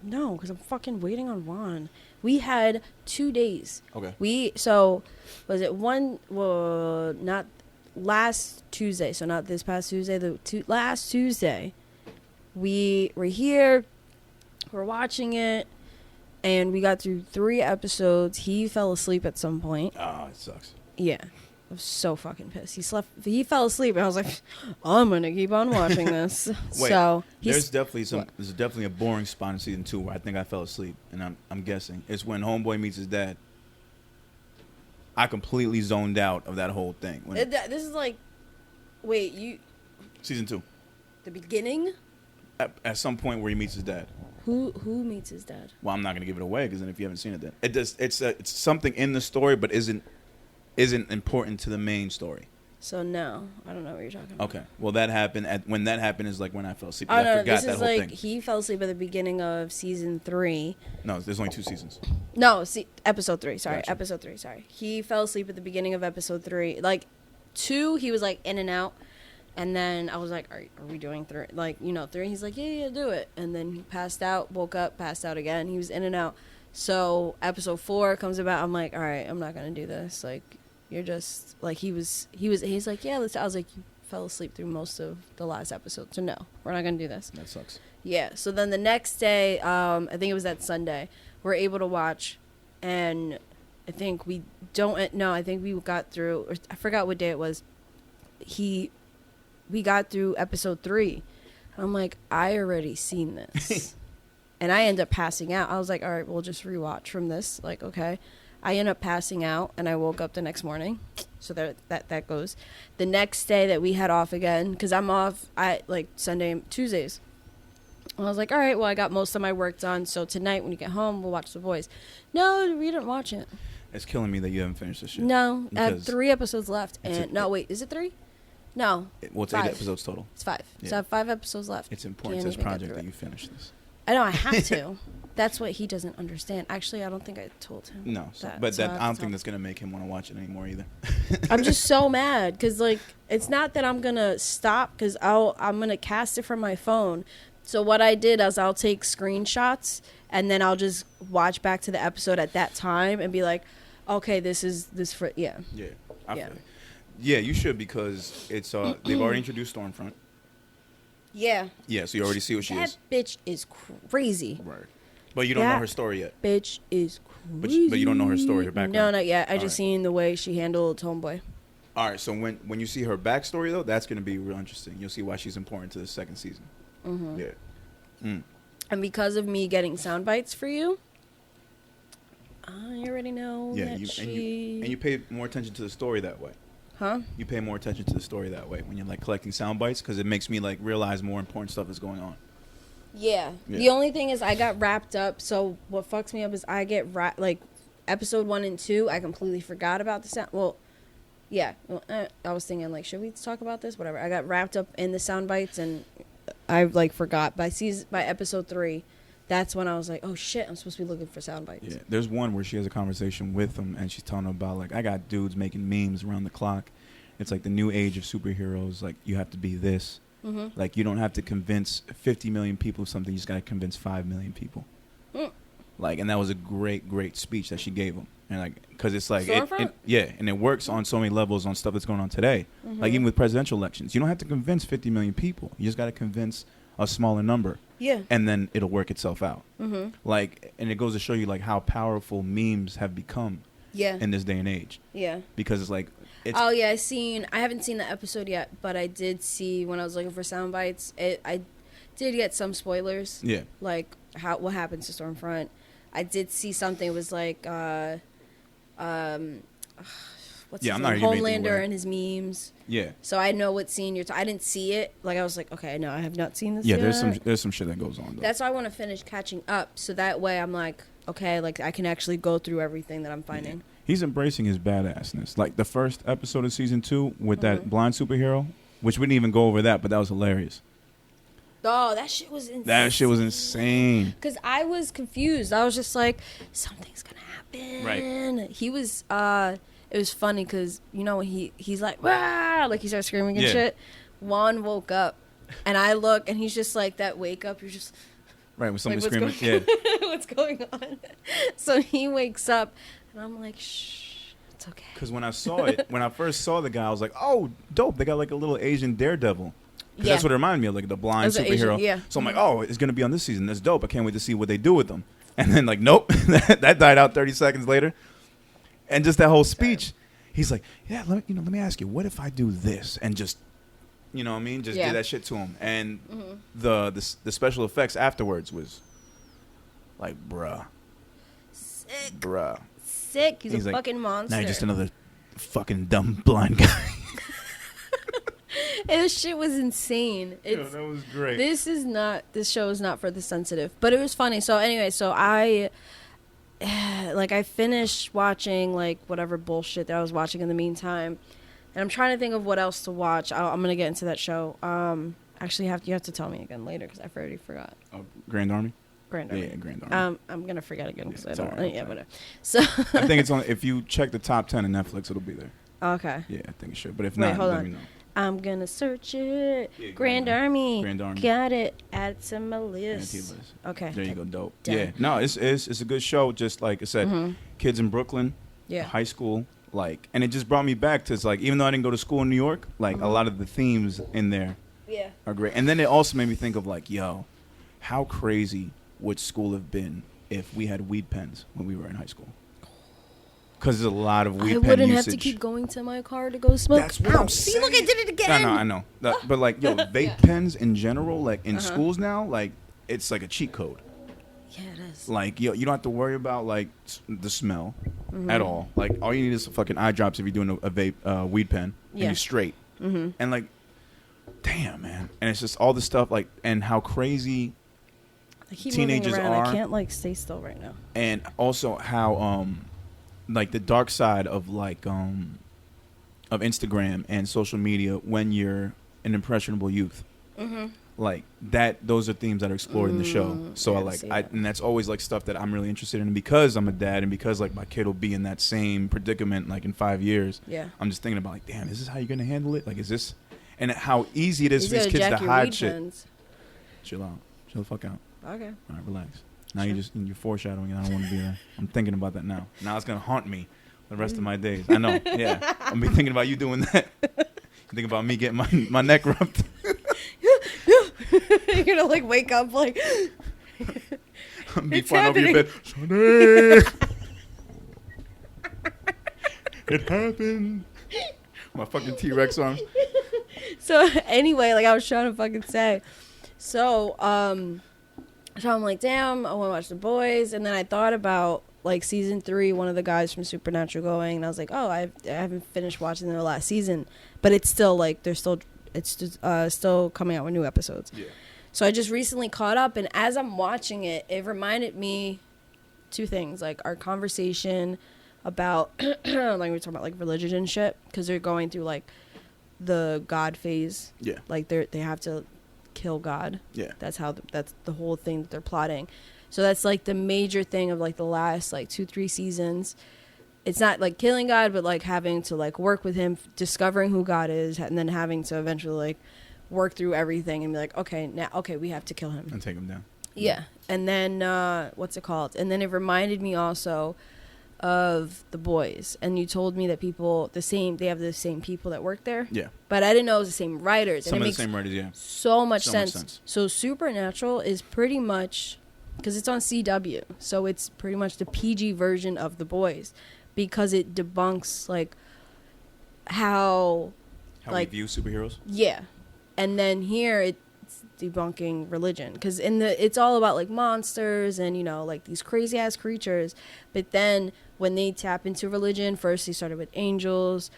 No, because I'm fucking waiting on Juan. We had 2 days. Okay. Was it one? Well, not last Tuesday. So not this past Tuesday. Last Tuesday, we were here. We're watching it, and we got through 3 episodes. He fell asleep at some point. Oh, it sucks. Yeah. I was so fucking pissed. He fell asleep, and I was like, I'm gonna keep on watching this. Wait, so there's definitely What? there's definitely a boring spot in season 2 where I think I fell asleep, and I'm guessing it's when Homeboy meets his dad. I completely zoned out of that whole thing. this is like, wait, Season 2. the beginning? At some point where he meets his dad. Who meets his dad? Well, I'm not gonna give it away because then if you haven't seen it, then it's something in the story, but isn't important to the main story. So no, I don't know what you're talking about. Okay. Well, that happened when that happened is like when I fell asleep. Oh I no, forgot this that is whole like thing. he fell asleep at the beginning of season 3. No, there's only 2 seasons. No, episode 3. Sorry, Gotcha. episode 3. Sorry, he fell asleep at the beginning of episode 3. Like 2, he was like in and out, and then I was like, "Are we doing 3?" Like 3. He's like, "Yeah, do it." And then he passed out, woke up, passed out again. He was in and out. So episode 4 comes about. I'm like, "All right, I'm not gonna do this." Like, you're just like he's like, "Yeah, let's." I was like, "You fell asleep through most of the last episode, so no, we're not gonna do this." That sucks. Yeah. So then the next day, I think it was that Sunday, we're able to watch, and I think we don't. No, I think we got through. Or I forgot what day it was. We got through episode 3. I'm like, I already seen this, and I end up passing out. I was like, all right, we'll just rewatch from this. Like, okay. I end up passing out, and I woke up the next morning. So that goes. The next day that we had off again, because I'm off Sunday and Tuesdays. I was like, all right, well, I got most of my work done. So tonight when you get home, we'll watch The Boys. No, we didn't watch it. It's killing me that you haven't finished this shit. No, I have Because 3 episodes left. it's And no, wait, is it 3? No, Well, it's 5. 8 episodes total. It's 5. Yeah. So I have 5 episodes left. It's important Can't to this even get project through that it. you finish this. I know I have to. That's what he doesn't understand. Actually, I don't think I told him. No, that, but so I don't think that's gonna make him want to watch it anymore either. I'm just so mad because like it's not that I'm gonna stop because I'm gonna cast it from my phone. So what I did is I'll take screenshots and then I'll just watch back to the episode at that time and be like, okay, this for yeah. Yeah, I feel it. Yeah, you should because it's they've already introduced Stormfront. Yeah. Yeah, so you already see what she is. That bitch is crazy. Right. But you don't know her story yet. Bitch is crazy. But you don't know her story, her background. No, not yet. I just seen the way she handled Tomboy. All right, so when you see her backstory, though, that's going to be real interesting. You'll see why she's important to the second season. Mm-hmm. Yeah. Mm. And because of me getting sound bites for you, I already know that and you pay more attention to the story that way. Huh? You pay more attention to the story that way when you're, like, collecting sound bites because it makes me, like, realize more important stuff is going on. Yeah. The only thing is I got wrapped up. So what fucks me up is I get like episode 1 and 2. I completely forgot about the sound. Well, yeah. Well, I was thinking like, should we talk about this? Whatever. I got wrapped up in the sound bites and I like forgot by episode 3. That's when I was like, oh shit, I'm supposed to be looking for sound bites. Yeah. There's one where she has a conversation with him and she's telling him about like, I got dudes making memes around the clock. It's like the new age of superheroes. Like you have to be this. Mm-hmm. Like, you don't have to convince 50 million people of something. You just got to convince 5 million people. Mm. Like, and that was a great, great speech that she gave him. And, like, because it's like, and it works on so many levels on stuff that's going on today. Mm-hmm. Like, even with presidential elections. You don't have to convince 50 million people. You just got to convince a smaller number. Yeah. And then it'll work itself out. Mm-hmm. Like, and it goes to show you, like, how powerful memes have become in this day and age. Yeah. Because it's like, I haven't seen the episode yet, but I did see when I was looking for sound bites. I did get some spoilers. Yeah. Like what happens to Stormfront. I did see something. It was like what's his name? Homelander and his memes. Yeah. So I know what scene I didn't see it. Like I was like, okay, no, I have not seen this yet. There's some shit that goes on though. That's why I want to finish catching up so that way I'm like, okay, like I can actually go through everything that I'm finding. Yeah. He's embracing his badassness. Like the first episode of season 2 with that blind superhero, which we didn't even go over that, but that was hilarious. Oh, that shit was insane. Because I was confused. I was just like, something's going to happen. Right. He was, it was funny because, you know, when he's like, Wah! Like he starts screaming and shit. Juan woke up and I look and he's just like, that wake up, you're just... Right, with somebody screaming. What's going on? So he wakes up. And I'm like, shh, it's okay. Because when I saw it, when I first saw the guy, I was like, oh, dope. They got like a little Asian daredevil. Because that's what it reminded me of, like the blind superhero. So I'm like, oh, it's going to be on this season. That's dope. I can't wait to see what they do with them. And then like, nope, that died out 30 seconds later. And just that whole speech, he's like, yeah, let me ask you, what if I do this? And just, you know what I mean? Just did that shit to him. And the special effects afterwards was like, bruh. Sick. Bruh. Sick. He's a fucking monster. Now you're just another fucking dumb blind guy. And this shit was insane. That was great. This show is not for the sensitive. But it was funny. So anyway, I finished watching like whatever bullshit that I was watching in the meantime. And I'm trying to think of what else to watch. I'm going to get into that show. Actually, you have to tell me again later because I've already forgot. Grand Army? Grand Army. Yeah, Grand Army. I'm gonna forget again because I don't. Right, yeah, whatever. So I think it's on. If you check the top 10 in Netflix, it'll be there. Okay. Yeah, I think it should. But if not, let me know. I'm gonna search it. Yeah, Grand Army. Grand Army. Got it. Add to my list. Okay. There you go. Dope. Done. Yeah. No, it's a good show. Just like I said, kids in Brooklyn. Yeah. High school. Like, and it just brought me back to like, even though I didn't go to school in New York, like a lot of the themes in there. Yeah. Are great. And then it also made me think of like, yo, how crazy would school have been if we had weed pens when we were in high school? Because there's a lot of weed pen usage. I wouldn't have to keep going to my car to go smoke. That's what I'm saying. See, look, I did it again. I know. But like, yo, vape pens in general, like in schools now, like it's like a cheat code. Yeah, it is. Like, yo, you don't have to worry about like the smell at all. Like, all you need is some fucking eye drops if you're doing a vape weed pen, and you're straight. And like, damn, man. And it's just all this stuff, like, and how crazy teenagers are. I can't like stay still right now. And also how like the dark side of like of Instagram and social media when you're an impressionable youth. Like that, those are themes that are explored in the show. So and that's always like stuff that I'm really interested in, because I'm a dad and because like my kid will be in that same predicament like in 5 years. Yeah. I'm just thinking about like, damn, is this how you're gonna handle it? Like, is this, and how easy it is for these kids to hide shit. Chill out, chill the fuck out. Okay. All right, relax. Now you're foreshadowing, and I don't want to be there. I'm thinking about that now. Now it's gonna haunt me the rest of my days. I know. Yeah, I'm be thinking about you doing that. Think about me getting my neck rubbed. You're gonna like wake up like be flying over your bed. Sade! It happened. My fucking T-Rex arms. So anyway, like I was trying to fucking say. So I'm like, damn, I want to watch The Boys, and then I thought about like season 3, one of the guys from Supernatural going, and I was like, oh, I haven't finished watching their last season, but it's still like it's still coming out with new episodes. Yeah. So I just recently caught up, and as I'm watching it, it reminded me 2 things, like our conversation about like we were talking about like religion and shit, because they're going through like the God phase. Yeah. Like they have to kill God. Yeah. That's the whole thing that they're plotting. So that's like the major thing of like the last like 2-3 seasons. It's not like killing God, but like having to like work with him, discovering who God is, and then having to eventually like work through everything and be like, okay, we have to kill him and take him down. Yeah. And then what's it called? And then it reminded me also of The Boys, and you told me that they have the same people that work there. Yeah. But I didn't know it was the same writers. Some of the same writers, yeah. So much sense. So Supernatural is pretty much, because it's on CW, so it's pretty much the PG version of The Boys, because it debunks like how like, we view superheroes. Yeah. And then here it's debunking religion, because it's all about like monsters and, you know, like these crazy ass creatures. But then when they tap into religion, first they started with angels,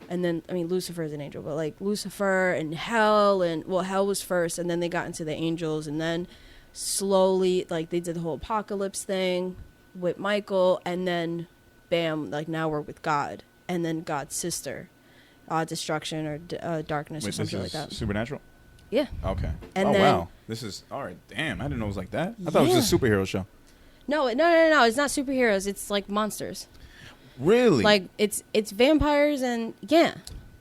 and then Lucifer is an angel, but like Lucifer and hell, and hell was first, and then they got into the angels, and then slowly like they did the whole apocalypse thing with Michael, and then bam, like now we're with God, and then God's sister, destruction or darkness. Wait, or something like that. Supernatural? Yeah. Okay. And wow. This is all right. Damn, I didn't know it was like that. I thought it was a superhero show. No. It's not superheroes. It's like monsters. Really? Like it's vampires and yeah.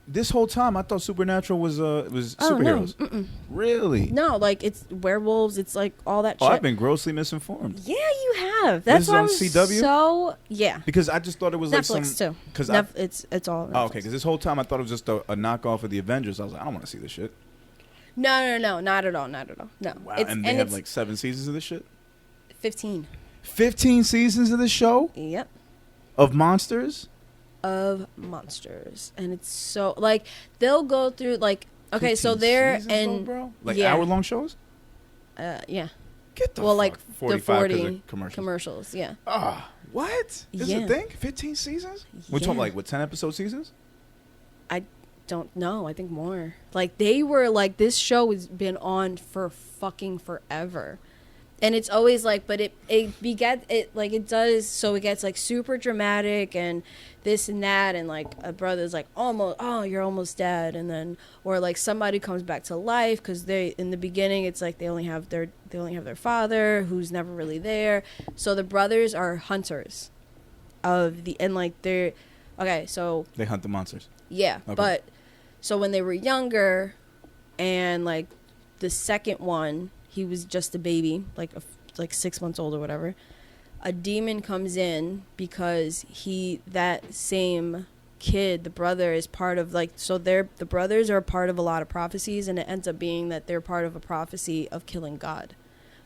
This whole time I thought Supernatural was superheroes. No. Really? No, like it's werewolves. It's like all that shit. I've been grossly misinformed. Yeah, you have. That's why this is on CW? So yeah. Because I just thought it was Netflix like some. Too. Because it's all. Netflix. Oh, okay. Because this whole time I thought it was just a knockoff of the Avengers. I was like, I don't want to see this shit. No, not at all. No. Wow. And they have like 7 seasons of this shit. 15. 15 seasons of this show. Yep. Of monsters. And it's so like they'll go through like okay, so they're and bro? Like hour-long shows. Yeah. Get the like 45 the 40 commercials. Yeah. What? This is a thing? 15 seasons? We're talking like 10 episode seasons? I don't know. I think more. Like they were like this show has been on for fucking forever. And it's always like, but it begets it like it does. So it gets like super dramatic and this and that, and like a brother's like you're almost dead, and then or like somebody comes back to life because they in the beginning it's like they only have their father who's never really there. So the brothers are hunters of the and like they're okay. So they hunt the monsters. Yeah, okay. But so when they were younger, and like the second one. He was just a baby, like 6 months old or whatever. A demon comes in because that same kid, the brother, is part of the brothers are part of a lot of prophecies, and it ends up being that they're part of a prophecy of killing God.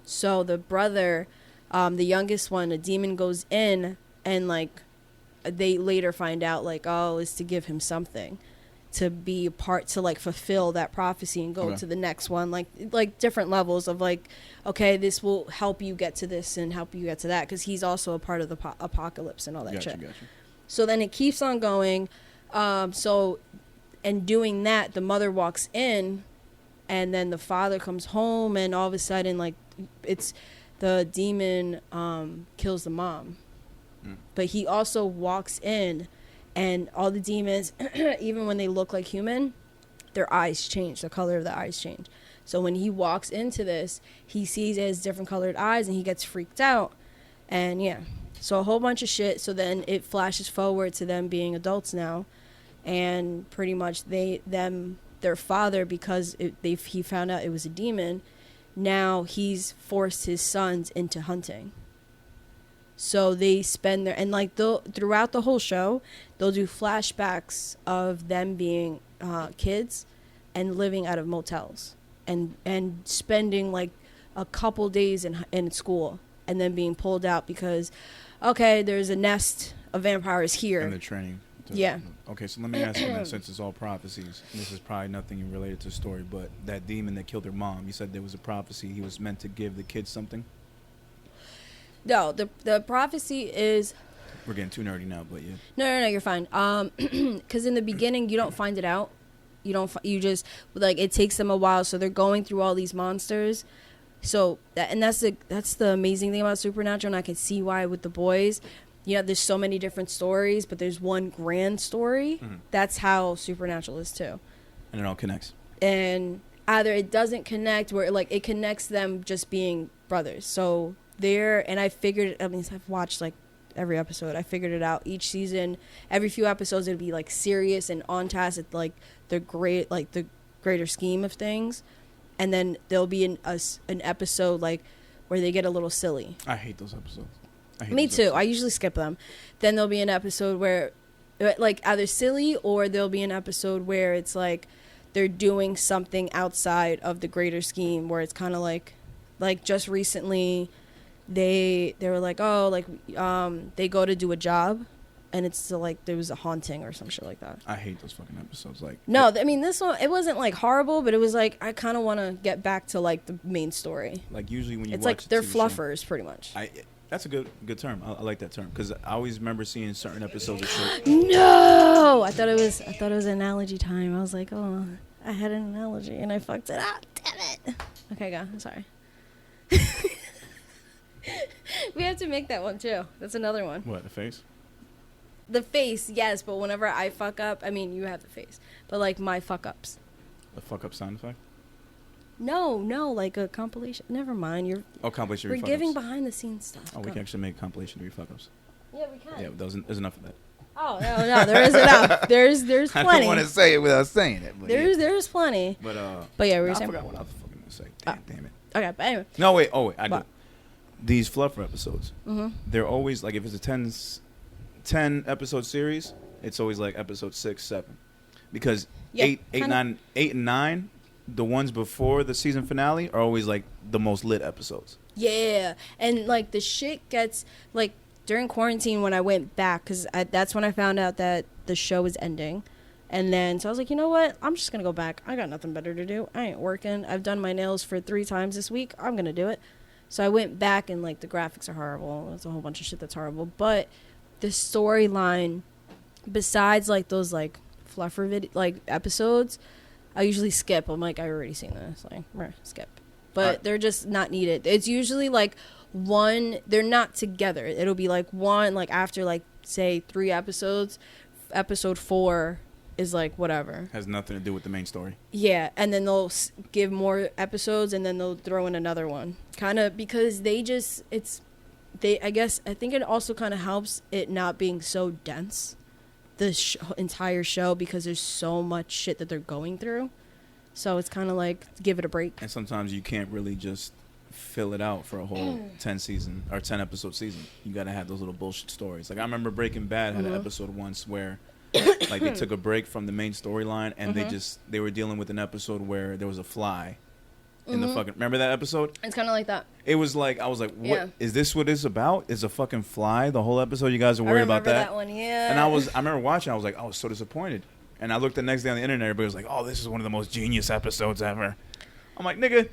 So the brother, the youngest one, a demon goes in, and like they later find out like it's to give him something. To be part to like fulfill that prophecy and go to the next one, like different levels of like, okay, this will help you get to this and help you get to that, because he's also a part of the apocalypse and all that shit. Gotcha. So then it keeps on going. So and doing that, the mother walks in, and then the father comes home, and all of a sudden like it's the demon kills the mom, but he also walks in. And all the demons, even when they look like human, their eyes change. The color of the eyes change. So when he walks into this, he sees it has different colored eyes and he gets freaked out. And yeah, so a whole bunch of shit. So then it flashes forward to them being adults now, and pretty much their father, because he found out it was a demon. Now he's forced his sons into hunting. So they spend their, and like throughout the whole show, they'll do flashbacks of them being kids and living out of motels and spending like a couple days in school and then being pulled out because, okay, there's a nest of vampires here. And they're training. Yeah. Okay, so let me ask you then, since it's all prophecies, and this is probably nothing related to the story, but that demon that killed her mom, you said there was a prophecy. He was meant to give the kids something? No, the prophecy is... We're getting too nerdy now, but yeah. No, you're fine. Because in the beginning, you don't find it out. You just, like, it takes them a while, so they're going through all these monsters. So, that's the amazing thing about Supernatural, and I can see why with the boys. You know, there's so many different stories, but there's one grand story. Mm-hmm. That's how Supernatural is, too. And it all connects. And either it doesn't connect, where, like, it connects them just being brothers. So, and I figured, I've watched, like, every episode. I figured it out. Each season, every few episodes, it'd be, like, serious and on task at, like, the greater scheme of things. And then there'll be an episode, like, where they get a little silly. I hate those episodes. Me too. I usually skip them. Then there'll be an episode where, like, either silly, or there'll be an episode where it's like they're doing something outside of the greater scheme, where it's kind of like just recently they were like, oh, like they go to do a job, and it's still like there was a haunting or some shit like that. I hate those fucking episodes. Like, no, I mean, this one, it wasn't like horrible, but it was like I kind of want to get back to like the main story. Like usually when you it's watch like they're fluffers, pretty much. That's a good term. I like that term because I always remember seeing certain episodes of shit. No, I thought it was analogy time. I was like, oh, I had an analogy and I fucked it up. Damn it. Okay, go. I'm sorry. We have to make that one too. That's another one. What, the face? The face, yes, but whenever I fuck up, I mean, you have the face, but like my fuck ups. A fuck up sound effect? No, like a compilation. Never mind. Compilation. We're giving behind the scenes stuff. Oh, we can actually make a compilation of your fuck ups. Yeah, we can. Yeah, there's enough of that. Oh no, there is enough. There's plenty. I don't want to say it without saying it. But there's plenty. But yeah, we were saying. I forgot what I was fucking gonna say. Damn it. Okay, but anyway. No, wait. I do. These fluffer episodes. Mm-hmm. They're always like, if it's a 10 episode series, it's always like episode 6, 7, because 8, 9, and 9. The ones before the season finale are always like the most lit episodes. Yeah, and like the shit gets like during quarantine when I went back, because that's when I found out that the show was ending, and then so I was like, you know what? I'm just gonna go back. I got nothing better to do. I ain't working. I've done my nails for 3 times this week. I'm gonna do it. So I went back, and like the graphics are horrible. There's a whole bunch of shit that's horrible, but the storyline, besides like those like fluffer like episodes, I usually skip. I'm like, I already seen this. Like, skip. But they're just not needed. It's usually like one, they're not together. It'll be like one, like after like, say 3 episodes, episode 4 is like whatever. Has nothing to do with the main story. Yeah. And then they'll give more episodes and then they'll throw in another one. Kind of because I think it also kind of helps it not being so dense. The entire show, because there's so much shit that they're going through, so it's kind of like give it a break. And sometimes you can't really just fill it out for a whole 10 episode season. You gotta have those little bullshit stories. Like I remember Breaking Bad had an episode once where like they took a break from the main storyline and they were dealing with an episode where there was a fly in the fucking, remember that episode? It's kind of like that. It was like, I was like, what is this what it's about? Is a fucking fly the whole episode? You guys are worried about that? That one, yeah. And I remember watching, I was like, I was so disappointed. And I looked the next day on the internet, everybody was like, oh, this is one of the most genius episodes ever. I'm like, nigga,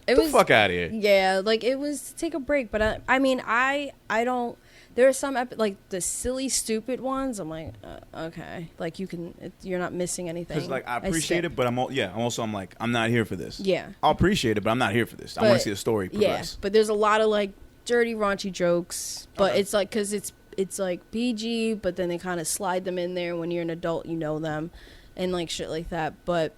get the fuck out of here. Yeah, like it was take a break, but I mean, I don't, there are some like the silly stupid ones. I'm like, okay, like you're not missing anything. Because like I appreciate it, but I'm like, I'm not here for this. Yeah, I'll appreciate it, but I'm not here for this. I want to see the story progress. Yeah, but there's a lot of like dirty, raunchy jokes. But it's like because it's like PG, but then they kind of slide them in there when you're an adult, you know them, and like shit like that. But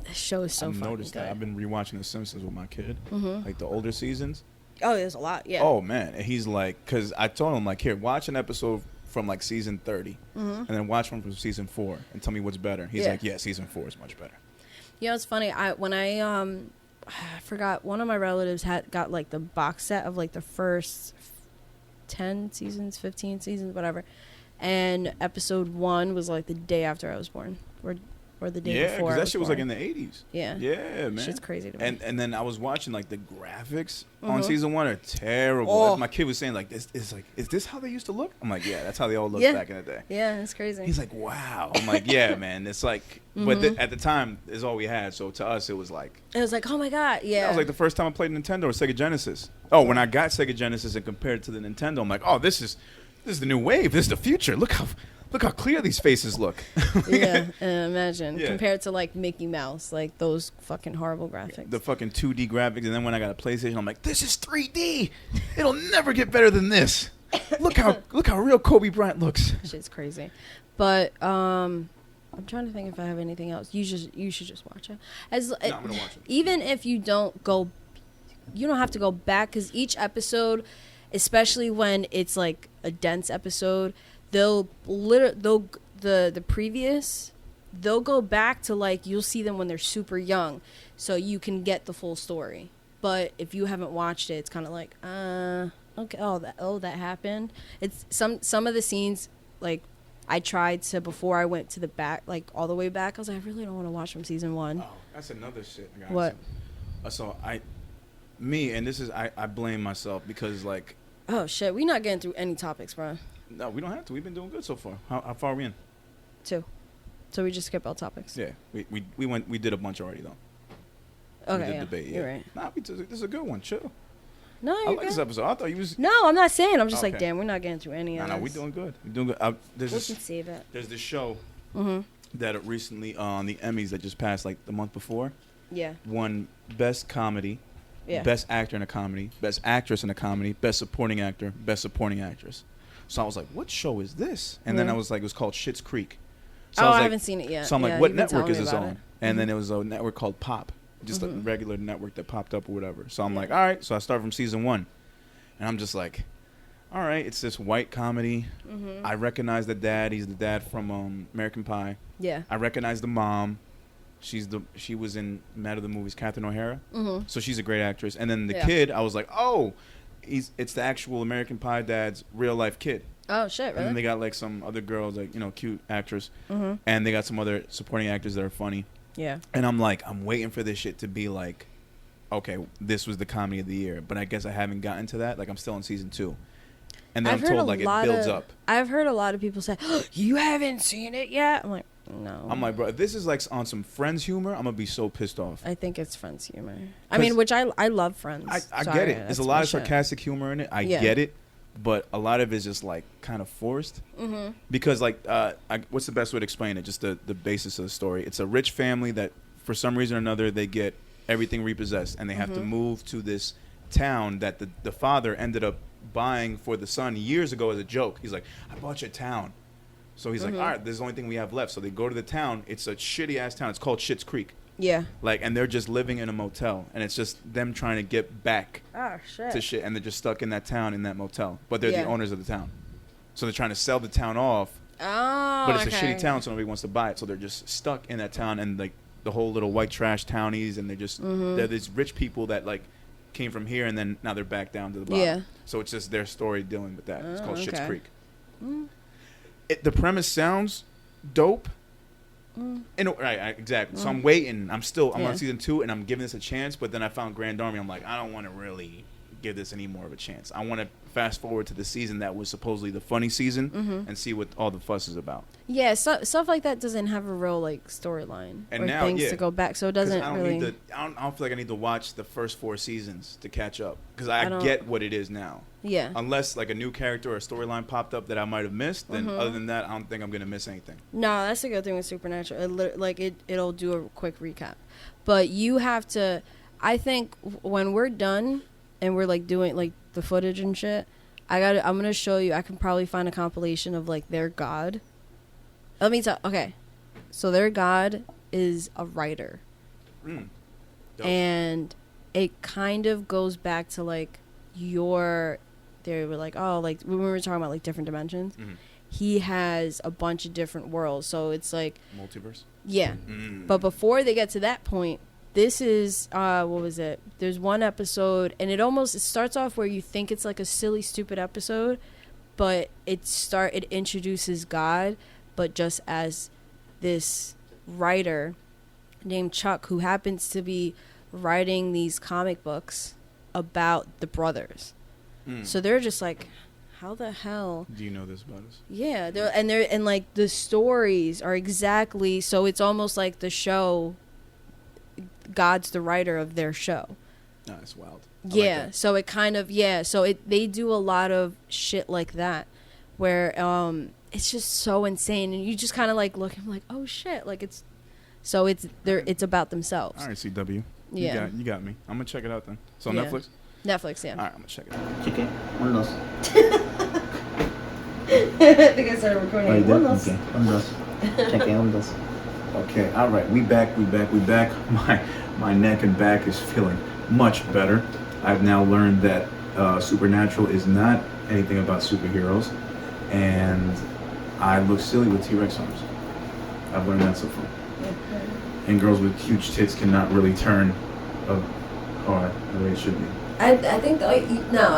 This show is so I've fucking noticed good. that. I've been rewatching The Simpsons with my kid, Mm-hmm. like the older seasons. Oh, there's a lot. Yeah. Oh man, and he's like, because I told him like, here, watch an episode from like season 30, and then watch one from season 4, and tell me what's better. He's Yeah. like, yeah, season 4 is much better. You know, it's funny. I forgot, one of my relatives got like the box set of like the first 10 seasons, 15 seasons, whatever. And episode 1 was like the day after I was born, or the day Yeah, before. because I that shit was like born. in the 80s. Yeah. Yeah, man. Shit's crazy to me. And then I was watching like the graphics on season 1 are terrible. Oh. My kid was saying like, this is like, is this how they used to look? I'm like, yeah, that's how they all looked Yeah. back in the day. Yeah, it's crazy. He's like, wow. I'm like, yeah, man. It's like, but at the time, is all we had. So to us, it was like, It was like, oh my god, yeah. that was like the first time I played Nintendo or Sega Genesis. Oh, when I got Sega Genesis and compared it to the Nintendo, I'm like, oh, this is the new wave. This is the future. Look how clear these faces look. Yeah, imagine Yeah. compared to like Mickey Mouse, like those fucking horrible graphics. The fucking 2D graphics, and then when I got a PlayStation, I'm like, this is 3D. It'll never get better than this. Look how real Kobe Bryant looks. Shit's crazy. But I'm trying to think if I have anything else. You should just watch it. I'm gonna watch it. Even if you don't have to go back, because each episode, especially when it's like a dense episode, they'll go back to like, you'll see them when they're super young, so you can get the full story. But if you haven't watched it, it's kind of like, okay, that happened. It's some of the scenes, like, I tried to, before I went to the back, like all the way back, I was like, I really don't want to watch from season 1. Oh, that's another shit. I got What? So I blame myself because like, Oh shit, we not getting through any topics, bro. no, we don't have to. We've been doing good so far. How far are we in? 2. So we just skip all topics. Yeah, we did a bunch already though. Okay, we did yeah, debate. Yeah. you're right. Nah, this is a good one. Chill. No, I you're like this good. episode. I thought you was. No, I'm not saying. I'm just like, Okay. damn, we're not getting through any of Nah, this. we doing good. We doing good. We can save it. There's this show Mm-hmm. that recently on the Emmys that just passed like the month before Yeah. won Best Comedy, Yeah. Best Actor in a Comedy, Best Actress in a Comedy, Best Supporting Actor, Best Supporting Actress. So I was like, what show is this? And then I was like, it was called Schitt's Creek. So I was like, haven't seen it yet. So I'm Yeah, like, what you've been network telling is me this about on? it. And then it was a network called Pop, just a Mhm. regular network that popped up or whatever. So I'm like, all right. So I start from season 1. And I'm just like, all right, it's this white comedy. Mm-hmm. I recognize the dad. He's the dad from American Pie. Yeah. I recognize the mom. She was in Mad of the Movies, Catherine O'Hara. Mm-hmm. So she's a great actress. And then the Yeah. kid, I was like, oh, it's the actual American Pie dad's real life kid. Oh shit, And then really? they got like some other girls, like, cute actress. Mm-hmm. And they got some other supporting actors that are funny. Yeah. And I'm like, I'm waiting for this shit to be like, okay, this was the comedy of the year. But I guess I haven't gotten to that. Like, I'm still in season 2. And then I've I'm heard told a like it lot builds of- up. I've heard a lot of people say, you haven't seen it yet? I'm like, no. I'm like, bro, if this is like on some Friends humor, I'm gonna be so pissed off. I think it's Friends humor. I mean, which I love Friends. I so get it. that's There's a my lot of shit. sarcastic humor in it. I Yeah. get it, but a lot of it's just like kind of forced. Mm-hmm. Because like, what's the best way to explain it? Just the basis of the story. It's a rich family that, for some reason or another, they get everything repossessed, and they have to move to this town that the father ended up buying for the son years ago as a joke. He's like, I bought your town. So he's like, all right, this is the only thing we have left. So they go to the town. It's a shitty ass town. It's called Schitt's Creek. Yeah. Like, and they're just living in a motel, and it's just them trying to get back Oh shit. to shit, and they're just stuck in that town, in that motel. But they're Yeah. the owners of the town, so they're trying to sell the town off. Oh. But it's okay. a shitty town, so nobody wants to buy it. So they're just stuck in that town, and like the whole little white trash townies, and they're these rich people that like came from here, and then now they're back down to the bottom. Yeah. So it's just their story dealing with that. It's called Schitt's okay. Creek. The premise sounds dope. Right, exactly. So I'm waiting. I'm Yeah. on season 2, and I'm giving this a chance. But then I found Grand Army. I'm like, I don't want to really give this any more of a chance. I want to fast forward to the season that was supposedly the funny season and see what all the fuss is about. Yeah, stuff like that doesn't have a real like storyline And or now, things yeah. to go back, so it 'Cause doesn't I don't really. need to. I don't feel like I need to watch the first 4 seasons to catch up because I I don't- get what it is now. Yeah. Unless like a new character or a storyline popped up that I might have missed, then other than that, I don't think I'm gonna miss anything. No, that's the good thing with Supernatural. It'll do a quick recap, but you have to. I think when we're done and we're like doing like the footage and shit, I'm gonna show you. I can probably find a compilation of like their god. Let me tell. Okay, so their god is a writer. Dope. And it kind of goes back to like they were like, oh, like when we were talking about like different dimensions, he has a bunch of different worlds. So it's like multiverse. Yeah. But before they get to that point, this is what was it? There's one episode, and it starts off where you think it's like a silly, stupid episode, but it introduces God, but just as this writer named Chuck, who happens to be writing these comic books about the brothers. So they're just like, how the hell do you know this about us? Yeah, and like the stories are exactly, so it's almost like the show, God's the writer of their show. No, it's wild. Yeah, like so it kind of, they do a lot of shit like that where it's just so insane, and you just kind of like look and like, oh shit, like it's about themselves. All right, CW. Yeah. You got me. I'm gonna check it out then. So Yeah. Netflix? Netflix, yeah. All right, I'm gonna check it out. Chicken, one dos. I think I started recording. Oh, you One did? less. Okay, one dos. Chicken, one dos. Okay, all right, we back. My neck and back is feeling much better. I've now learned that Supernatural is not anything about superheroes, and I look silly with T-Rex arms. I've learned that so far. And girls with huge tits cannot really turn a car the way it should be. I think I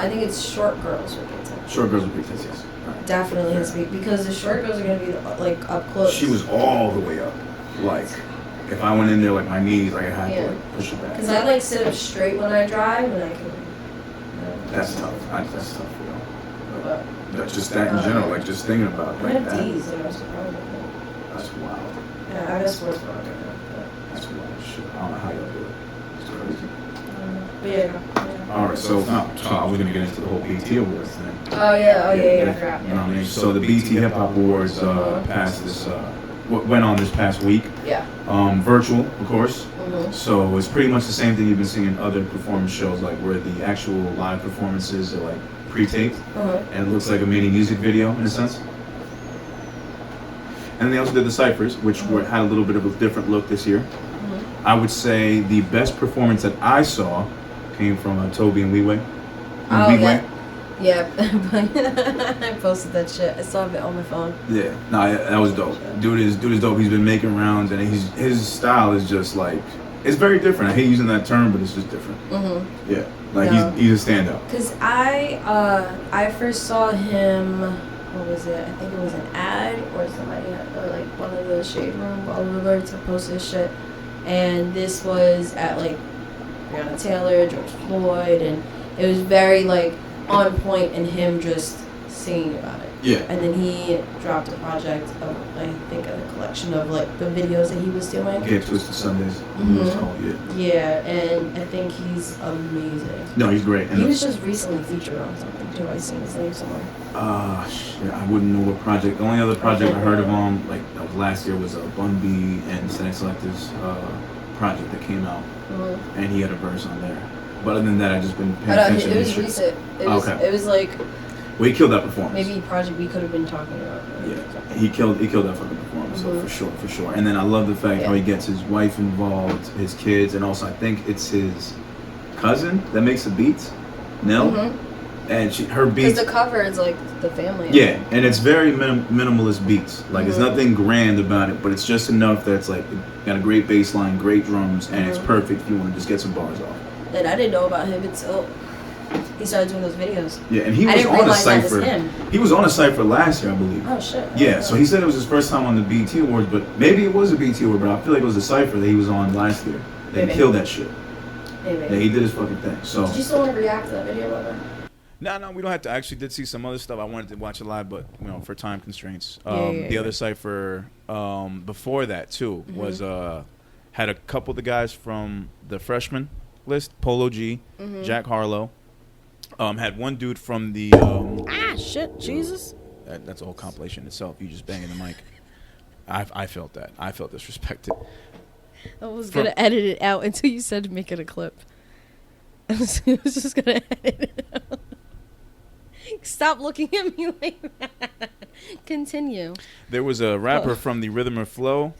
think it's short girls with big tits. Short girls with big tits, yes. All right. Definitely has to be, because the short girls are gonna be like up close. She was all the way up. Like, if I went in there like my knees, like I had to like push it back. Because I like sit up straight when I drive, and I can. That's tough. That's tough, you know. But That's just that in general, like just thinking about it I like have that. D's, and I was surprised. That's wild. Yeah, I have a sports bra. That's wild shit. I don't know how y'all do it. It's crazy. But yeah. All right, so I was gonna get into the whole BET Awards thing. Oh yeah, I forgot. You know what I mean? So the BET Hip Hop Awards passed this, went on this past week. Yeah. Virtual, of course. So it's pretty much the same thing you've been seeing in other performance shows, like where the actual live performances are like pre-taped, and it looks like a mini music video in a sense. And they also did the ciphers, which had a little bit of a different look this year. I would say the best performance that I saw came from Toby and Wee-Way. Yeah, I posted that shit. I saw it on my phone. Yeah, that was dope. Dude is dope. He's been making rounds, and his style is just like, it's very different. I hate using that term, but it's just different. Yeah, like he's a standout. Cause I first saw him. What was it? I think it was an ad or somebody or like one of the Shade Room alerts that posted this shit, and this was at like Breonna Taylor, George Floyd, and it was very like on point, and him just singing about it. Yeah. And then he dropped a project of, I think, a collection of like the videos that he was doing. Get Twisted Sundays. It's called, Yeah, and I think he's amazing. No, he's great. And he was just recently featured on something too. I seen his name somewhere. Shit, I wouldn't know what project. The only other project I heard of him, like that was last year, was Bun B and Static Selector's project that came out, and he had a verse on there. But other than that, I've just been paying attention. It was recent. It was like. Well, he killed that performance. Maybe a project we could have been talking about. Yeah, he killed that fucking performance. So for sure. And then I love the fact how he gets his wife involved, his kids, and also I think it's his cousin that makes the beats, Nell. And her beats. Because the cover is like the family. Yeah, and it's very minimalist beats. Like it's nothing grand about it, but it's just enough that it's like got a great bass line, great drums, and it's perfect if you want to just get some bars off. And I didn't know about him until he started doing those videos. Yeah, and he was on a cypher. He was on a cypher last year, I believe. Oh shit. Yeah, so he said it was his first time on the BET Awards, but maybe it was a BET Award, but I feel like it was a cypher that he was on last year. They killed that shit. Maybe. Yeah, he did his fucking thing. So. Did you still want to react to that video, brother? No, we don't have to. I actually did see some other stuff. I wanted to watch it live, but for time constraints. The other cipher before that too was had a couple of the guys from the freshman list, Polo G, Jack Harlow. Had one dude from the Jesus. That's a whole compilation itself. You just banging the mic. I felt that. I felt disrespected. I was gonna edit it out until you said to make it a clip. I was just gonna edit it out. Stop looking at me like that. Continue. There was a rapper from the Rhythm or Flow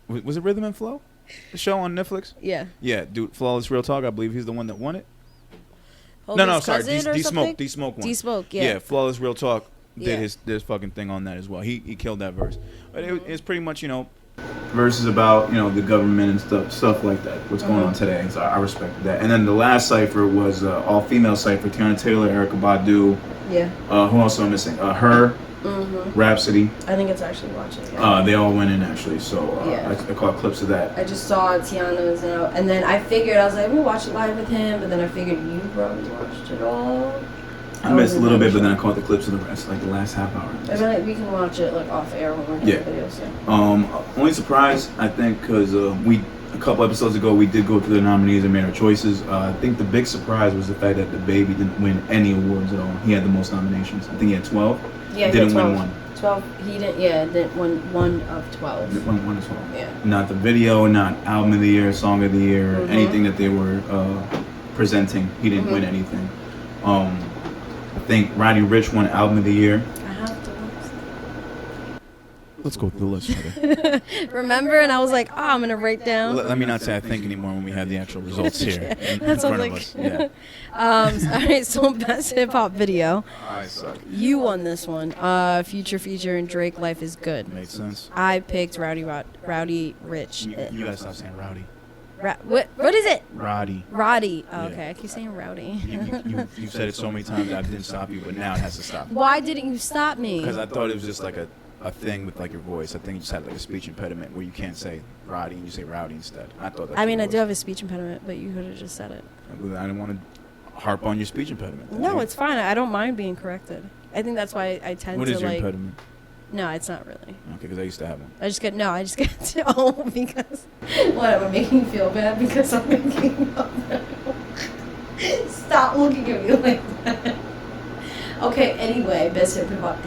Was it Rhythm and Flow? The show on Netflix? Yeah. Yeah, dude, Flawless Real Talk, I believe he's the one that won it. Hogan's Sorry, cousin or something? D-Smoke won. D-Smoke, yeah. Yeah, Flawless Real Talk Yeah. did his fucking thing on that as well. He killed that verse. But it's pretty much, verses about, the government and stuff like that. What's going on today. So I respected that. And then the last cipher was all-female cipher. Tiana Taylor, Erykah Badu. Yeah. Who else am I missing? Her. Rhapsody. I think it's actually watching. Yeah. They all went in actually, so I caught clips of that. I just saw Tiana's and then I figured, I was like, I'm gonna watch it live with him, but then I figured you probably watched it all. I missed a little bit, but then I caught the clips of the rest, like the last half hour. I feel like we can watch it like off air when we're doing videos. Yeah. Only surprise, I think, because a couple episodes ago we did go through the nominees and made our choices. I think the big surprise was the fact that the baby didn't win any awards at all. He had the most nominations. I think he had 12. Yeah, didn't win one. 12. He didn't. Yeah, didn't win one of 12. One of 12. Yeah. Not the video, not album of the year, song of the year, anything that they were presenting. He didn't win anything. I think Roddy Ricch won album of the year. I have to look. Let's go through the list. Remember, and I was like, I'm gonna write down. Let me not say I think anymore when we have the actual results here in That's front what of I us. was Yeah. All right, so best hip hop video. I suck. You won this one. Future Feature and Drake, Life is Good. Made sense. I picked Rowdy Rich. You gotta stop saying rowdy. What is it? Roddy. Roddy. Oh, Yeah. okay, I keep saying Rowdy. You said it so many times that I didn't stop you, but now it has to stop. Why didn't you stop me? Because I thought it was just like a thing with like your voice. I think you just had like a speech impediment where you can't say Roddy and you say rowdy instead. I thought that's I mean, what I it do was. have a speech impediment, but you could have just said it. I didn't want to harp on your speech impediment. No, it's fine. I don't mind being corrected. I think that's why I tend What to is your like. impediment? No, it's not really. Okay, because I used to have one. I just get because what am I making you feel bad because I'm making up. Stop looking at me like that. Okay, anyway, best hip hop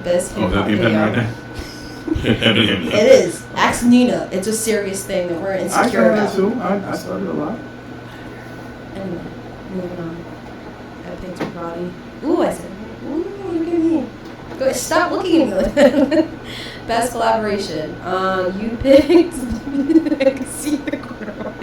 best hip hop video. It is. Ask Nina. It's a serious thing that we're insecure about. too. I started a lot. Anyway, moving on. I picked Roddy. Ooh, I said, ooh, look at me. Go, stop looking at me like that. Best collaboration. You picked. I can see your corner.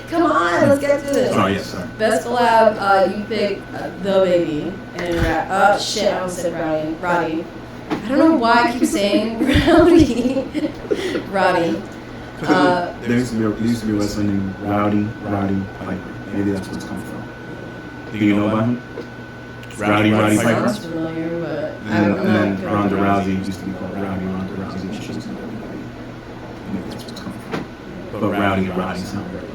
Come on, let's get through this. Oh, yes, sorry. Best collab. You picked The Baby and shit. I almost said Roddy. I don't know why I keep saying Rowdy. Roddy. There used to be a wrestler named Roddy Piper. Maybe that's where it's coming from. Do you know about him? Rowdy Piper. Sounds familiar, but And then Ronda Rousey used to be called Rowdy Ronda Rousey. She was in WWE. Maybe that's where it's coming from. But Rowdy sounds very like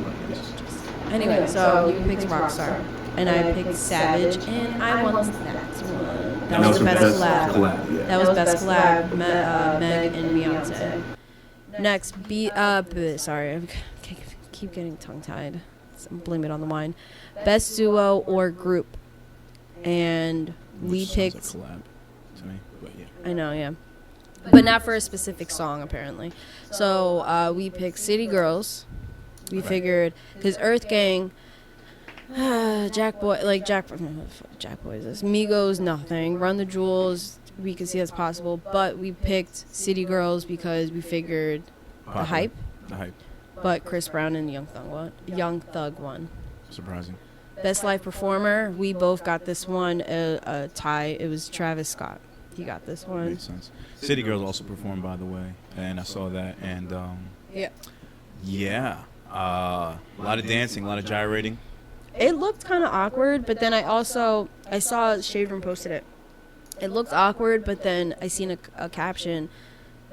anyway, so you picked Rockstar, and I picked Savage, and I won that one. That was the best collab. Yeah. That was best collab. Meg and Beyonce. Next, sorry, I keep getting tongue-tied. Blame it on the wine. Best duo or group, and we picked. Sounds like collab to me, but yeah. I know, yeah, but not for a specific song apparently. So we picked City Girls. We figured because Earth Gang, Jack Boy is this. Migos, nothing. Run the Jewels, we could see that's possible, but we picked City Girls because we figured the hype. But Chris Brown and Young Thug won. Surprising. Best live performer, we both got this one a tie. It was Travis Scott. He got this one. Makes sense. City Girls also performed, by the way, and I saw that, and yeah, a lot of dancing, a lot of gyrating. It looked kind of awkward, but then I saw Shade Room posted it. It looked awkward, but then I seen a caption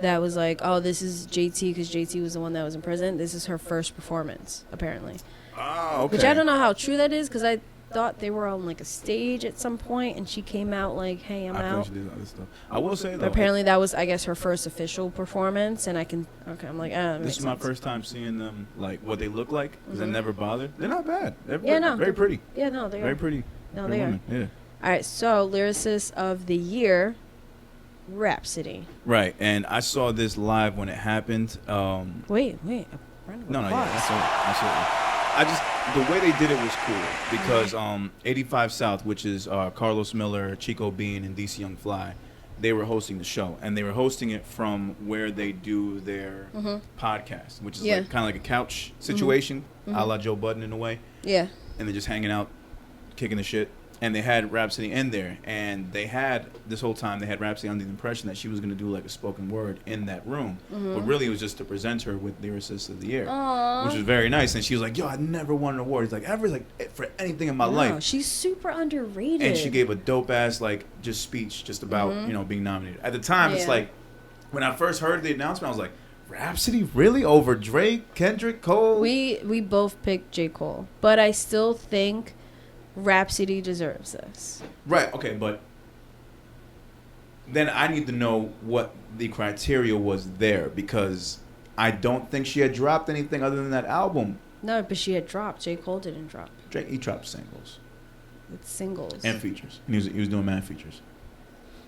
that was like, oh, this is JT because JT was the one that was in prison. This is her first performance, apparently. Oh, okay. Which I don't know how true that is because I thought they were on like a stage at some point and she came out like, hey, I'm out. She did other stuff. I will say, though. But apparently that was, I guess, her first official performance. And I'm like, this is my first time seeing them, like, what they look like because I never bothered. They're not bad. They're very pretty. Yeah, no, they are. Very pretty. No, they are. Yeah. All right, so lyricist of the year, Rhapsody. Right, and I saw this live when it happened. Wait. Yeah, absolutely. The way they did it was cool because 85 South, which is Carlos Miller, Chico Bean, and DC Young Fly, they were hosting the show, and they were hosting it from where they do their podcast, which is like kind of like a couch situation, a la Joe Budden in a way. Yeah. And they're just hanging out, kicking the shit. And they had Rhapsody in there, and they had this whole time they had Rhapsody under the impression that she was going to do like a spoken word in that room, but really it was just to present her with Lyricist of the Year, which was very nice. And she was like, "Yo, I never won an award. It's like ever like for anything in my life." She's super underrated. And she gave a dope ass like just speech just about being nominated. At the time, it's like when I first heard the announcement, I was like, "Rhapsody really over Drake, Kendrick, Cole?" We both picked J. Cole, but I still think Rhapsody deserves this. Right, okay, but then I need to know what the criteria was there, because I don't think she had dropped anything other than that album. No, but she had dropped. J. Cole didn't drop. Drake, he dropped singles. It's singles. And features. And he was doing mad features.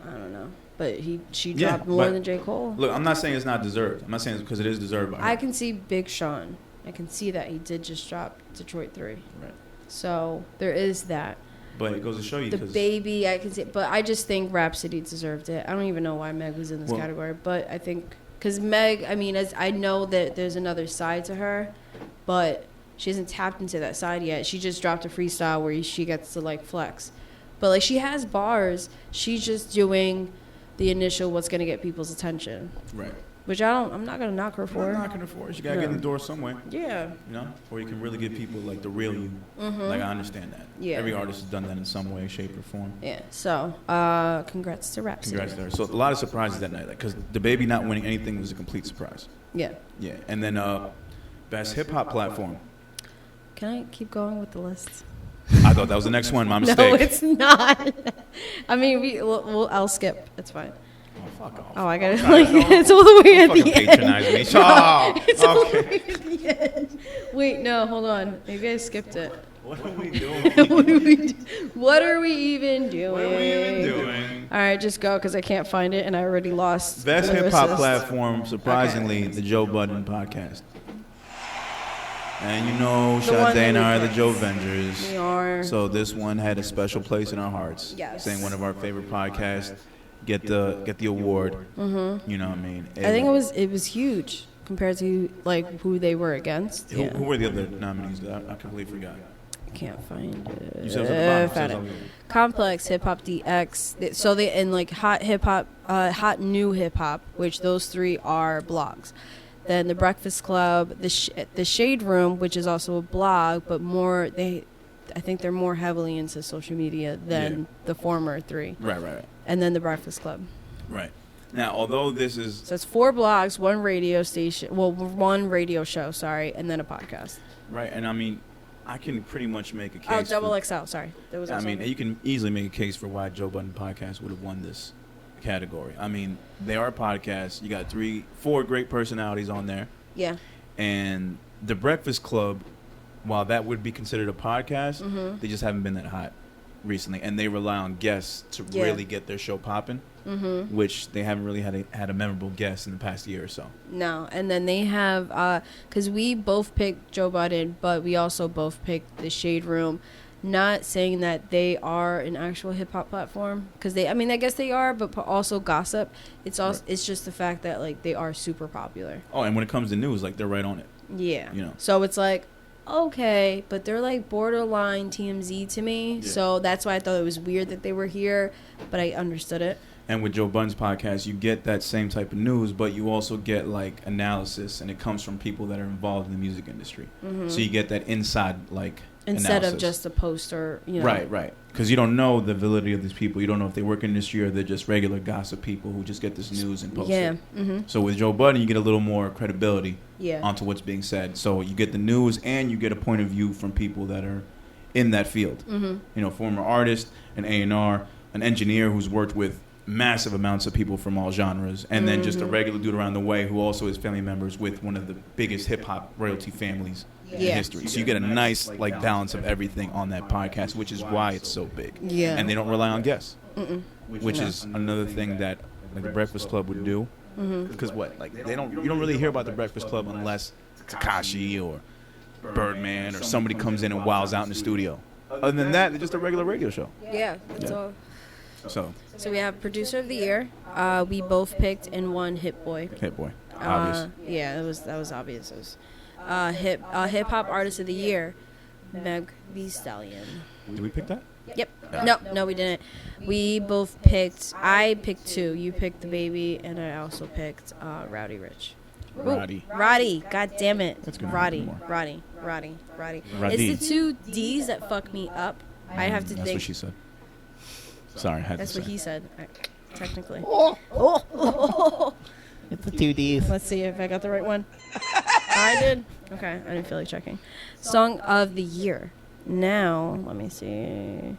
I don't know. But she dropped more than J. Cole. Look, I'm not saying it's not deserved. I'm not saying it's because it is deserved by her. I can see Big Sean. I can see that he did just drop Detroit 3. Right. So there is that. But it goes to show you. The Baby, I can see. But I just think Rhapsody deserved it. I don't even know why Meg was in this category. But I think, because Meg, I mean, as I know that there's another side to her, but she hasn't tapped into that side yet. She just dropped a freestyle where she gets to, like, flex. But, like, she has bars. She's just doing the initial what's going to get people's attention. Right. Which I'm not going to knock her for. I'm not knocking her for it. You got to get in the door somewhere. Yeah. You know? Or you can really give people, like, the real you. Like, I understand that. Yeah. Every artist has done that in some way, shape, or form. Yeah. So, congrats to Rhapsody. Congrats to her. So, a lot of surprises that night. Because the Baby not winning anything was a complete surprise. Yeah. Yeah. And then, Best Hip-Hop Platform. Can I keep going with the list? I thought that was the next one. My mistake. No, it's not. I mean, I'll skip. It's fine. Oh, fuck off. Oh, I got it. Like, it's all the way at the end. Patronize me. Oh, It's all the okay. way at the end. Wait, no, hold on. Maybe I skipped it. What are we doing? What are we even doing? What are we even doing? All right, just go because I can't find it and I already lost. Best the hip hop assist. platform, surprisingly, the Joe Budden podcast. And you know, The one Sade and that I we are the picked. Joe Vengers. We are. So this one had a special place in our hearts. Yes. Saying one of our favorite podcasts get the award. Mm-hmm. You know what I mean? I think it was huge compared to like who they were against. Who, Yeah. who were the other nominees? I completely forgot. Can't find it. You said it was at the bottom. Found It it. says Complex, Hip Hop DX. So they and like hot hip hop, hot new hip hop, which those three are blogs. Then the Breakfast Club, the Shade Room, which is also a blog, but I think they're more heavily into social media than the former three. Right. And then the Breakfast Club. Right. Now, although this is So it's 4 blogs, one radio show, and then a podcast. right, and I mean, I can pretty much make a case. Oh, for- double XL. Sorry, there was. I Also mean, you can easily make a case for why Joe Budden podcast would have won this category. I mean, they are podcasts. You got 4 great personalities on there. yeah. And the Breakfast Club, while that would be considered a podcast, Mm-hmm. they just haven't been that hot recently. And they rely on guests to really get their show popping, which they haven't really had a memorable guest in the past year or so. No, and then they have because we both picked Joe Budden, but we also both picked the Shade Room. Not saying that they are an actual hip hop platform, because I guess they are, but also gossip. It's also it's just the fact that like they are super popular. Oh, and when it comes to news, like they're right on it. Yeah. You know. So it's like, okay, but they're like borderline TMZ to me. Yeah. So that's why I thought it was weird that they were here, but I understood it. And with Joe Budden's podcast, you get that same type of news, but you also get like analysis, and it comes from people that are involved in the music industry. So you get that inside like Instead analysis. of just a poster, you know. Right. Because you don't know the validity of these people. You don't know if they work in the industry or they're just regular gossip people who just get this news and post Yeah. it. Mm-hmm. So with Joe Budden, you get a little more credibility Yeah. onto what's being said. So you get the news and you get a point of view from people that are in that field. Mm-hmm. You know, former artist, an A&R, an engineer who's worked with massive amounts of people from all genres, and then just a regular dude around the way who also is family members with one of the biggest hip-hop royalty families in Yeah. history. So you get a nice like balance of everything on that podcast, which is why it's so big. Yeah. And they don't rely on guests, which is another thing that like the Breakfast Club would do. Because like you don't really hear about the Breakfast Club unless Tekashi or Birdman or somebody comes in and wows out in the studio. Other than that, they're just a regular radio show. Yeah. So So we have producer of the year. We both picked and one Hit Boy. Hit Boy, obvious. Yeah, that was obvious. It was, hip hop artist of the year, Meg Thee Stallion. Did we pick that? Yep. No, we didn't. We both picked. I picked 2. You picked The Baby, and I also picked Rowdy Rich. Roddy. God damn it. That's gonna Roddy. happen Roddy. Roddy. It's the 2 D's that fuck me up. I have to That's think. what she said. Sorry, I had That's to what say. he said. Technically. It's the 2 Ds. Let's see if I got the right one. I did. Okay, I didn't feel like checking. Song of the year. Now, let me see.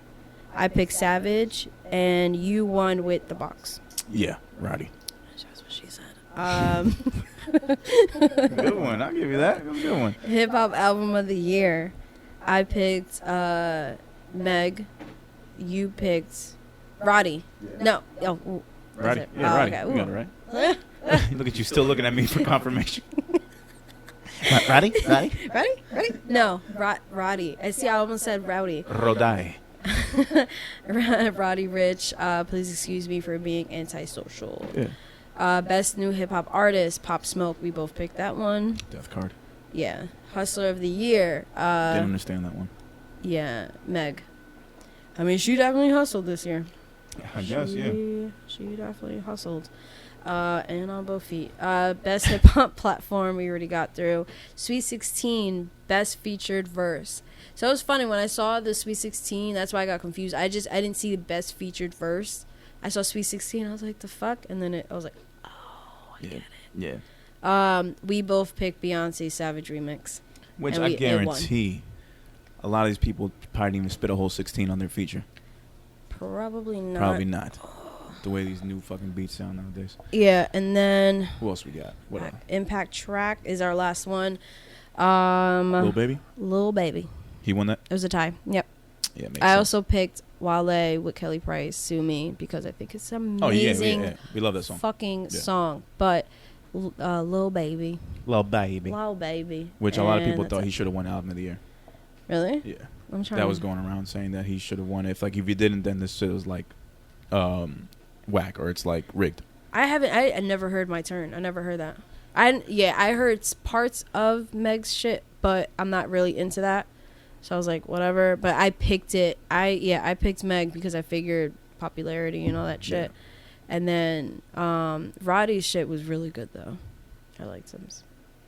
I picked Savage, and you won with The Box. Yeah, Roddy. That's what she said. Good one. I'll give you that. It was a good one. Hip hop album of the year. I picked Meg. You picked Roddy. No. Oh, ooh, Roddy. it? Yeah, Oh, Roddy. okay. You got it right. Look at you still looking at me for confirmation. Roddy? Ready? No, Roddy. I see. I almost said Rowdy. Rodai. Roddy Rich. Please excuse me for being antisocial. Yeah. Best new hip hop artist, Pop Smoke. We both picked that one. Death Card. Yeah. Hustler of the year. Didn't understand that one. Yeah, Meg. I mean, she definitely hustled this year. I guess, yeah. She definitely hustled. And on both feet. Best hip hop platform we already got through. Sweet 16, best featured verse. So it was funny when I saw the Sweet 16. That's why I got confused. I didn't see the best featured verse. I saw Sweet 16. I was like, the fuck? And then I was like, oh, I get it. Yeah. We both picked Beyonce Savage remix. Which And I it won. guarantee a lot of these people probably didn't even spit a whole 16 on their feature. Probably not. Probably not. The way these new fucking beats sound nowadays. Yeah, and then Who else we got? What else? Impact Track is our last one. Lil Baby? Lil Baby. He won that? It was a tie. Yep. Yeah, makes I sense. also picked Wale with Kelly Price, Sue Me, because I think it's an amazing yeah. We love that song. fucking song. But Lil Baby. Lil Baby. Lil Baby. Which a lot of And people that's thought it. he should have won Album of the Year. Really? Yeah. I'm trying That was going around saying that he should have won it. If you didn't, then this shit was like whack, or it's like rigged. I never heard My Turn. I never heard that. I heard parts of Meg's shit, but I'm not really into that. So I was like, whatever. But I picked it. I picked Meg because I figured popularity and all that shit. Yeah. And then Roddy's shit was really good though. I liked him.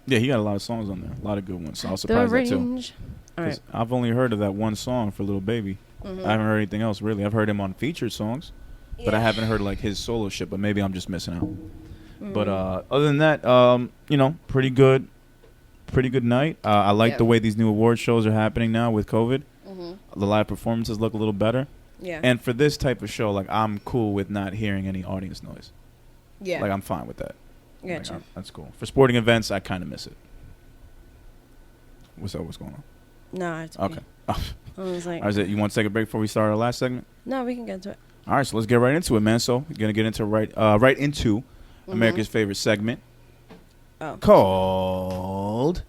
Yeah, he got a lot of songs on there. A lot of good ones. So I was surprised at that too. All right. I've only heard of that one song for Lil Baby. Mm-hmm. I haven't heard anything else really. I've heard him on featured songs, but I haven't heard like his solo shit. But maybe I'm just missing out. Mm-hmm. But other than that, pretty good night. I like the way these new award shows are happening now with COVID. Mm-hmm. The live performances look a little better. Yeah. And for this type of show, like I'm cool with not hearing any audience noise. Yeah. Like I'm fine with that. Gotcha. Like, that's cool. For sporting events, I kind of miss it. What's up? What's going on? No, I have to Okay. I was like, All right, you want to take a break before we start our last segment? no, we can get into it. All right, so let's get right into it, man. So we're gonna get into right into America's favorite segment, called.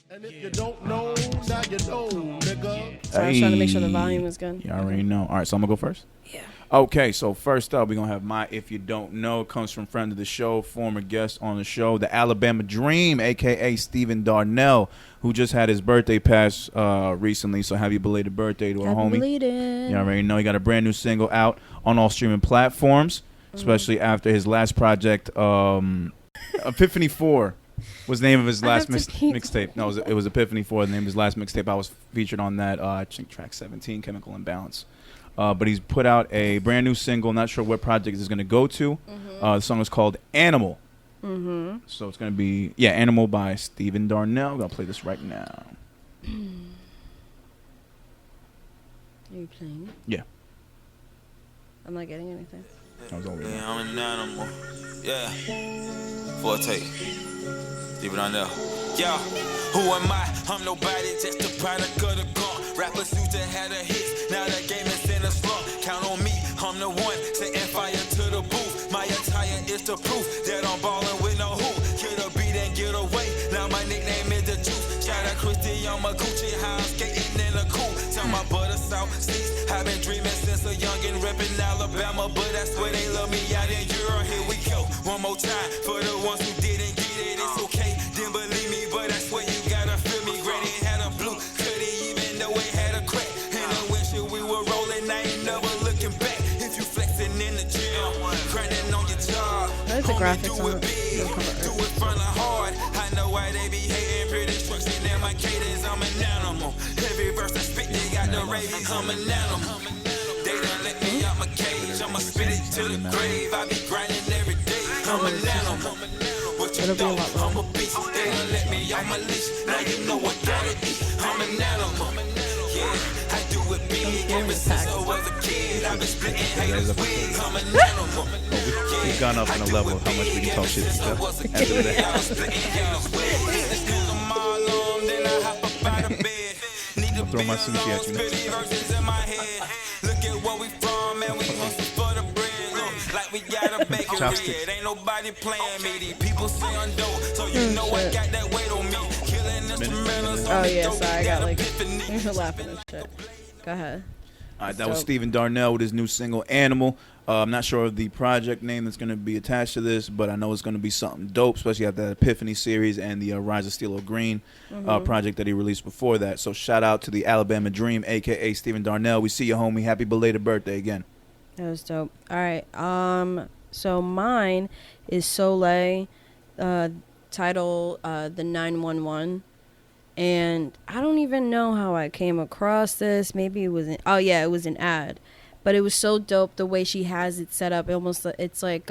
And if you don't know, now you know, nigga. So I was trying to make sure the volume was good. You already know. All right, so I'm gonna go first. Yeah. Okay, so first up, we're gonna have my If You Don't Know. It comes from friend of the show, former guest on the show, the Alabama Dream, aka Steven Darnell, who just had his birthday pass recently. So happy belated birthday to our homie. Belated. You already know he got a brand new single out on all streaming platforms, especially after his last project, Epiphany 4 was the name of his last mixtape. No, it was Epiphany 4, the name of his last mixtape. I was featured on that, I think track 17, Chemical Imbalance. But he's put out a brand new single. Not sure what project it's going to go to. The song is called Animal. Mm-hmm. So it's going to be, Animal by Steven Darnell. I'm going to play this right now. Are you playing? Yeah. I'm not getting anything. That was all we got. Yeah, I'm an animal. Yeah. Forte. Steven Darnell. Yeah. Who am I? I'm nobody, just a product of the gun. Rappers used to have the hits, now the game is in a slump. Count on me, I'm the one, setting fire to the booth. My attire is the proof that I'm ballin' with no hoop. Kill a beat and get away, now my nickname is the juice. Shout out Christy on my Gucci, how I'm skating in a coupe. Tell my butter south seas, I've been dreaming since a youngin' reppin' Alabama, but that's where they love me out in Europe. Here we go, one more time for the ones who didn't get it. It's okay, didn't believe me, but that's where you gotta feel me. Granny had a blue hoodie, even though it had a crack. And the windshield we were rolling, I ain't never looking back. If you flexing in the gym, grinding on your job, That is the graphics on it. do it front of hard. I know why they be hating pretty instruction in my cadence. I'm an animal. Every verse I spit, they got the rabies. I'm an animal. They done let me out my cage. I'ma spit it to the grave. I be grinding every day. I'm an animal. What you It'll be a lot thought? I'm a beast. They done let me out my leash. Now you know what gotta eat. I'm an animal. Yeah, I do it big. Ever since I was a kid, I've been splitting haters' wigs. I'm an animal. We've gone up in a level of how much we can talk shit to each other. After that. I'll throw my sushi at you next time. Look at where we from, man. We hustle for the bread. Look, like we gotta make it Chopsticks. red. Ain't nobody playing me. These people say I'm dope, so you know I got that weight on me. Killing instrumentals. Oh yeah, sorry, I got like you're laughing and shit. Go ahead. All right, that was Steven Darnell with his new single "Animal." I'm not sure of the project name that's going to be attached to this, but I know it's going to be something dope, especially after that Epiphany series and the Rise of Steel or Green project that he released before that. So shout out to the Alabama Dream, a.k.a. Steven Darnell. We see you, homie. Happy belated birthday again. That was dope. All right. So mine is Soulé, title the 911. And I don't even know how I came across this. Maybe it was it was an ad. But it was so dope the way she has it set up. It's like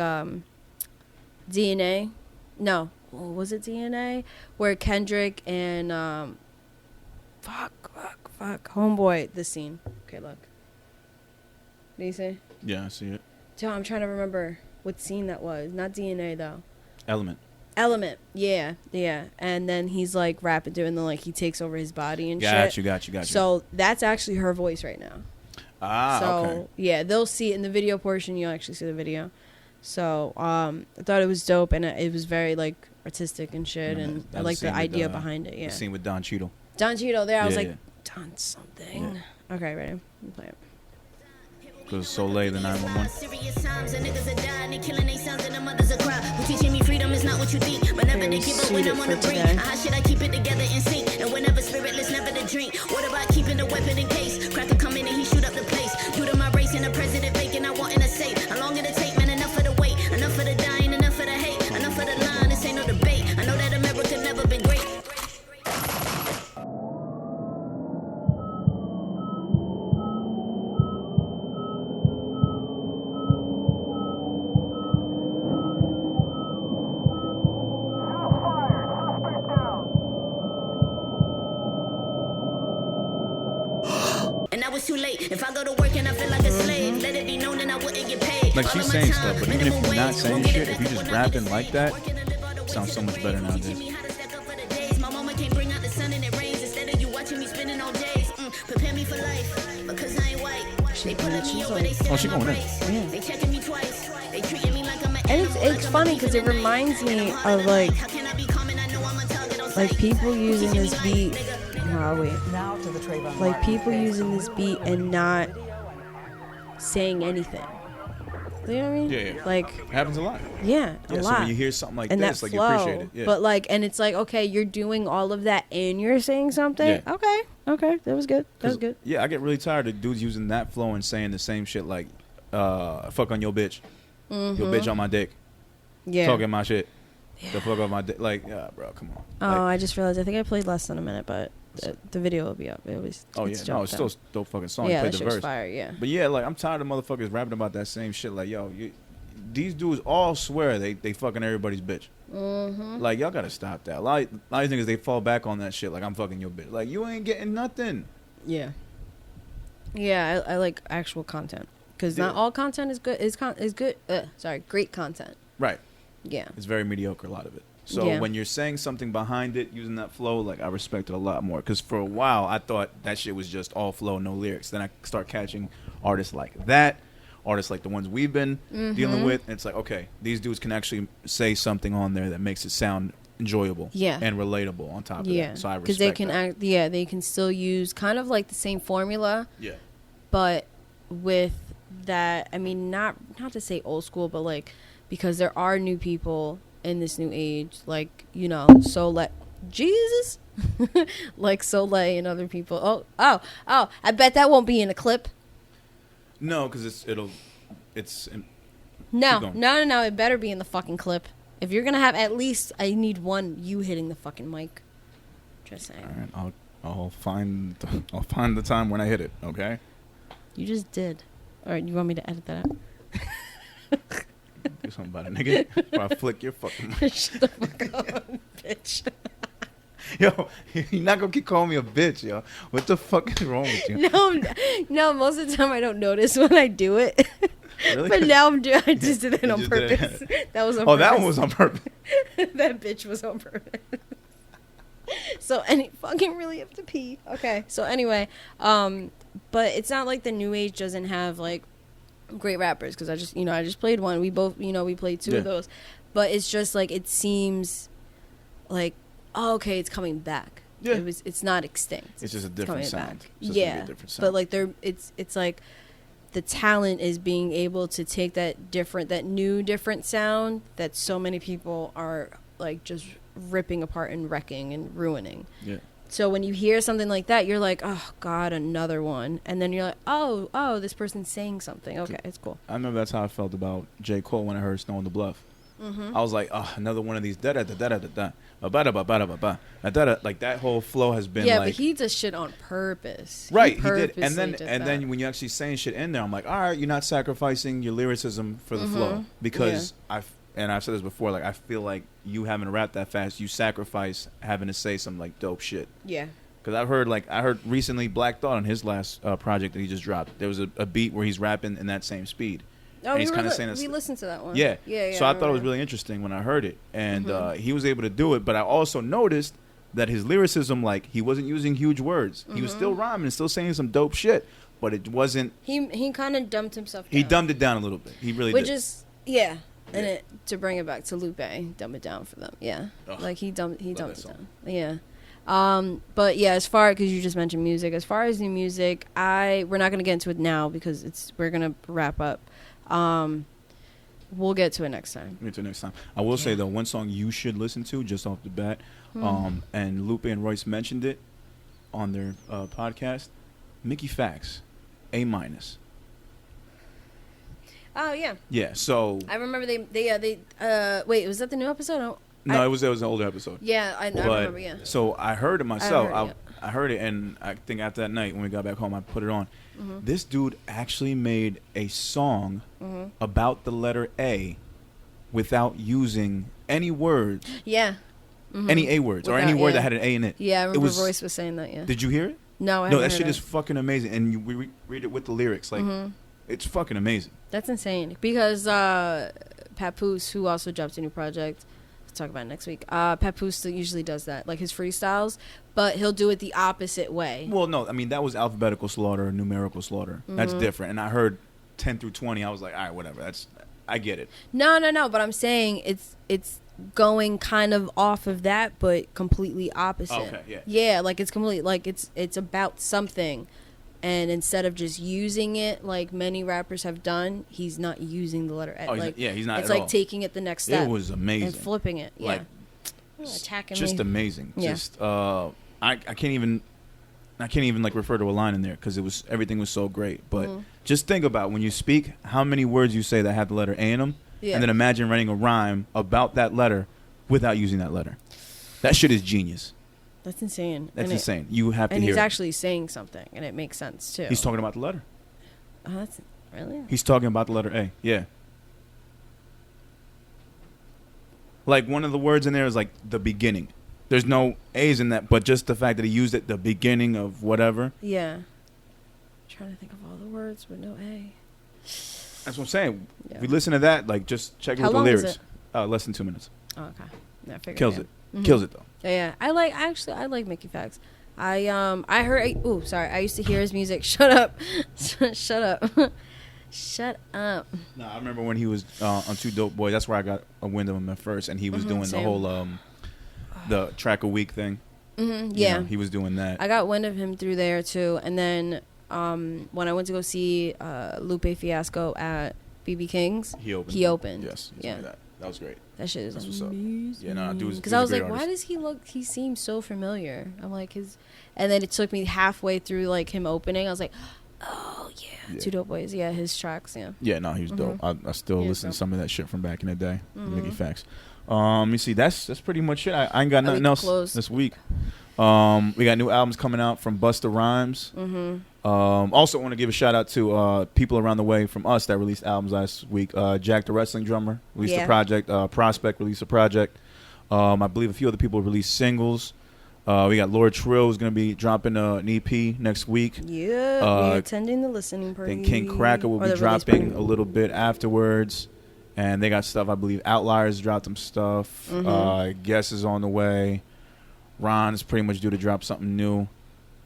DNA. No, was it DNA? Where Kendrick and homeboy. This scene. Okay, look. Do you see? Yeah, I see it. I'm trying to remember what scene that was. Not DNA though. Element. Yeah. And then he's like rapping, doing the like he takes over his body and shit. Got you. So that's actually her voice right now. Okay. Yeah, they'll see it in the video portion. You'll actually see the video. So I thought it was dope, and it was very like artistic and shit, and I like the idea behind it. Yeah, the scene with Don Cheadle. I was like, Don something. Yeah. Okay, ready? Let me play it. Because Soulé, the 911. Serious times and niggas are dying and killing their sons and the mothers are cry. Who teaching me freedom is not what you think. But never they give up when I'm on the brink. How should I keep it together in sync? And whenever spiritless, never to drink. What about keeping the weapon in case? Cracker come in and he shoot up the place. Due to my race and the president vacant, I want in a safe. How long it'll take, man? Enough of the wait. Enough of the dying, enough of the hate. Enough of the line, this ain't no debate. I know that America never been great. Too late. If I go to work and I feel like a slave, let it be known and I wouldn't get paid. Like she's saying stuff, but even if you're not saying shit, if you just rapping like that, it sounds so much better nowadays. My mama can't bring out the sun and it rains instead of you watching me spending all days. Prepare me for life because I ain't white. They pulling me over, they sit on my race. They checking me twice. They treating me like I'm an animal. And it's funny because it reminds me of like people using this beat. Now to the Trayvon like people using this beat and not saying anything. You know what I mean? Yeah. Like it happens a lot. Yeah, a lot. So when you hear something like and this, that like flow, you appreciate it. Yeah. But like, and it's like, okay, you're doing all of that and you're saying something. Yeah. Okay, that was good. That was good. Yeah, I get really tired of dudes using that flow and saying the same shit like, "Fuck on your bitch, your bitch on my dick, talking my shit, the fuck on my dick." Like, yeah, bro, come on. Oh, like, I just realized. I think I played less than a minute, but the video will be up. It was. It's still a dope fucking song. Yeah, Play that the shit's verse. fire. Yeah. But yeah, like I'm tired of motherfuckers rapping about that same shit. Like, yo, these dudes all swear they fucking everybody's bitch. Like, y'all gotta stop that. A lot of niggas, they fall back on that shit. Like, I'm fucking your bitch. Like, you ain't getting nothing. Yeah. Yeah, I like actual content because not all content is good. Is good. Great content. Right. Yeah. It's very mediocre, a lot of it. So when you're saying something behind it, using that flow, like I respect it a lot more. Because for a while, I thought that shit was just all flow, no lyrics. Then I start catching artists like that, artists like the ones we've been dealing with. And it's like, okay, these dudes can actually say something on there that makes it sound enjoyable and relatable on top of that. So I respect because they can they can still use kind of like the same formula. Yeah. But with that, I mean, not to say old school, but like, because there are new people in this new age, like, you know, Soulé, Jesus, like Soulé and other people. Oh, I bet that won't be in a clip. No, because it's. No, it better be in the fucking clip. If you're gonna have, at least I need one you hitting the fucking mic. Just saying. All right, I'll find the time when I hit it. Okay. You just did. All right, you want me to edit that out? Do something about it, nigga. Or I flick your fucking mic. Shut the fuck up, bitch. Yo, you're not gonna keep calling me a bitch, yo. What the fuck is wrong with you? No. Most of the time I don't notice when I do it. Really? But now I just did it on purpose. That was on purpose. Oh, that one was on purpose. That bitch was on purpose. So fucking really have to pee. Okay. So anyway, but it's not like the new age doesn't have like great rappers, because I just played one. We both, we played two of those. But it's just like, it seems like, oh, okay, it's coming back. Yeah. It's not extinct. It's just a different sound. Yeah. Different sound. But like it's like the talent is being able to take that new different sound that so many people are like just ripping apart and wrecking and ruining. Yeah. So when you hear something like that, you're like, oh God, another one. And then you're like, oh, this person's saying something. Okay, it's cool. I remember that's how I felt about J. Cole when I heard Snow on the Bluff. Mm-hmm. I was like, oh, another one of these like that whole flow has been but he does shit on purpose. Right, he did. And then when you're actually saying shit in there, I'm like, all right, you're not sacrificing your lyricism for the flow, because I've said this before, like I feel like you having to rap that fast, you sacrifice having to say some like dope shit. Yeah. Because I heard recently Black Thought on his last project that he just dropped. There was a beat where he's rapping in that same speed. Oh, we listened to that one. Yeah. So I thought it was really interesting when I heard it. And he was able to do it. But I also noticed that his lyricism, like, he wasn't using huge words. He was still rhyming and still saying some dope shit. But it wasn't... He kind of dumped himself down. He dumbed it down a little bit. He really did. Which is... Yeah. And to bring it back to Lupe, dumb it down for them. Yeah. Ugh. Like, he dumped it down. Yeah. But yeah, as far, because you just mentioned music, as far as new music, we're not going to get into it now because we're going to wrap up. We'll get to it next time. I will say though, one song you should listen to just off the bat, and Lupe and Royce mentioned it on their podcast. Mickey Fax, A-. Oh yeah. Yeah. So I remember they wait, was that the new episode? No, it was an older episode. Yeah, I remember. Yeah. So I heard it myself. I heard it, and I think after that night when we got back home, I put it on. Mm-hmm. This dude actually made a song about the letter A without using any words. Yeah. Mm-hmm. Any A words or any word that had an A in it. Yeah, I remember Royce was saying that, yeah. Did you hear it? No, I haven't. No, that shit is fucking amazing. And we read it with the lyrics. Like, it's fucking amazing. That's insane. Because Papoose, who also dropped a new project, we'll talk about it next week. Papoose usually does that, like his freestyles, but he'll do it the opposite way. Well, no, I mean, that was alphabetical slaughter, numerical slaughter. That's different. And I heard 10 through 20. I was like, all right, whatever. I get it. No. But I'm saying it's going kind of off of that, but completely opposite. Okay, yeah. Yeah, like it's completely, like it's about something. And instead of just using it like many rappers have done, he's not using the letter A. He's not. It's like taking it the next step. It was amazing. And flipping it. Yeah. Like, attacking just me. Amazing. Yeah. Just I can't even like refer to a line in there because everything was so great. But just think about when you speak, how many words you say that have the letter A in them, and then imagine writing a rhyme about that letter without using that letter. That shit is genius. That's insane. That's insane. You have to hear it. And he's actually saying something, and it makes sense, too. He's talking about the letter. Oh, that's... Really? He's talking about the letter A. Yeah. Like, one of the words in there is, like, the beginning. There's no A's in that, but just the fact that he used it, the beginning of whatever. Yeah. I'm trying to think of all the words with no A. That's what I'm saying. Yeah. If you listen to that, like, just check it with the lyrics. Is it? Less than 2 minutes. Oh, okay. Yeah, I figured. Kills it. Kills it, though. Yeah, I like Mickey Fax. I used to hear his music. Shut up. Shut up. Shut up. No, I remember when he was on Two Dope Boys. That's where I got a wind of him at first, and he was doing the whole the track a week thing. Yeah, he was doing that. I got wind of him through there too, and then when I went to go see Lupe Fiasco at BB King's, he opened. Yes. Yeah. That was great. That shit is That's what's amazing. up. Yeah, no, dude's because I was like, artist. why does he look? He seems so familiar. I'm like and then it took me halfway through like him opening. I was like, oh yeah. Two Dope Boys. Yeah, his tracks. Yeah. Yeah, no, he was dope. I still listen to some of that shit from back in the day. Mickey Facts. Let me see. That's pretty much it. I ain't got nothing else this week. We got new albums coming out from Busta Rhymes. Also want to give a shout out to people around the way from us that released albums last week. Jack the Wrestling Drummer released a project. Prospect released a project. I believe a few other people released singles. We got Lord Trill is going to be dropping an EP next week. Yeah, we're attending the listening party. Then King Cracker will be dropping a little bit afterwards. And they got stuff, I believe. Outliers dropped some stuff. Guess is on the way. Ron is pretty much due to drop something new.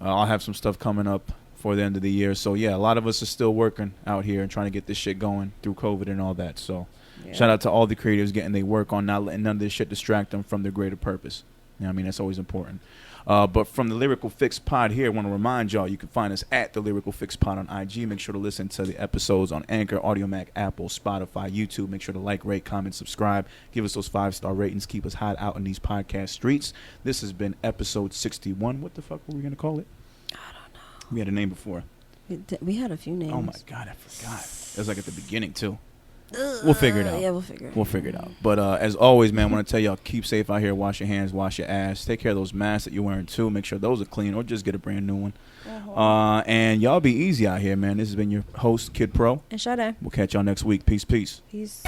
I'll have some stuff coming up for the end of the year. So, yeah, a lot of us are still working out here and trying to get this shit going through COVID and all that. So, shout out to all the creatives getting their work on, not letting none of this shit distract them from their greater purpose. You know what I mean? That's always important. But from the Lyrical Fix Pod here, I want to remind y'all, you can find us at the Lyrical Fix Pod on IG. Make sure to listen to the episodes on Anchor, AudioMac, Apple, Spotify, YouTube. Make sure to like, rate, comment, subscribe. Give us those 5-star ratings. Keep us hot out in these podcast streets. This has been episode 61. What the fuck were we going to call it? I don't know. We had a name before. We had a few names. Oh, my God. I forgot. It was like at the beginning, too. We'll figure it out. Yeah, we'll figure it out. But as always, man, I want to tell y'all, keep safe out here. Wash your hands, wash your ass. Take care of those masks that you're wearing, too. Make sure those are clean or just get a brand new one. And y'all be easy out here, man. This has been your host, Kid Pro. And Sade. We'll catch y'all next week. Peace, peace. Peace.